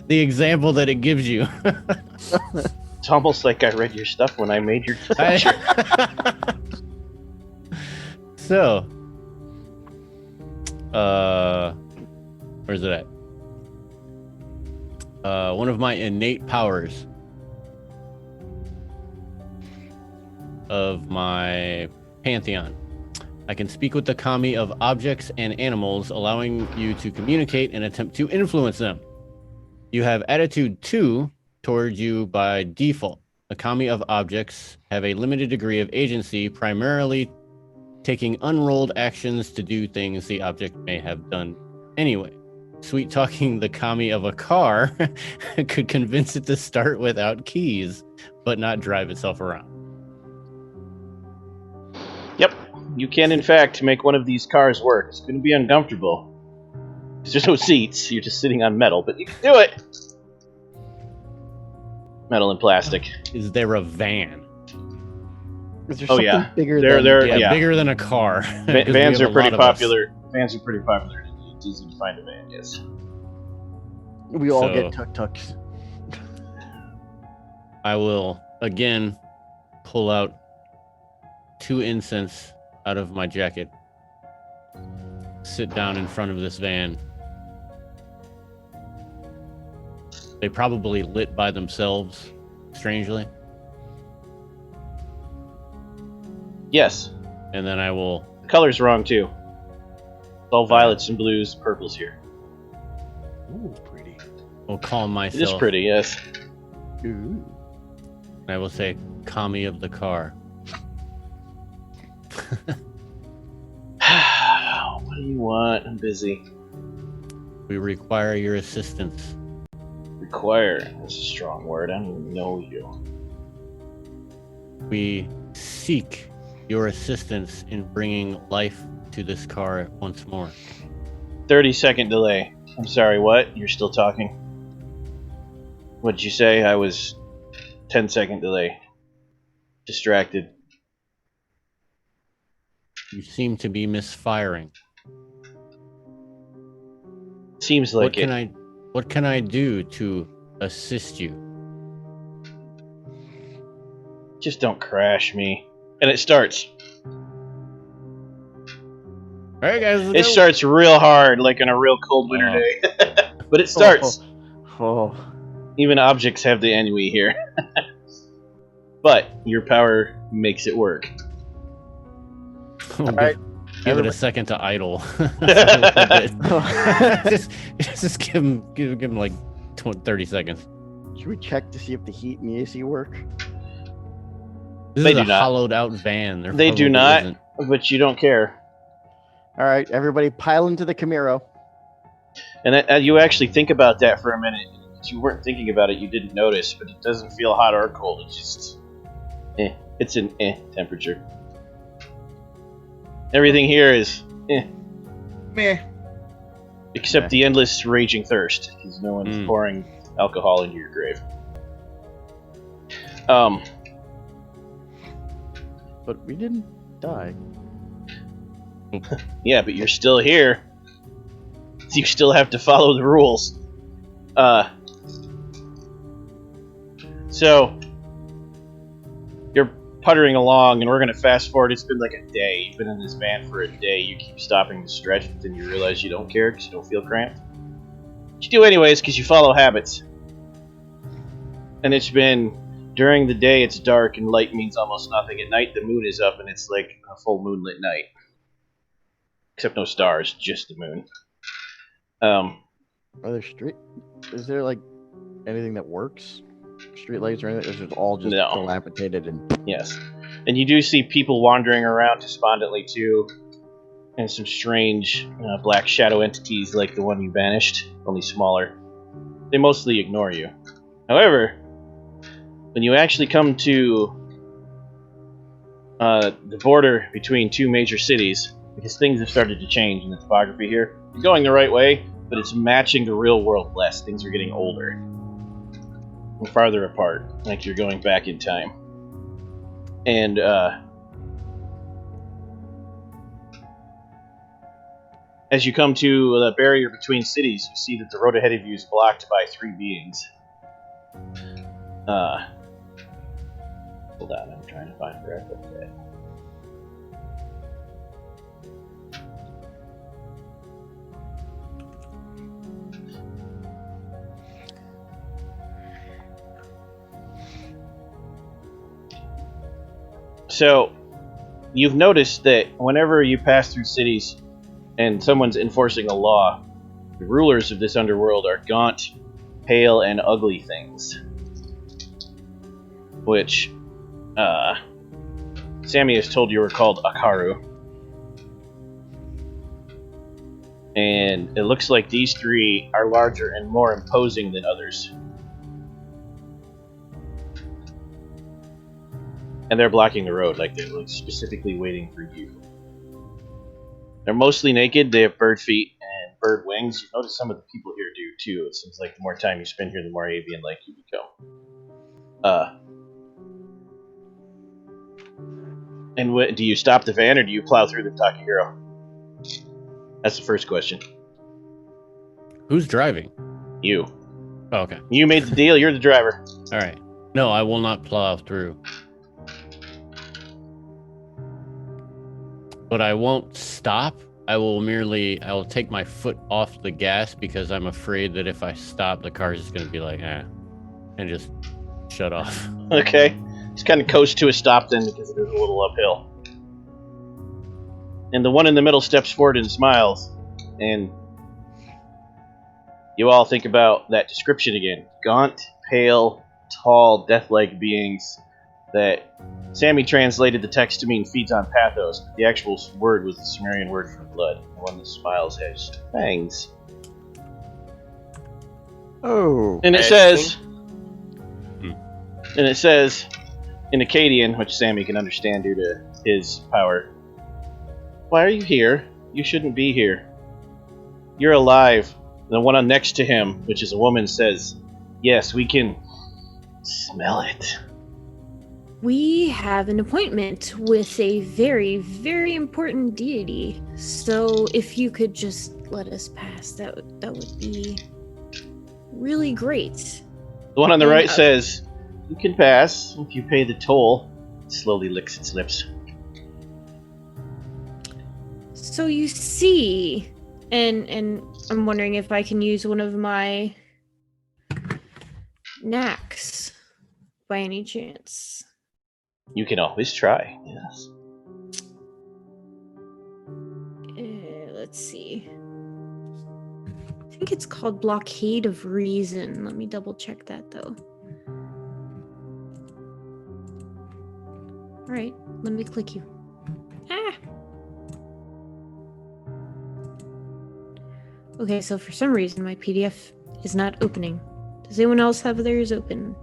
the example that it gives you. It's almost like I read your stuff when I made your picture. So, where's it at? One of my innate powers of my pantheon. I can speak with the kami of objects and animals, allowing you to communicate and attempt to influence them. You have attitude 2 towards you by default. The kami of objects have a limited degree of agency, primarily taking unrolled actions to do things the object may have done anyway. Sweet talking the kami of a car could convince it to start without keys, but not drive itself around. Yep, you can in fact make one of these cars work. It's going to be uncomfortable. There's no seats, you're just sitting on metal, but you can do it! Metal and plastic. Is there a van? Is there something bigger than... Yeah, bigger than a car. Vans are pretty popular. Vans are pretty popular. It's easy to find a van, yes. We all get tuk-tuks. I will, again, pull out 2 incense out of my jacket. Sit down in front of this van. They probably lit by themselves, strangely. Yes. And then I will... The color's wrong, too. It's all violets and blues, purples here. Ooh, pretty. Will calm myself. It is pretty, yes. Ooh. And I will say, kami of the car. What do you want? I'm busy. We require your assistance. Require. That's a strong word. I don't even know you. We seek your assistance in bringing life to this car once more. 30-second delay. I'm sorry, what? You're still talking? What'd you say? I was 10-second delay. Distracted. You seem to be misfiring. Seems like it. What can I do to assist you? Just don't crash me. And it starts. Alright guys, It starts real hard, like on a real cold winter day. But it starts. Oh. Even objects have the ennui here. But your power makes it work. Alright. Give it a second to idle. just give him like 30 seconds. Should we check to see if the heat and the AC work? This is a hollowed out van. They do not, but you don't care. All right, everybody pile into the Camaro. And you actually think about that for a minute. If you weren't thinking about it, you didn't notice, but it doesn't feel hot or cold. It's just, it's an temperature. Everything here is Meh. except the endless raging thirst, because no one's pouring alcohol into your grave. But we didn't die. Yeah, but you're still here. you still have to follow the rules. So you're puttering along, and we're gonna fast forward. It's been like a day. You've been in this van for a day. You keep stopping to stretch, but then you realize you don't care because you don't feel cramped. But you do anyways because you follow habits. And it's been during the day. It's dark, and light means almost nothing. At night, the moon is up, and it's like a full moonlit night, except no stars, just the moon. Are there street? Is there like anything that works? Street lights or anything? Or is it all just No. dilapidated and? Yes. And you do see people wandering around despondently too, and some strange black shadow entities like the one you banished, only smaller. They mostly ignore you. However, when you actually come to the border between two major cities, because things have started to change in the topography here, you're going the right way, but it's matching the real world less. Things are getting older and farther apart, like you're going back in time. And as you come to the barrier between cities, you see that the road ahead of you is blocked by three beings. Hold on, I'm trying to find where I put that. So, you've noticed that whenever you pass through cities and someone's enforcing a law, the rulers of this underworld are gaunt, pale, and ugly things. Which, Sammy has told you were called Akaru. And it looks like these three are larger and more imposing than others. And they're blocking the road, like they're specifically waiting for you. They're mostly naked, they have bird feet and bird wings. You notice some of the people here do too. It seems like the more time you spend here, the more avian-like you become. And do you stop the van or do you plow through them, Takahiro? That's the first question. Who's driving? You. Oh, okay. You made the deal, you're the driver. All right. No, I will not plow through. But I won't stop. I will take my foot off the gas because I'm afraid that if I stop, the car's just going to be like, and just shut off. Okay. Just kind of coast to a stop then because it is a little uphill. And the one in the middle steps forward and smiles. And you all think about that description again. Gaunt, pale, tall, death-like beings that Sammy translated the text to mean feeds on pathos, but the actual word was the Sumerian word for blood. The one that smiles has fangs. Oh. And it says, in Akkadian, which Sammy can understand due to his power, "Why are you here? You shouldn't be here. You're alive." The one on next to him, which is a woman, says, "Yes, we can smell it." We have an appointment with a very, very important deity. So if you could just let us pass, that would be really great. The one on the right says, "You can pass if you pay the toll." It slowly licks its lips. So you see, and I'm wondering if I can use one of my knacks by any chance. You can always try, yes. Let's see. I think it's called Blockade of Reason. Let me double check that though. Alright, let me click you. Okay, so for some reason my PDF is not opening. Does anyone else have theirs open?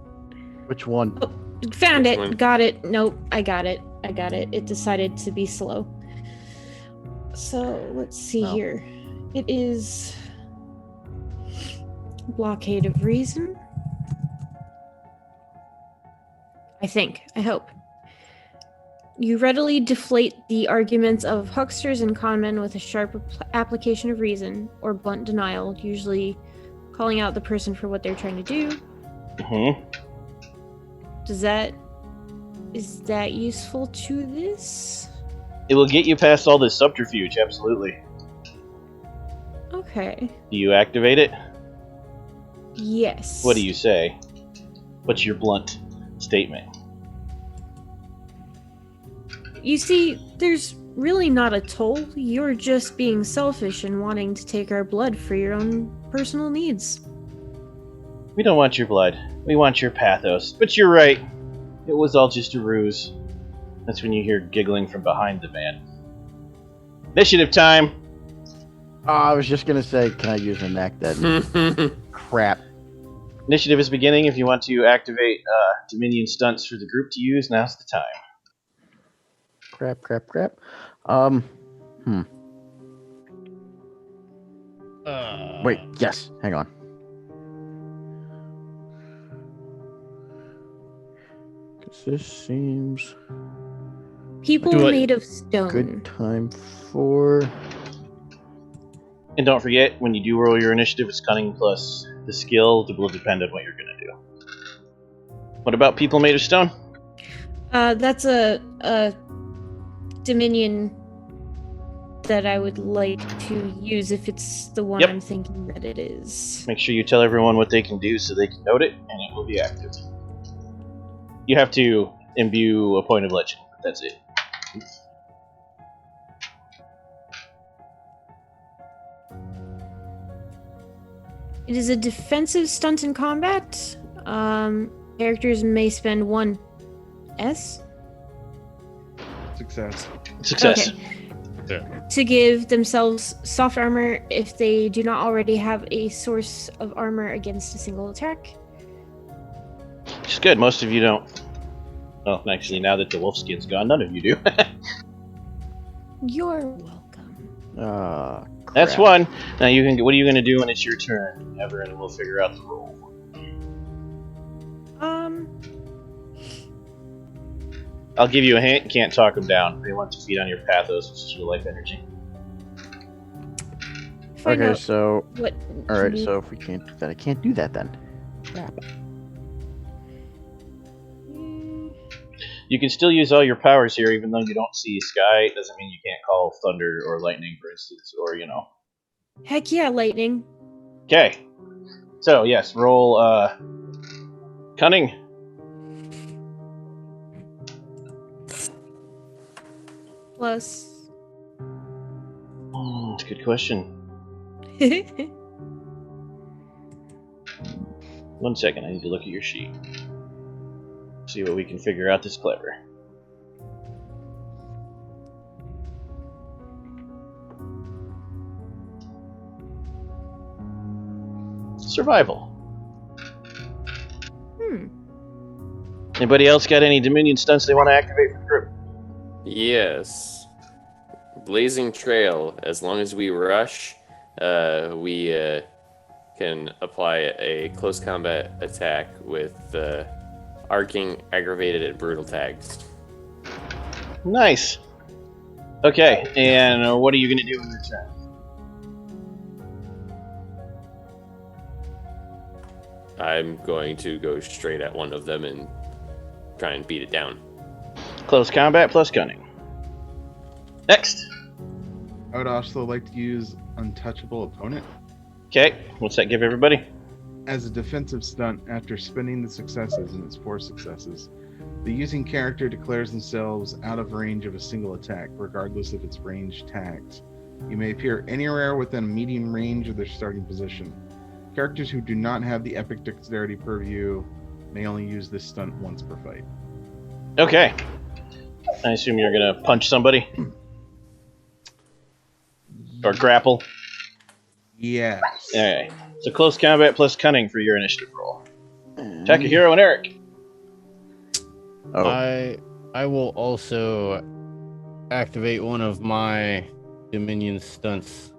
Which one? Oh, found Which it. one? Got it. Nope, I got it. It decided to be slow. So let's see here. It is Blockade of Reason. I think. I hope. You readily deflate the arguments of hucksters and conmen with a sharp application of reason or blunt denial, usually calling out the person for what they're trying to do. Mm-hmm. Is that useful to this? It will get you past all this subterfuge, absolutely. Okay. Do you activate it? Yes. What do you say? What's your blunt statement? You see, there's really not a toll. You're just being selfish and wanting to take our blood for your own personal needs. We don't want your blood. We want your pathos. But you're right. It was all just a ruse. That's when you hear giggling from behind the van. Initiative time! I was just gonna say, can I use an act that? Crap. Initiative is beginning. If you want to activate Dominion stunts for the group to use, now's the time. Crap. Wait, yes. Hang on. Because this seems People Do it. made of stone. good time for... And don't forget, when you do roll your initiative, it's cunning plus the skill that will depend on what you're going to do. What about people made of stone? That's a Dominion that I would like to use if it's the one Yep. I'm thinking that it is. Make sure you tell everyone what they can do so they can note it, and it will be active. You have to imbue a point of legend, but that's it. It is a defensive stunt in combat. Characters may spend 1 S Success. Success. Okay. To give themselves soft armor if they do not already have a source of armor against a single attack. Which is good. Most of you don't. Well, actually, now that the wolf skin's gone, none of you do. You're welcome. That's one. Now you can. What are you going to do when it's your turn, Ever, and we'll figure out the roll. I'll give you a hint. You can't talk them down. They want to feed on your pathos, which is your life energy. Find Okay, out so... what Alright, you so if we can't do that, I can't do that then. Crap. need. You can still use all your powers here, even though you don't see sky. It doesn't mean you can't call thunder or lightning, for instance, or Heck yeah, lightning. Okay. So yes, roll cunning. Plus. That's a good question. 1 second, I need to look at your sheet. See what we can figure out that's clever. Survival. Anybody else got any Dominion stunts they want to activate for the group? Yes. Blazing Trail. As long as we rush, we can apply a close combat attack with arcing, aggravated, and brutal tags. Nice. Okay, and what are you going to do in your turn? I'm going to go straight at one of them and try and beat it down. Close combat plus cunning. Next. I would also like to use Untouchable Opponent. Okay, what's that give everybody? As a defensive stunt, after spending the successes, and it's 4 successes, the using character declares themselves out of range of a single attack, regardless of its range tags. You may appear anywhere within a medium range of their starting position. Characters who do not have the epic dexterity purview may only use this stunt once per fight. Okay. I assume you're going to punch somebody? Or grapple? Yes. Alright. So close combat plus cunning for your initiative roll. Takahiro and Eric. Oh, I will also activate one of my Dominion stunts.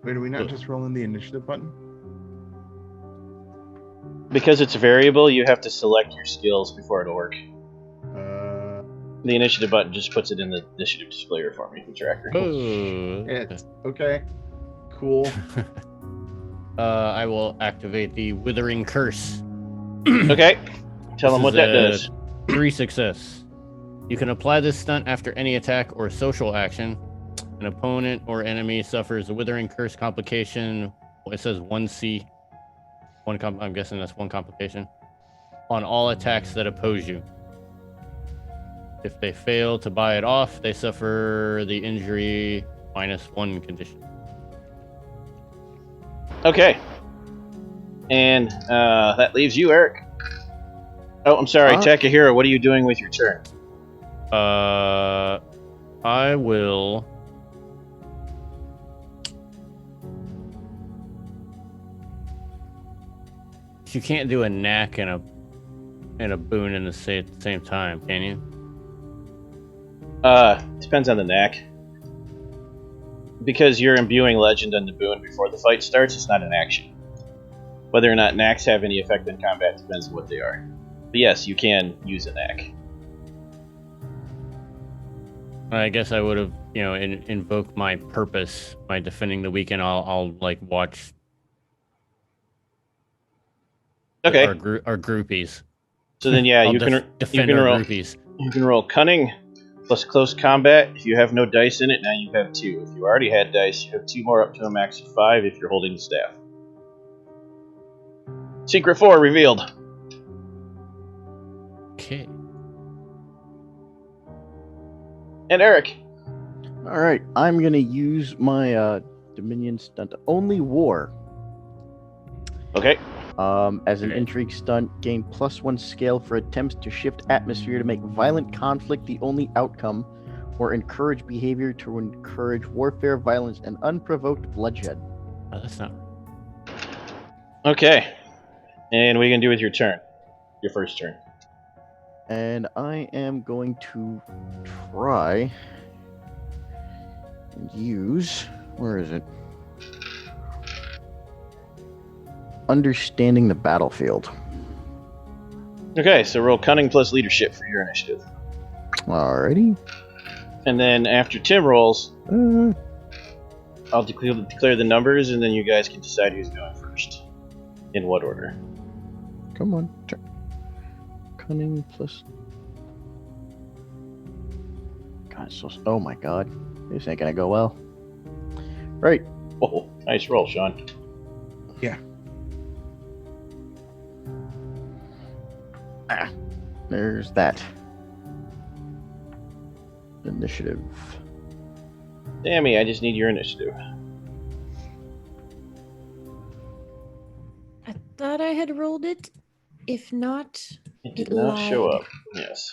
Wait, are we not just rolling the initiative button? Because it's a variable, you have to select your skills before it'll work. The initiative button just puts it in the initiative displayer for me, the tracker. Oh. It's okay. Cool. I will activate the Withering Curse. Okay. Tell them what that does. 3 success. You can apply this stunt after any attack or social action. An opponent or enemy suffers a Withering Curse complication. It says 1C. I'm guessing that's one complication. On all attacks that oppose you. If they fail to buy it off, they suffer the injury -1 condition. Okay. And that leaves you, Eric. Oh, I'm sorry, Takahiro, what are you doing with your turn? I will... You can't do a knack and a boon at the same time, can you? Depends on the knack. Because you're imbuing legend on the boon before the fight starts, it's not an action. Whether or not knacks have any effect in combat depends on what they are. But yes, you can use a knack. I guess I would have, invoked my purpose by defending the weak, and I'll like watch. Okay. Our groupies. So then, yeah, you can roll. Groupies. You can roll cunning plus close combat. If you have no dice in it, now you have 2. If you already had dice, you have 2 more up to a max of 5 if you're holding the staff. Secret 4 revealed. Okay. And Eric. All right, I'm gonna use my Dominion stunt. Only War. Okay. As an intrigue stunt, gain +1 scale for attempts to shift atmosphere to make violent conflict the only outcome, or encourage behavior to encourage warfare, violence, and unprovoked bloodshed. Oh, that's not. Okay. And what are you gonna do with your turn? Your first turn. And I am going to try and use... Where is it? Understanding the battlefield. Okay, so roll cunning plus leadership for your initiative. Alrighty. And then after Tim rolls, I'll declare the numbers, and then you guys can decide who's going first. In what order? Come on. Cunning plus... God, oh my god. This ain't gonna go well. Right. Oh, nice roll, Sean. Yeah. There's that. Initiative. Sammy, I just need your initiative. I thought I had rolled it. If not, It did it not show lied. up. Yes.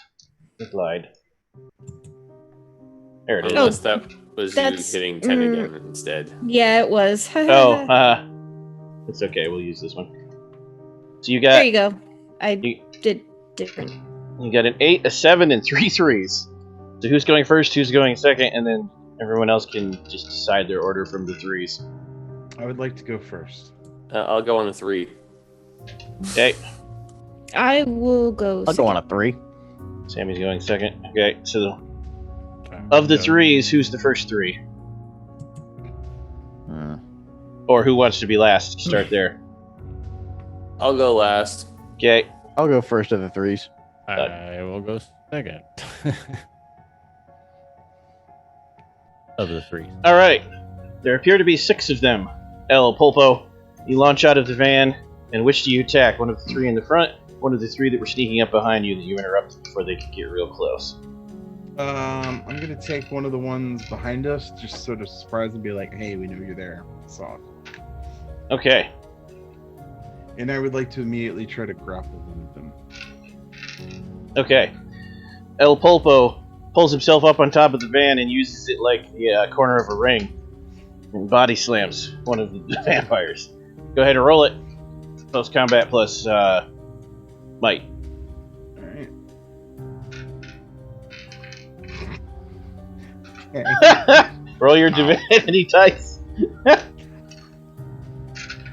It lied. There it is. Unless that was you that's- hitting 10 again instead. Yeah, it was. It's okay, we'll use this one. So you got There you go. I you- did different. you got an 8, a 7, and 3 3s. So who's going first, who's going second, and then everyone else can just decide their order from the 3s. I would like to go first. I'll go on the 3. Okay. I will go. I'll go on a 3. Sammy's going second. Okay, so of the 3s, who's the first 3? Or who wants to be last? Start there. I'll go last. Okay. I'll go first of the 3s. I will go second. Of the 3. All right. There appear to be 6 of them. El Pulpo, you launch out of the van, and which do you attack? One of the 3 in the front, one of the 3 that were sneaking up behind you that you interrupted before they could get real close. I'm gonna take one of the ones behind us, just sort of surprise and be like, "Hey, we know you're there." Soft. Okay. And I would like to immediately try to grapple one of them. Okay. El Pulpo pulls himself up on top of the van and uses it like the corner of a ring and body slams one of the vampires. Go ahead and roll it. Close combat plus might. Alright. Roll your divinity dice.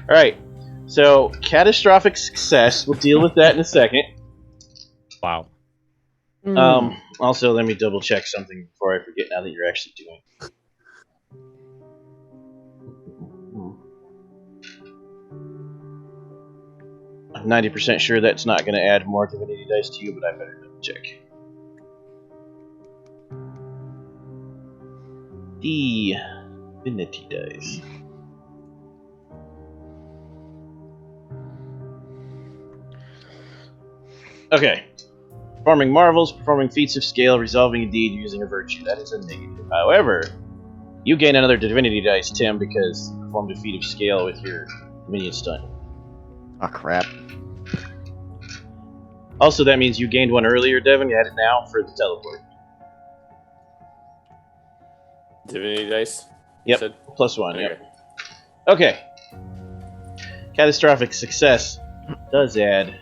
Alright. So, catastrophic success. We'll deal with that in a second. Wow. Also, let me double check something before I forget now that you're actually doing. 90% sure that's not going to add more divinity dice to you, but I better double check. Divinity dice. Okay. Performing marvels, performing feats of scale, resolving a deed using a virtue. That is a negative. However, you gain another divinity dice, Tim, because you performed a feat of scale with your minion stunt. Ah, crap. Also, that means you gained one earlier, Devin. You had it now for the teleport. Divinity dice? Yep, Said? +1. Okay. Yep. Okay. Catastrophic success does add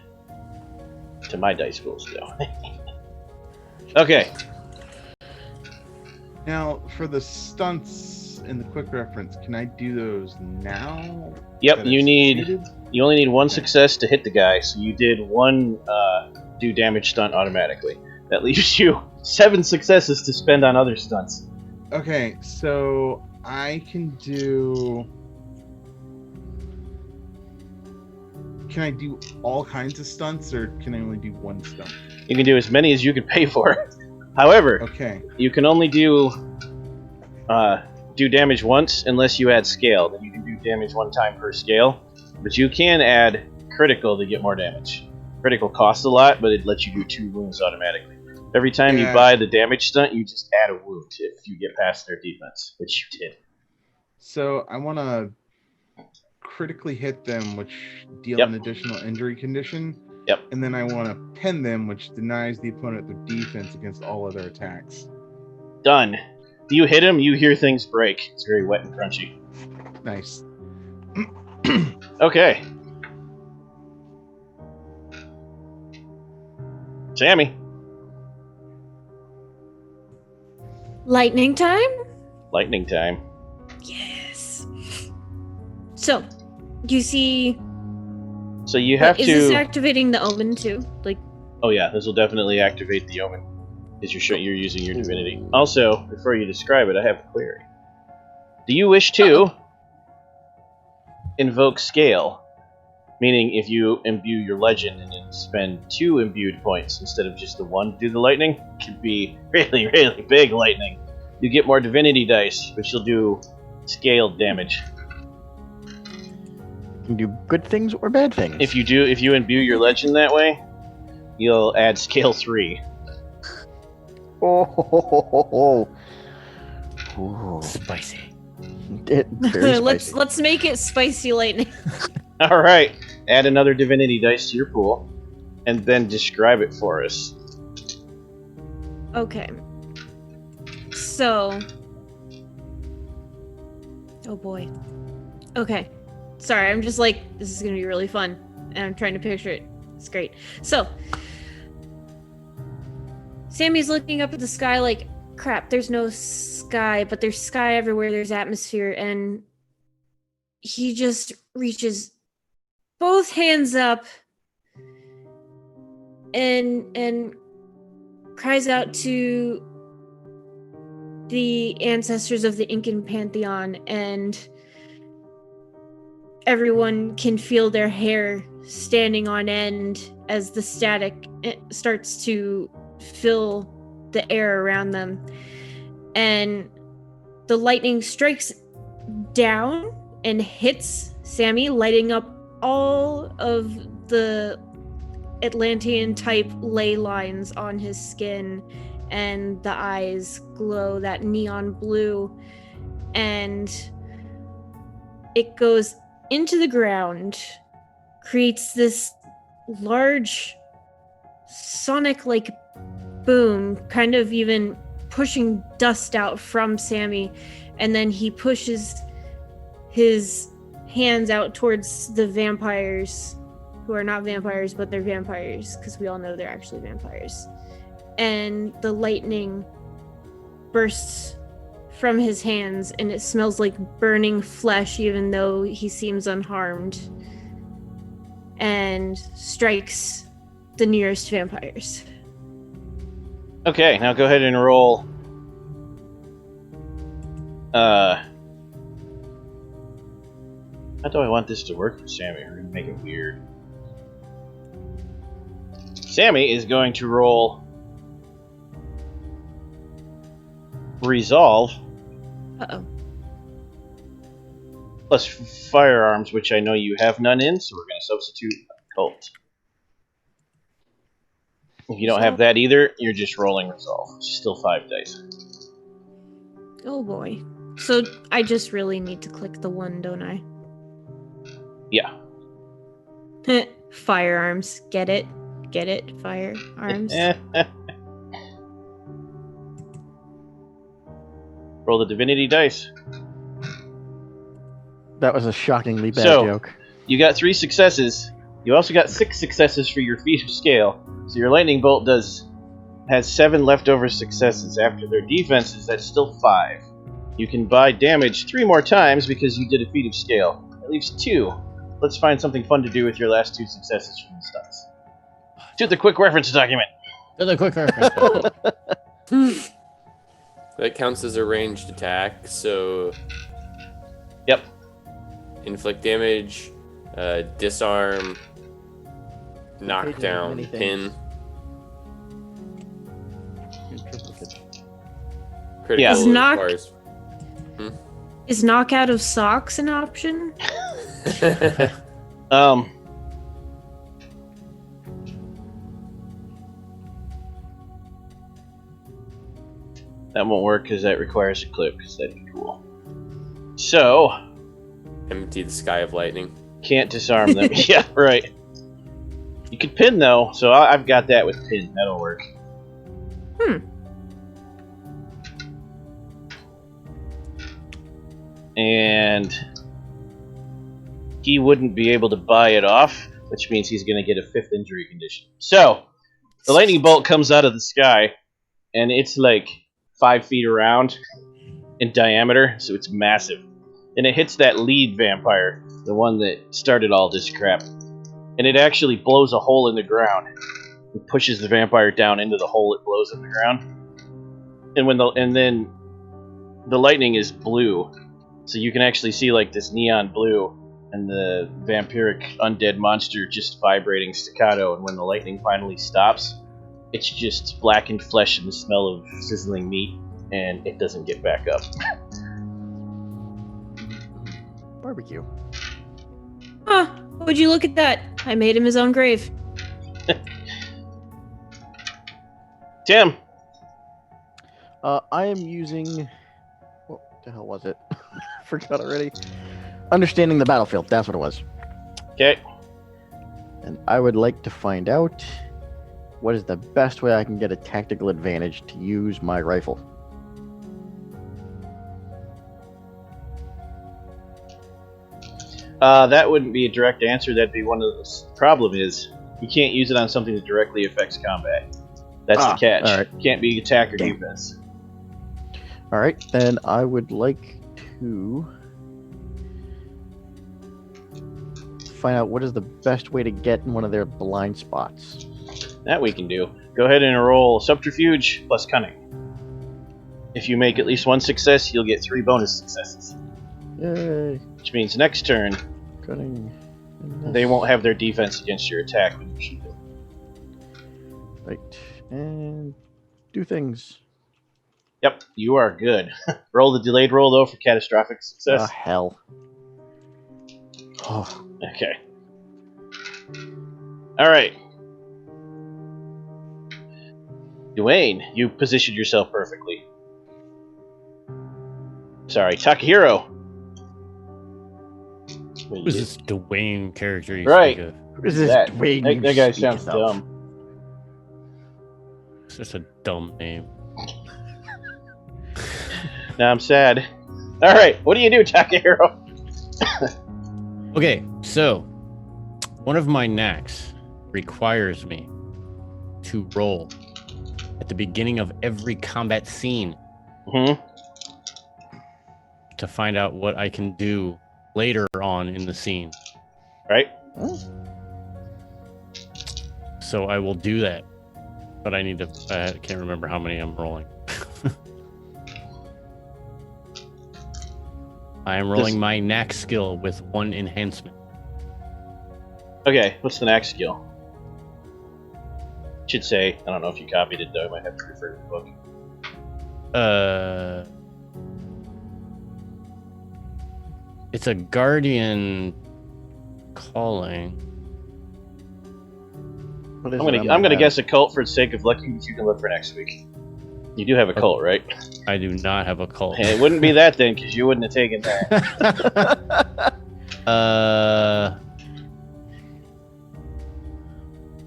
to my dice rolls, though. Okay. Now, for the stunts in the quick reference, can I do those now? Yep, that you I've need. succeeded? You only need one success to hit the guy, so you did one do damage stunt automatically. That leaves you 7 successes to spend on other stunts. Okay, so I can do. Can I do all kinds of stunts, or can I only do one stunt? You can do as many as you can pay for. However, Okay. you can only do damage once unless you add scale. Then you can do damage 1 time per scale, but you can add critical to get more damage. Critical costs a lot, but it lets you do 2 wounds automatically. Every time you buy the damage stunt, you just add a wound if you get past their defense, which you did. So I want to critically hit them, which deal Yep. an additional injury condition. Yep. And then I want to pen them, which denies the opponent their defense against all other attacks. Done. You hit him, you hear things break. It's very wet and crunchy. Nice. Okay. Sammy. Lightning time? Lightning time. Yes. So, you see. So you have is to. this activating the omen too? Like. Oh yeah, this will definitely activate the omen. Because you're using your divinity. Also, before you describe it, I have a query. Do you wish to invoke scale? Meaning, if you imbue your legend and then spend 2 imbued points instead of just the 1 to do the lightning, it could be really, really big lightning. You get more divinity dice, which will do scaled damage. You can do good things or bad things. If you imbue your legend that way, you'll add scale 3. Oh. Spicy. Very spicy. Let's make it spicy lightning. All right, add another divinity dice to your pool, and then describe it for us. Okay. So. Oh boy. Okay. Sorry, I'm just like, this is gonna be really fun, and I'm trying to picture it. It's great. So. Sammy's looking up at the sky like, crap, there's no sky, but there's sky everywhere, there's atmosphere, and he just reaches both hands up and cries out to the ancestors of the Incan pantheon, and everyone can feel their hair standing on end as the static starts to fill the air around them, and the lightning strikes down and hits Sammy, lighting up all of the Atlantean type ley lines on his skin, and the eyes glow that neon blue, and it goes into the ground, creates this large sonic like boom, kind of even pushing dust out from Sammy, and then he pushes his hands out towards the vampires, who are not vampires, but they're vampires, because we all know they're actually vampires. And the lightning bursts from his hands, and it smells like burning flesh, even though he seems unharmed, and strikes the nearest vampires. Okay, now go ahead and roll. How do I want this to work for Sammy? We're gonna make it weird. Sammy is going to roll Resolve Uh-oh. plus firearms, which I know you have none in, so we're going to substitute Occult. If you don't have that either, you're just rolling Resolve. It's still 5 dice. Oh boy. So I just really need to click the 1, don't I? Yeah. Firearms. Get it? Get it? Firearms. Roll the divinity dice. That was a shockingly bad So- joke. You got 3 successes. You also got 6 successes for your feat of scale. So your lightning bolt has 7 leftover successes. After their defenses, that's still 5. You can buy damage 3 more times because you did a feat of scale. That leaves 2. Let's find something fun to do with your last 2 successes from the stunts. To the quick reference document. To the quick reference. That counts as a ranged attack, so Yep. inflict damage, disarm, knockdown, many pin, things. critical Yeah. Is knock- requires. Is knockout of socks an option? That won't work because that requires a clip, because that'd be cool. So, Empty the sky of lightning. can't disarm them. Yeah, right. You could pin, though, so I've got that with pin. That'll work. And he wouldn't be able to buy it off, which means he's going to get a 5th injury condition. So, the lightning bolt comes out of the sky, and it's like 5 feet around in diameter, so it's massive. And it hits that lead vampire, the one that started all this crap. And it actually blows a hole in the ground and pushes the vampire down into the hole it blows in the ground. And then the lightning is blue, so you can actually see like this neon blue and the vampiric undead monster just vibrating staccato. And when the lightning finally stops, it's just blackened flesh and the smell of sizzling meat, and it doesn't get back up. Barbecue. Huh. Would you look at that? I made him his own grave. Tim, I am using. What the hell was it? Forgot already. Understanding the battlefield. That's what it was. okay. And I would like to find out what is the best way I can get a tactical advantage to use my rifle. That wouldn't be a direct answer. That'd be one of the problem is you can't use it on something that directly affects combat. That's the catch. all right. Can't be attack or Damn. defense. All right, then I would like to find out what is the best way to get in one of their blind spots. That we can do. Go ahead and roll subterfuge plus cunning. If you make at least 1 success, you'll get 3 bonus successes. Yay! Which means next turn, Cutting. they won't have their defense against your attack when you shoot them. Right, and do things. Yep, you are good. Roll the delayed roll, though, for catastrophic success. Ah, hell. Oh, Okay. Alright. Dwayne, you positioned yourself perfectly. Sorry, Takahiro. Wait, Who's this Dwayne character you Right. speak of? who is this that? Dwayne That, you that guy speak sounds of? dumb. It's just a dumb name. Now I'm sad. Alright, what do you do, Takahiro? Okay, so one of my knacks requires me to roll at the beginning of every combat scene Mm-hmm. to find out what I can do later on in the scene. Right? So I will do that. but I need to. I can't remember how many I'm rolling. I am rolling my knack skill with 1 enhancement. Okay, what's the next skill? Should say, I don't know if you copied it though, I might have to refer to the book. It's a guardian calling. What is I'm it? gonna might guess a cult for the sake of looking, but you can look for next week. You do have a cult, right? I do not have a cult. It wouldn't be that then, because you wouldn't have taken that.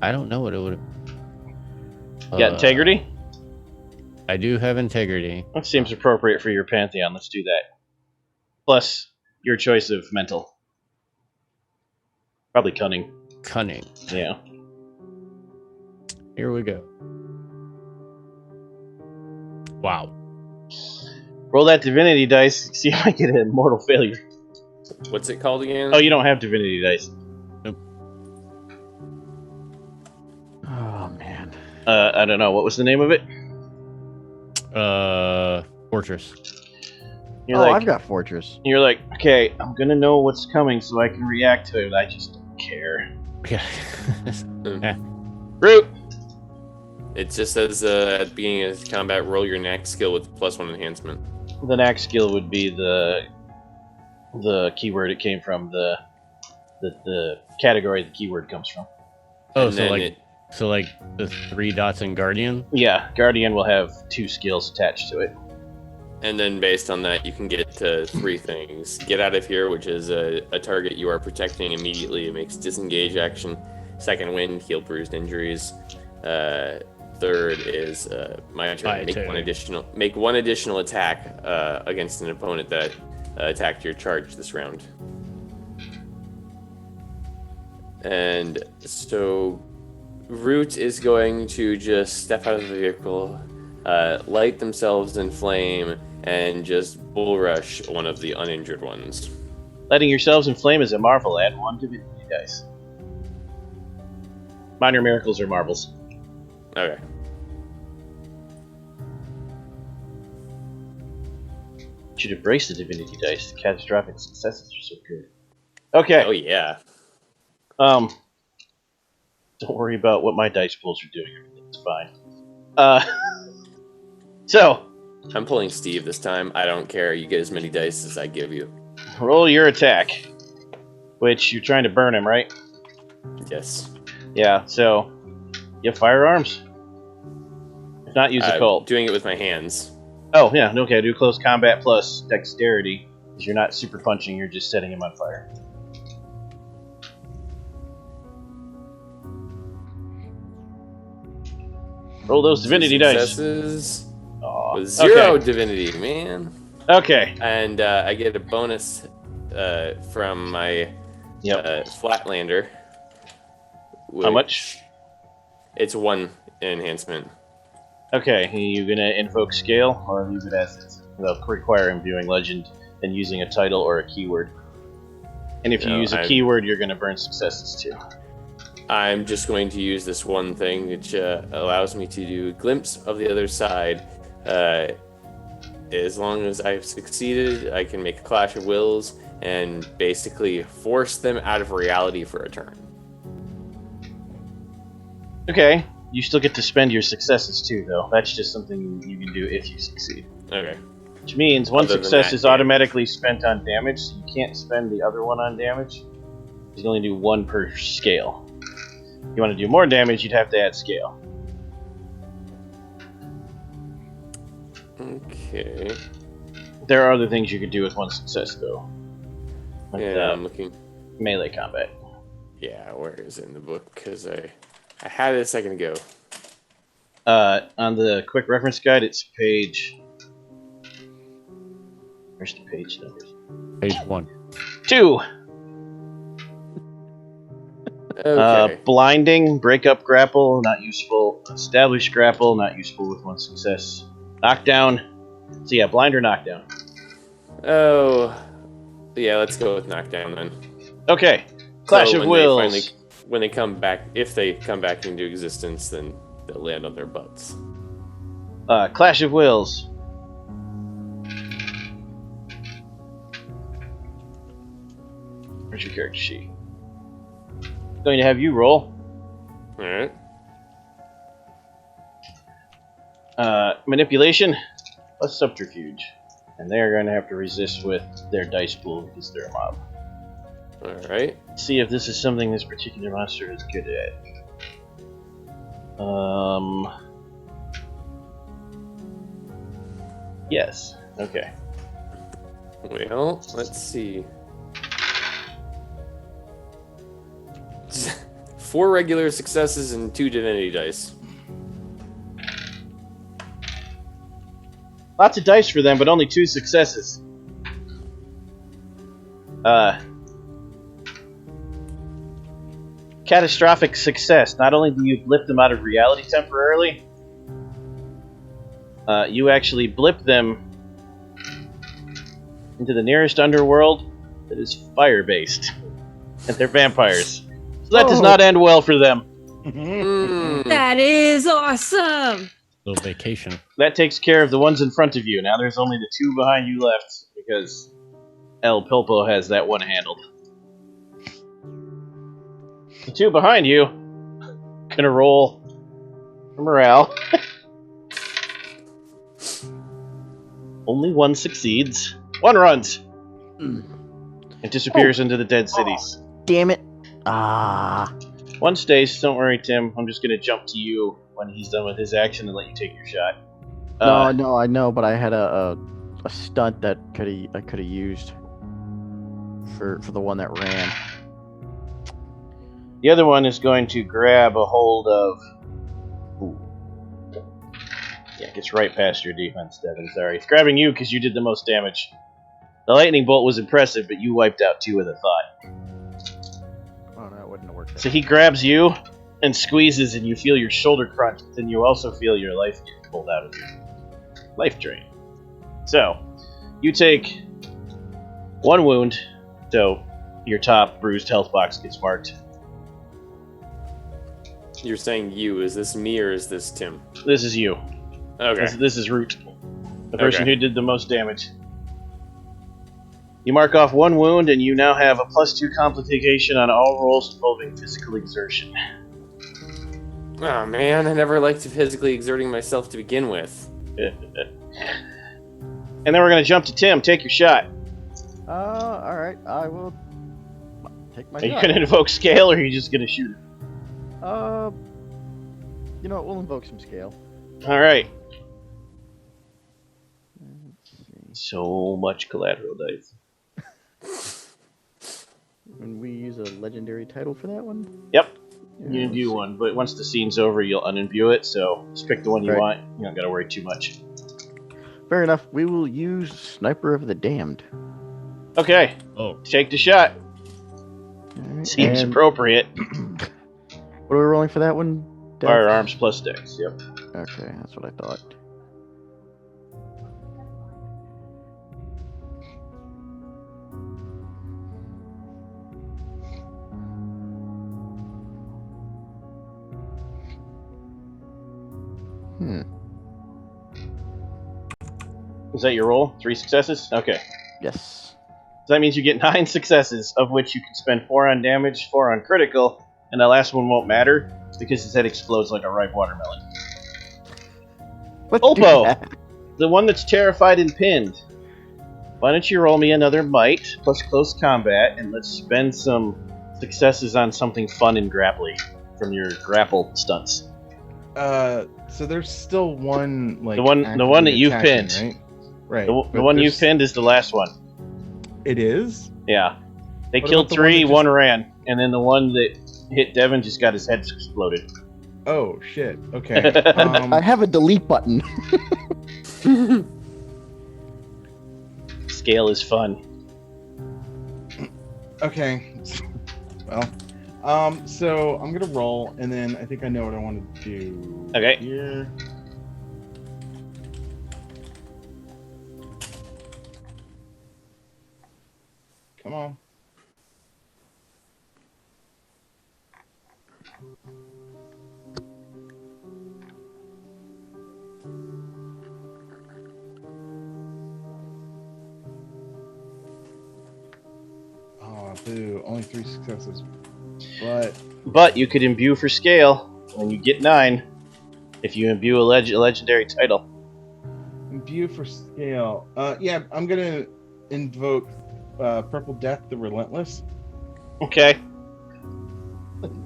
I don't know what it would. You got integrity? I do have integrity. That seems appropriate for your pantheon. Let's do that. Plus, your choice of mental. Probably cunning. Cunning. Yeah. Here we go. Wow. Roll that divinity dice. See if I get an immortal failure. What's it called again? Oh, you don't have divinity dice. Oh man. I don't know. What was the name of it? Fortress. You're like, I've got Fortress. You're like, okay, I'm gonna know what's coming so I can react to it. I just don't care. Yeah. Root. It just says at the beginning of combat, roll your knack skill with +1 enhancement. The next skill would be the keyword it came from, the category the keyword comes from. Oh, And so then like so like the 3 dots in Guardian. Yeah, Guardian will have 2 skills attached to it. And then based on that, you can get 3 things. Get out of here, which is a target you are protecting immediately. It makes disengage action. Second wind, heal bruised injuries. Third is my turn. Make one additional attack against an opponent that attacked your charge this round. And so Root is going to just step out of the vehicle, light themselves in flame, and just bull rush one of the uninjured ones. Letting yourselves in flame is a marvel. Add 1 divinity dice. Minor miracles or marvels. Okay. You should embrace the divinity dice. The catastrophic successes are so good. Okay. Oh yeah. Don't worry about what my dice pools are doing. Everything's fine. So I'm pulling Steve this time. I don't care. You get as many dice as I give you. roll your attack, which you're trying to burn him, right? Yes. Yeah. So you have firearms. If not, use a cult. Doing it with my hands. Oh yeah. Okay. Do close combat plus dexterity, because you're not super punching. You're just setting him on fire. Roll those divinity dice. Successes. Aw, With 0 okay. divinity, man. Okay. And I get a bonus from my Flatlander. How much? It's 1 enhancement. Okay. Are you gonna invoke scale or leave it as is? They'll require imbuing legend and using a title or a keyword. And if you use a keyword, you're gonna burn successes too. I'm just going to use this one thing, which allows me to do a glimpse of the other side. As long as I've succeeded, I can make a clash of wills and basically force them out of reality for a turn. Okay. You still get to spend your successes too, though. That's just something you can do if you succeed. Okay. Which means one Other than success that, is yeah. automatically spent on damage, so you can't spend the other one on damage. You can only do 1 per scale. If you want to do more damage, you'd have to add scale. Okay. There are other things you could do with 1 success, though. Like, Yeah, I'm looking. melee combat. Yeah, where is it in the book? Because I had it a second ago. On the quick reference guide, it's page... Where's the page numbers? Page 1. 2! Okay. Blinding, break up grapple, not useful. Establish grapple, not useful with 1 success. Knockdown. So yeah, blind or knockdown. Oh, yeah. Let's go with knockdown then. Okay. Clash So of when Wills. when they come back, if they come back into existence, then They'll land on their butts. Clash of Wills. Where's your character sheet? Going to have you roll. Alright. Manipulation plus subterfuge. And they're going to have to resist with their dice pool because they're a mob. Alright. See if this is something this particular monster is good at. Yes. Okay. Well, let's see. 4 regular successes and 2 divinity dice. Lots of dice for them, but only 2 successes. Catastrophic success. Not only do you blip them out of reality temporarily, you actually blip them into the nearest underworld that is fire-based. And they're vampires. So that does not end well for them. That is awesome. Little vacation. That takes care of the ones in front of you. Now there's only the 2 behind you left, because El Pilpo has that one handled. The 2 behind you gonna roll for morale. Only 1 succeeds. 1 runs. And disappears into the dead cities. Damn it. Ah. 1 stays. Don't worry, Tim. I'm just gonna jump to you when he's done with his action and let you take your shot. No, I know, but I had a stunt that I could have used for the one that ran. The other one is going to grab a hold of... Ooh. Yeah, gets right past your defense, Devin. Sorry. It's grabbing you because you did the most damage. The lightning bolt was impressive, but you wiped out 2 with a thought. Oh, no, it wouldn't have worked. So he grabs you and squeezes, and you feel your shoulder crunch, but then you also feel your life get pulled out of you. Life drain. So, you take 1 wound, so your top bruised health box gets marked. You're saying you. Is this me or is this Tim? This is you. Okay. This is Root, the person Okay. who did the most damage. You mark off 1 wound, and you now have a +2 complication on all rolls involving physical exertion. Oh man, I never liked physically exerting myself to begin with. And then we're going to jump to Tim. Take your shot. Alright, I will take my Are you shot. going to invoke scale, or are you just going to shoot it? You know what, we'll invoke some scale. Alright. Let's see. So much collateral dice. And we use a legendary title for that one? Yep. Yeah, You let's imbue see. one, but once the scene's over, you'll unimbue it, so just pick the one you Right. want. You don't got to worry too much. Fair enough. We will use Sniper of the Damned. Okay. Oh, Take the shot. Alright, Seems and appropriate. what are we rolling for that one? Dex? Firearms plus dex, yep. Okay, that's what I thought. Is that your roll? 3 successes? Okay. Yes. So that means you get 9 successes, of which you can spend 4 on damage, 4 on critical, and the last one won't matter because his head explodes like a ripe watermelon. Let's do Ulpo! that. The one that's terrified and pinned. Why don't you roll me another might plus close combat, and let's spend some successes on something fun and grapply from your grapple stunts. So there's still one like The one actively that you've attacking, pinned. right? Right. The but one you've there's- pinned is the last one. It is. Yeah. They What killed about the one 3, that one just- ran, and then the one that hit Devin just got his head exploded. Oh shit. Okay. I have a delete button. Scale is fun. Okay. Well, so I'm gonna roll, and then I think I know what I want to do. Okay. Here. Come on. Ooh, only 3 successes. But you could imbue for scale, and you get 9 if you imbue a legendary title. Imbue for scale. Yeah, I'm gonna invoke Purple Death, the Relentless. Okay.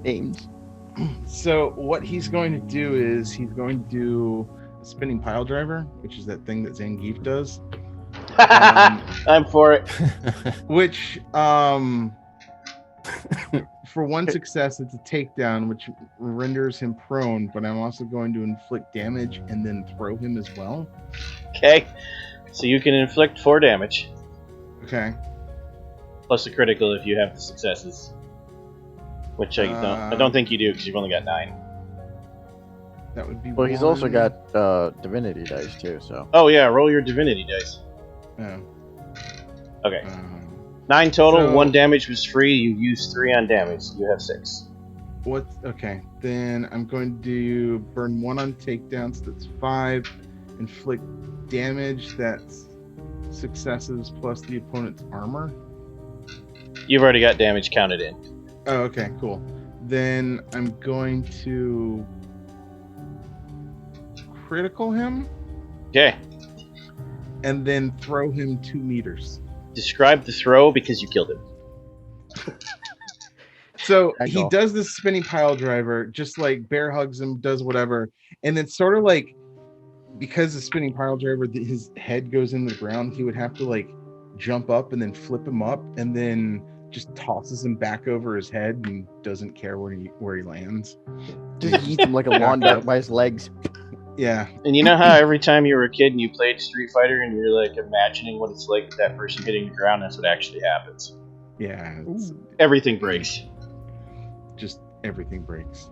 Names. So what he's going to do is he's going to do a spinning pile driver, which is that thing that Zangief does. I'm for it. Which for 1 success, it's a takedown, which renders him prone. But I'm also going to inflict damage and then throw him as well. Okay. So you can inflict 4 damage. Okay. Plus the critical if you have the successes. Which I don't think you do because you've only got 9. That would be. Well, he's also got divinity dice too. So. Oh yeah, roll your divinity dice. Yeah. Okay. 9 total. So- 1 damage was free. You used 3 on damage. So you have 6. Okay, then I'm going to burn 1 on takedowns. That's 5. Inflict damage. That's successes plus the opponent's armor. You've already got damage counted in. Oh, okay, cool. Then I'm going to critical him Okay. and then throw him 2 meters. Describe the throw because you killed him. So Tag he off. does this spinning pile driver, just like bear hugs him, does whatever, and then sort of like, because the spinning pile driver, his head goes in the ground, he would have to like jump up and then flip him up, and then just tosses him back over his head and doesn't care where he lands. Just yeets him like a lawn dart by his legs. Yeah. And you know how every time you were a kid and you played Street Fighter and you're like imagining what it's like with that person hitting the ground, that's what actually happens. Yeah. Everything breaks. Just everything breaks.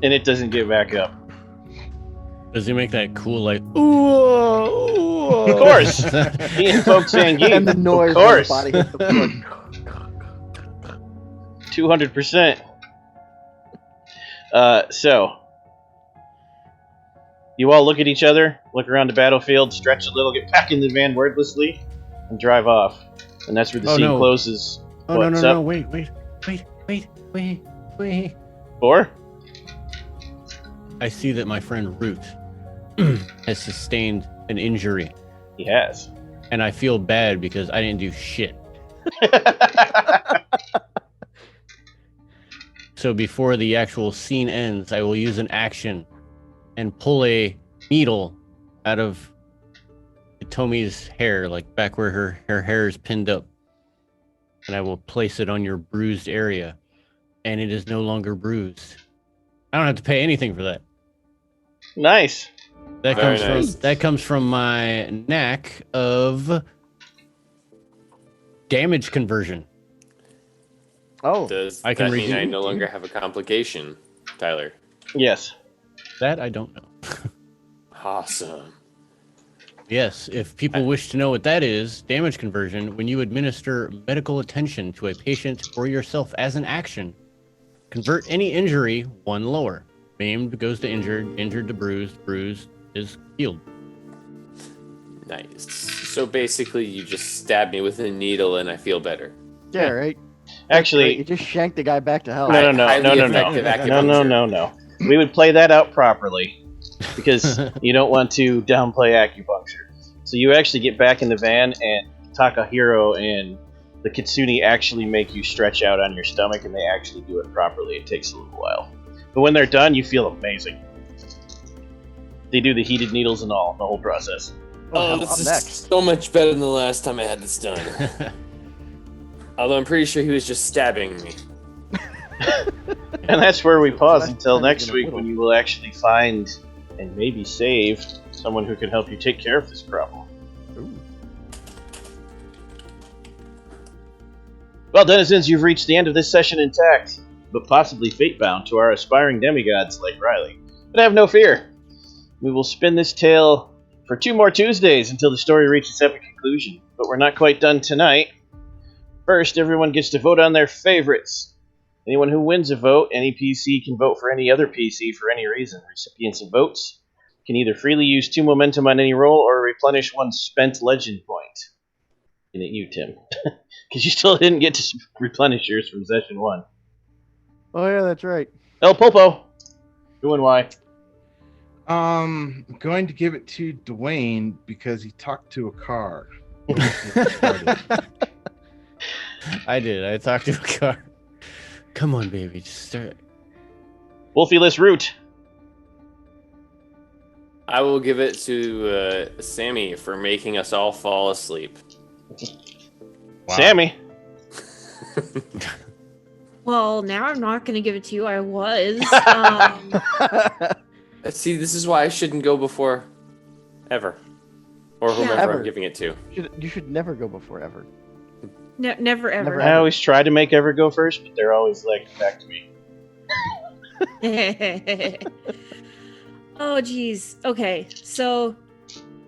And it doesn't get back up. Does he make that cool like ooh? Of course. He invokes Zangief. And the noise Of when course. his body hits the floor. 200%. So, you all look at each other, look around the battlefield, stretch a little, get back in the van wordlessly, and drive off. And that's where the Oh, scene no. closes. Oh What's no, up? wait. 4? I see that my friend Root has sustained an injury, He has. and I feel bad because I didn't do shit. So before the actual scene ends, I will use an action and pull a needle out of Tomi's hair, like back where her hair is pinned up. And I will place it on your bruised area. And it is no longer bruised. I don't have to pay anything for that. Nice. That Very comes nice. from my knack of damage conversion. Oh, Does I can that mean I redeem- no longer have a complication, Tyler? Yes. That I don't know. Awesome. Yes, if people wish to know what that is, damage conversion, when you administer medical attention to a patient or yourself as an action, convert any injury 1 lower. Maimed goes to injured, injured to bruised, bruised is healed. Nice. So basically, you just stab me with a needle and I feel better. yeah, right. You Actually, just shanked the guy back to hell. no. Highly effective acupuncture. No. We would play that out properly because you don't want to downplay acupuncture. So you actually get back in the van, and Takahiro and the Kitsune actually make you stretch out on your stomach, and they actually do it properly. It takes a little while. But when they're done, you feel amazing. They do the heated needles and all, the whole process. Oh, I'm this is next. so much better than the last time I had this done. Although I'm pretty sure he was just stabbing me. And that's where we pause Last until time next in a week little. when you will actually find and maybe save someone who can help you take care of this problem. Ooh. Well, denizens, you've reached the end of this session intact, but possibly fate-bound to our aspiring demigods like Riley. But have no fear. We will spin this tale for 2 more Tuesdays until the story reaches epic conclusion. But we're not quite done tonight. First, everyone gets to vote on their favorites. Anyone who wins a vote, any PC can vote for any other PC for any reason. Recipients of votes can either freely use 2 momentum on any roll or replenish 1 spent legend point. Looking at you, Tim. Because you still didn't get to replenish yours from session 1. Oh yeah, that's right. El Popo! Who and why? I'm going to give it to Dwayne because he talked to a car. I did. I talked to a car. Come on, baby. Just start. Wolfie-less Root. I will give it to Sammy for making us all fall asleep. Wow. Sammy. Well, now I'm not going to give it to you. I was. See, this is why I shouldn't go before ever. Or whomever Ever. I'm giving it to. You should never go before ever. Never ever. Never I always try to make Ever go first, but they're always like back to me. Oh, geez. Okay, so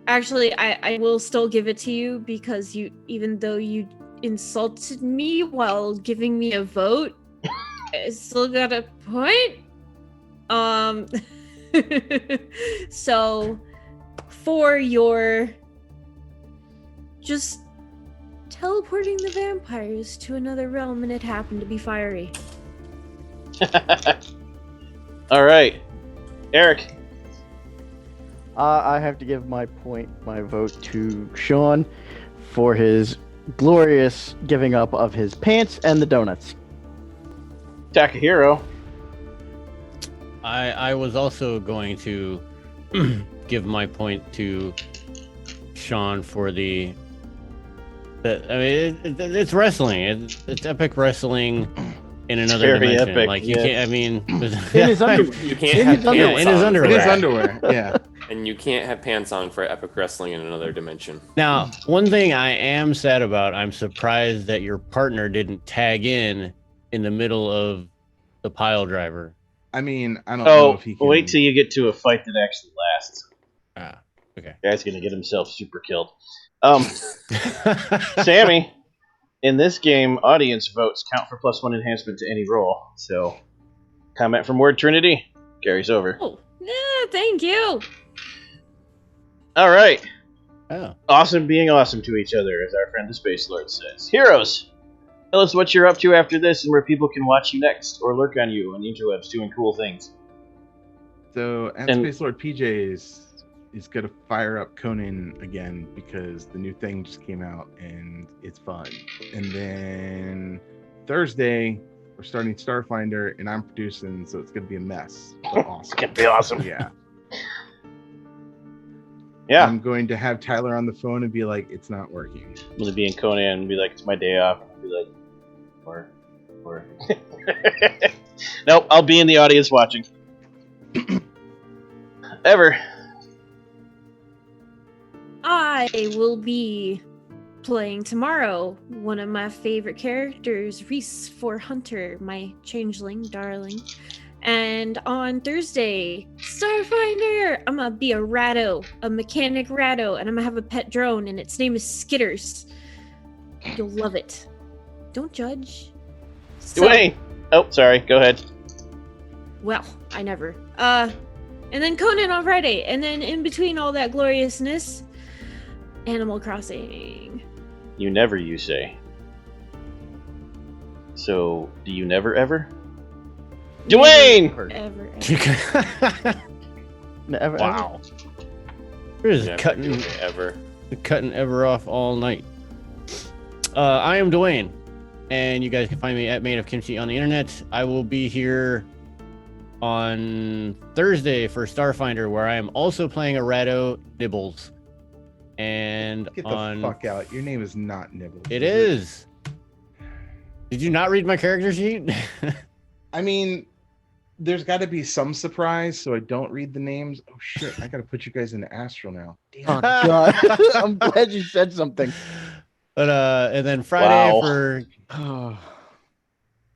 actually, I will still give it to you because even though you insulted me while giving me a vote, I still got a point. So for your just teleporting the vampires to another realm, and it happened to be fiery. All right. Eric. I have to give my vote to Sean for his glorious giving up of his pants and the donuts. Takahiro. I was also going to give my point to Sean for the it's wrestling. It's epic wrestling in another very dimension. epic, Like you yeah. can't. I mean, In his underwear. You can't have Yeah, pants in his on. underwear. In his underwear, yeah. And you can't have pants on for epic wrestling in another dimension. Now, one thing I am sad about, I'm surprised that your partner didn't tag in the middle of the pile driver. I mean, I don't know Oh, if he can... wait till you get to a fight that actually lasts. Ah, okay. Guy's gonna get himself super killed. Sammy, in this game, audience votes count for +1 enhancement to any roll. So, comment from Word Trinity carries over. Oh, yeah, thank you. All right. Oh. Awesome being awesome to each other, as our friend the Space Lord says. Heroes, tell us what you're up to after this and where people can watch you next or lurk on you on the interwebs doing cool things. So, at And- Space Lord PJ's is going to fire up Conan again because the new thing just came out and it's fun. And then Thursday, we're starting Starfinder and I'm producing, so it's going to be a mess. But awesome. It's gonna be awesome. Yeah. Yeah. I'm going to have Tyler on the phone and be like, it's not working. I'm gonna be in Conan and be like, it's my day off. And I'll be like, or. Nope, I'll be in the audience watching. Ever. I will be playing tomorrow one of my favorite characters, Reese for Hunter, my changeling darling. And on Thursday, Starfinder, I'm gonna be a ratto, a mechanic ratto, and I'm gonna have a pet drone, and its name is Skitters. You'll love it. Don't judge. So- Dwayne! Oh, sorry, go ahead. Well, I never. And then Conan on Friday, and then in between all that gloriousness, Animal Crossing. You never, you say. So, do you never ever? Dwayne! Ever. Never, Wow. We're just Never cutting do it ever. Ever off all night. I am Dwayne, and you guys can find me at Made of Kimchi on the internet. I will be here on Thursday for Starfinder, where I am also playing a Ratto, Nibbles. And Get the on fuck out. Your name is not Nibbles. it is. Did you not read my character sheet? I mean, there's got to be some surprise, so I don't read the names. Oh shit! I got to put you guys into Astral now. Damn. Oh god. I'm glad you said something. But and then Friday Wow.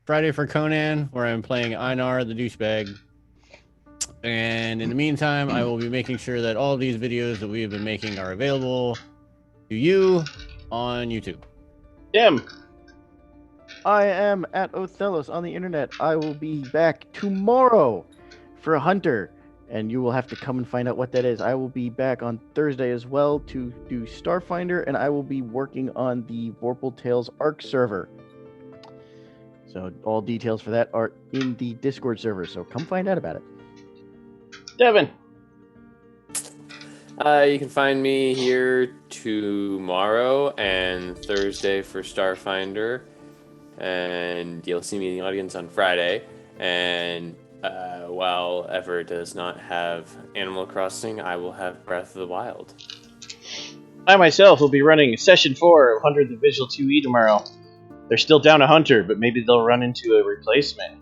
for Conan, where I'm playing Einar the douchebag. And in the meantime, I will be making sure that all these videos that we have been making are available to you on YouTube. Tim! I am at Othellos on the internet. I will be back tomorrow for Hunter. and you will have to come and find out what that is. I will be back on Thursday as well to do Starfinder, and I will be working on the Vorpal Tales Arc server. So all details for that are in the Discord server, so come find out about it. Devin. You can find me here tomorrow and Thursday for Starfinder, and you'll see me in the audience on Friday. And while Ever does not have Animal Crossing, I will have Breath of the Wild. I myself will be running Session 4 of 100 the Visual 2E tomorrow. They're still down a hunter, but maybe they'll run into a replacement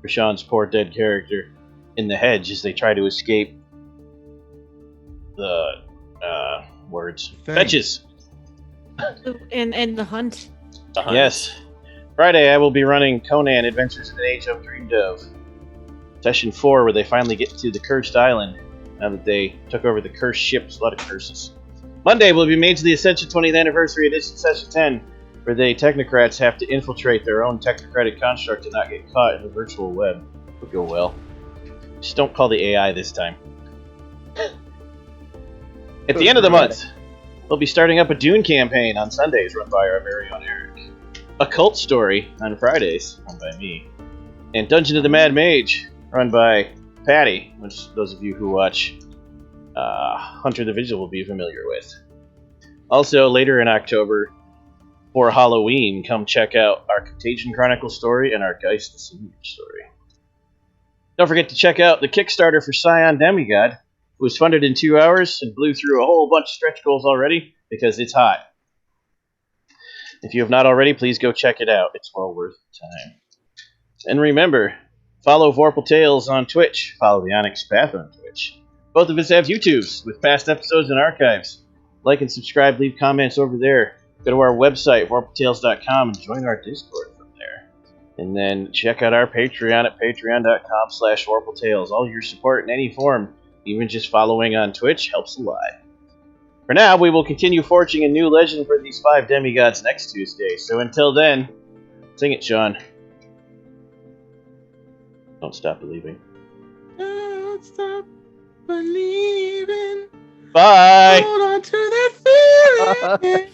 for Sean's poor dead character in the hedge as they try to escape the words. Fetches! And the hunt. The Hunt. Yes. Friday I will be running Conan Adventures in the Age of Dreamed of. Session 4 where they finally get to the Cursed Island now that they took over the cursed ships. A lot of curses. Monday will be Mage of the Ascension 20th Anniversary Edition Session 10 where they technocrats have to infiltrate their own technocratic construct and not get caught in the virtual web. It'll go well. Just don't call the AI this time. At the end of the month, we'll be starting up a Dune campaign on Sundays run by our very own Eric. A Cult Story on Fridays run by me. And Dungeon of the Mad Mage run by Patty, which those of you who watch Hunter the Vigil will be familiar with. Also, later in October, for Halloween, come check out our Contagion Chronicle story and our Geist the Senior story. Don't forget to check out the Kickstarter for Scion Demigod, who was funded in 2 hours and blew through a whole bunch of stretch goals already because it's hot. If you have not already, please go check it out. It's well worth the time. And remember, follow Vorpal Tales on Twitch. Follow the Onyx Path on Twitch. Both of us have YouTubes with past episodes and archives. Like and subscribe, leave comments over there. Go to our website, vorpaltales.com, and join our Discord from there. And then check out our Patreon at patreon.com/vorpaltales. All your support in any form, even just following on Twitch, helps a lot. For now, we will continue forging a new legend for these 5 demigods next Tuesday. So until then, sing it, Sean. Don't stop believing. Don't stop believing. Bye! Hold on to that feeling.